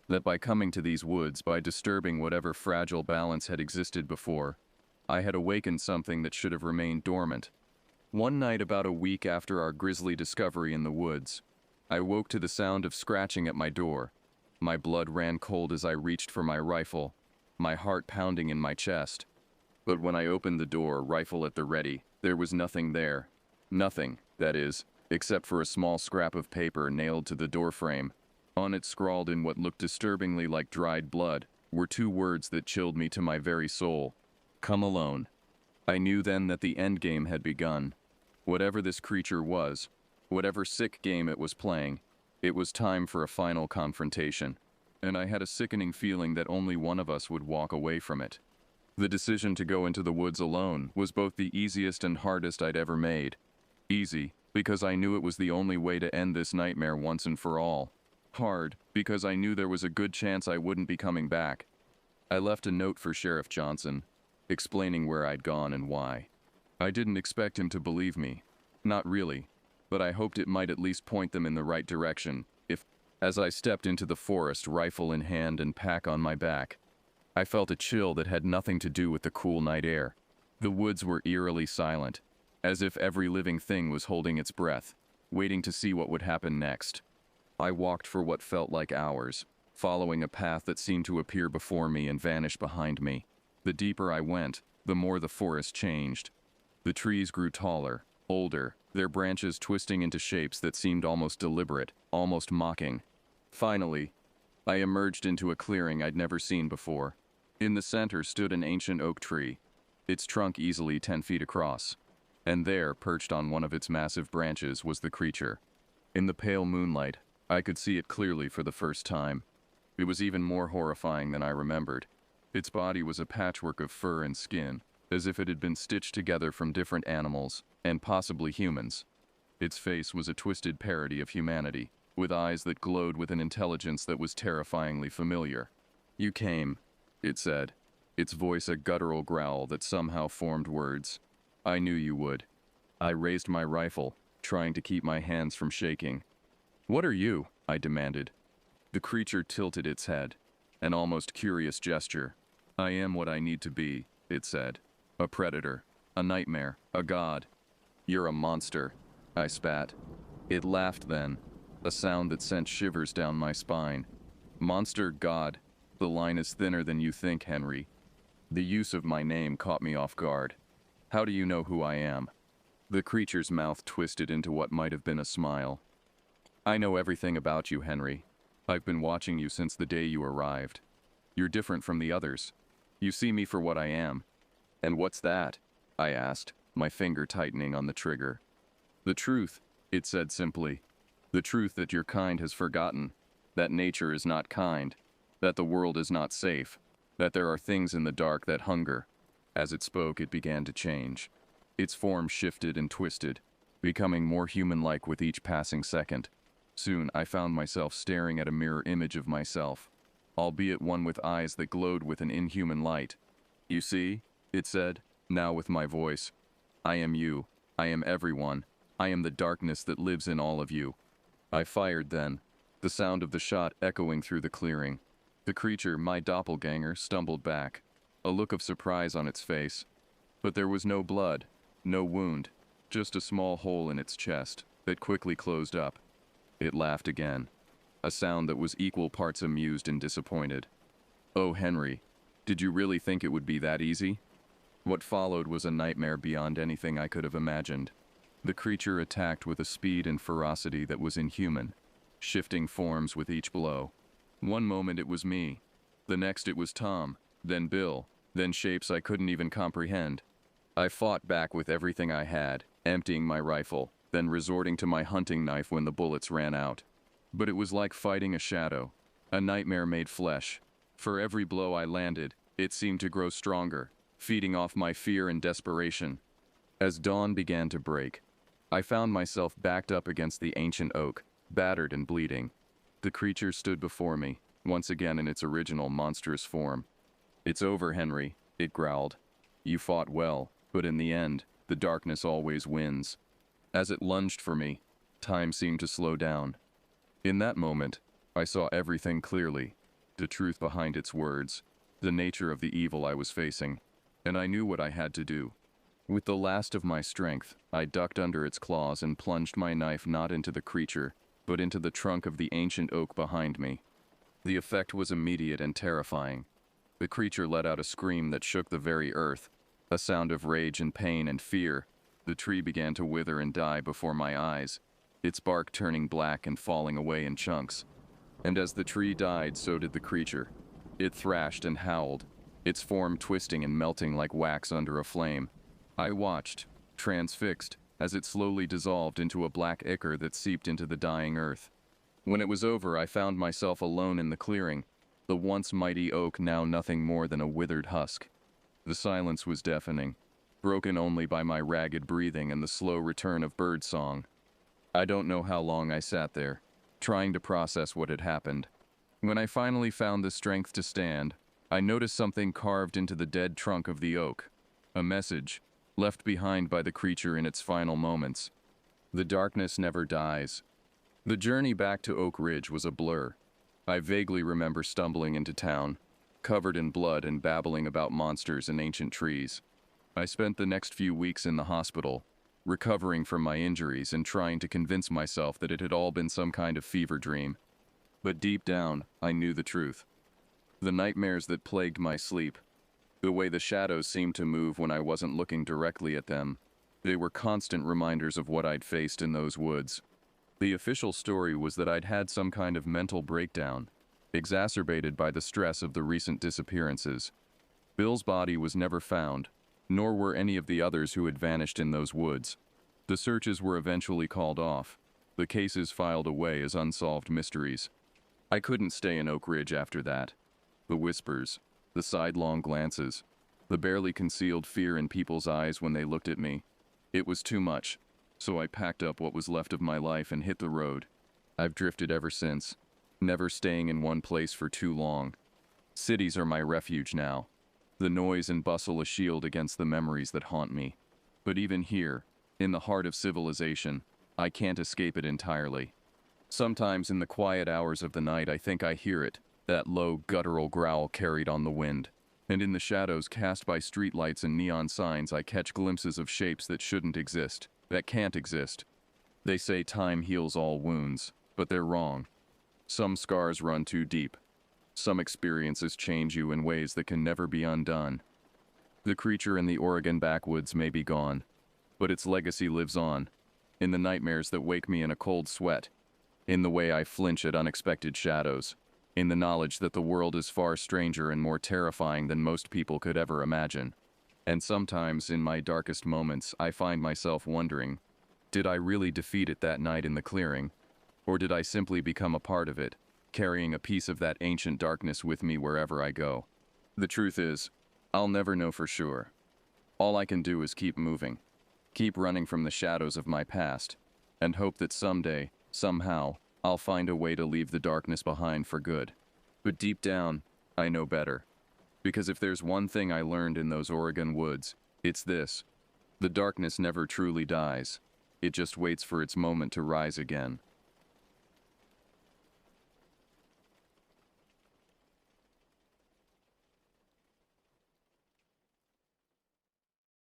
That by coming to these woods, by disturbing whatever fragile balance had existed before, I had awakened something that should have remained dormant. One night, about a week after our grisly discovery in the woods, I woke to the sound of scratching at my door. My blood ran cold as I reached for my rifle, my heart pounding in my chest. But when I opened the door, rifle at the ready, there was nothing there. Nothing, that is, except for a small scrap of paper nailed to the doorframe. On it, scrawled in what looked disturbingly like dried blood, were two words that chilled me to my very soul. Come alone. I knew then that the endgame had begun. Whatever this creature was, whatever sick game it was playing, it was time for a final confrontation. And I had a sickening feeling that only one of us would walk away from it. The decision to go into the woods alone was both the easiest and hardest I'd ever made. Easy, because I knew it was the only way to end this nightmare once and for all. Hard, because I knew there was a good chance I wouldn't be coming back. I left a note for Sheriff Johnson, explaining where I'd gone and why. I didn't expect him to believe me. Not really, but I hoped it might at least point them in the right direction. As I stepped into the forest, rifle in hand and pack on my back, I felt a chill that had nothing to do with the cool night air. The woods were eerily silent, as if every living thing was holding its breath, waiting to see what would happen next. I walked for what felt like hours, following a path that seemed to appear before me and vanish behind me. The deeper I went, the more the forest changed. The trees grew taller, older, their branches twisting into shapes that seemed almost deliberate, almost mocking. Finally, I emerged into a clearing I'd never seen before. In the center stood an ancient oak tree, its trunk easily 10 feet across. And there, perched on one of its massive branches, was the creature. In the pale moonlight, I could see it clearly for the first time. It was even more horrifying than I remembered. Its body was a patchwork of fur and skin, as if it had been stitched together from different animals, and possibly humans. Its face was a twisted parody of humanity, with eyes that glowed with an intelligence that was terrifyingly familiar. "You came," it said, its voice a guttural growl that somehow formed words. "I knew you would." I raised my rifle, trying to keep my hands from shaking. "What are you?" I demanded. The creature tilted its head, an almost curious gesture. "I am what I need to be," it said. "A predator, a nightmare, a god." "You're a monster," I spat. It laughed then, a sound that sent shivers down my spine. "Monster, god, the line is thinner than you think, Henry." The use of my name caught me off guard. "How do you know who I am?" The creature's mouth twisted into what might have been a smile. "I know everything about you, Henry. I've been watching you since the day you arrived. You're different from the others. You see me for what I am." "And what's that?" I asked, my finger tightening on the trigger. "The truth," it said simply. "The truth that your kind has forgotten. That nature is not kind. That the world is not safe. That there are things in the dark that hunger." As it spoke, it began to change. Its form shifted and twisted, becoming more human-like with each passing second. Soon, I found myself staring at a mirror image of myself, albeit one with eyes that glowed with an inhuman light. "You see," it said, now with my voice. "I am you. I am everyone. I am the darkness that lives in all of you." I fired then, the sound of the shot echoing through the clearing. The creature, my doppelganger, stumbled back, a look of surprise on its face. But there was no blood, no wound, just a small hole in its chest that quickly closed up. It laughed again, a sound that was equal parts amused and disappointed. "Oh, Henry, did you really think it would be that easy?" What followed was a nightmare beyond anything I could have imagined. The creature attacked with a speed and ferocity that was inhuman, shifting forms with each blow. One moment it was me, the next it was Tom, then Bill, then shapes I couldn't even comprehend. I fought back with everything I had, emptying my rifle, then resorting to my hunting knife when the bullets ran out. But it was like fighting a shadow, a nightmare made flesh. For every blow I landed, it seemed to grow stronger, feeding off my fear and desperation. As dawn began to break, I found myself backed up against the ancient oak, battered and bleeding. The creature stood before me, once again in its original monstrous form. "It's over, Henry," it growled. "You fought well, but in the end, the darkness always wins." As it lunged for me, time seemed to slow down. In that moment, I saw everything clearly, the truth behind its words, the nature of the evil I was facing, and I knew what I had to do. With the last of my strength, I ducked under its claws and plunged my knife not into the creature, but into the trunk of the ancient oak behind me. The effect was immediate and terrifying. The creature let out a scream that shook the very earth, a sound of rage and pain and fear. The tree began to wither and die before my eyes, its bark turning black and falling away in chunks. And as the tree died, so did the creature. It thrashed and howled, its form twisting and melting like wax under a flame. I watched, transfixed, as it slowly dissolved into a black ichor that seeped into the dying earth. When it was over, I found myself alone in the clearing, the once mighty oak now nothing more than a withered husk. The silence was deafening, broken only by my ragged breathing and the slow return of bird song. I don't know how long I sat there, trying to process what had happened. When I finally found the strength to stand, I noticed something carved into the dead trunk of the oak. A message, left behind by the creature in its final moments. The darkness never dies. The journey back to Oak Ridge was a blur. I vaguely remember stumbling into town, covered in blood and babbling about monsters and ancient trees. I spent the next few weeks in the hospital, recovering from my injuries and trying to convince myself that it had all been some kind of fever dream. But deep down, I knew the truth. The nightmares that plagued my sleep, the way the shadows seemed to move when I wasn't looking directly at them, they were constant reminders of what I'd faced in those woods. The official story was that I'd had some kind of mental breakdown, exacerbated by the stress of the recent disappearances. Bill's body was never found, nor were any of the others who had vanished in those woods. The searches were eventually called off, the cases filed away as unsolved mysteries. I couldn't stay in Oak Ridge after that. The whispers, the sidelong glances, the barely concealed fear in people's eyes when they looked at me. It was too much, so I packed up what was left of my life and hit the road. I've drifted ever since, never staying in one place for too long. Cities are my refuge now, the noise and bustle a shield against the memories that haunt me. But even here, in the heart of civilization, I can't escape it entirely. Sometimes in the quiet hours of the night I think I hear it, that low guttural growl carried on the wind. And in the shadows cast by streetlights and neon signs I catch glimpses of shapes that shouldn't exist, that can't exist. They say time heals all wounds, but they're wrong. Some scars run too deep. Some experiences change you in ways that can never be undone. The creature in the Oregon backwoods may be gone, but its legacy lives on, in the nightmares that wake me in a cold sweat, in the way I flinch at unexpected shadows, in the knowledge that the world is far stranger and more terrifying than most people could ever imagine. And sometimes, in my darkest moments, I find myself wondering, did I really defeat it that night in the clearing? Or did I simply become a part of it, carrying a piece of that ancient darkness with me wherever I go? The truth is, I'll never know for sure. All I can do is keep moving, keep running from the shadows of my past, and hope that someday, somehow, I'll find a way to leave the darkness behind for good. But deep down, I know better. Because if there's one thing I learned in those Oregon woods, it's this. The darkness never truly dies. It just waits for its moment to rise again.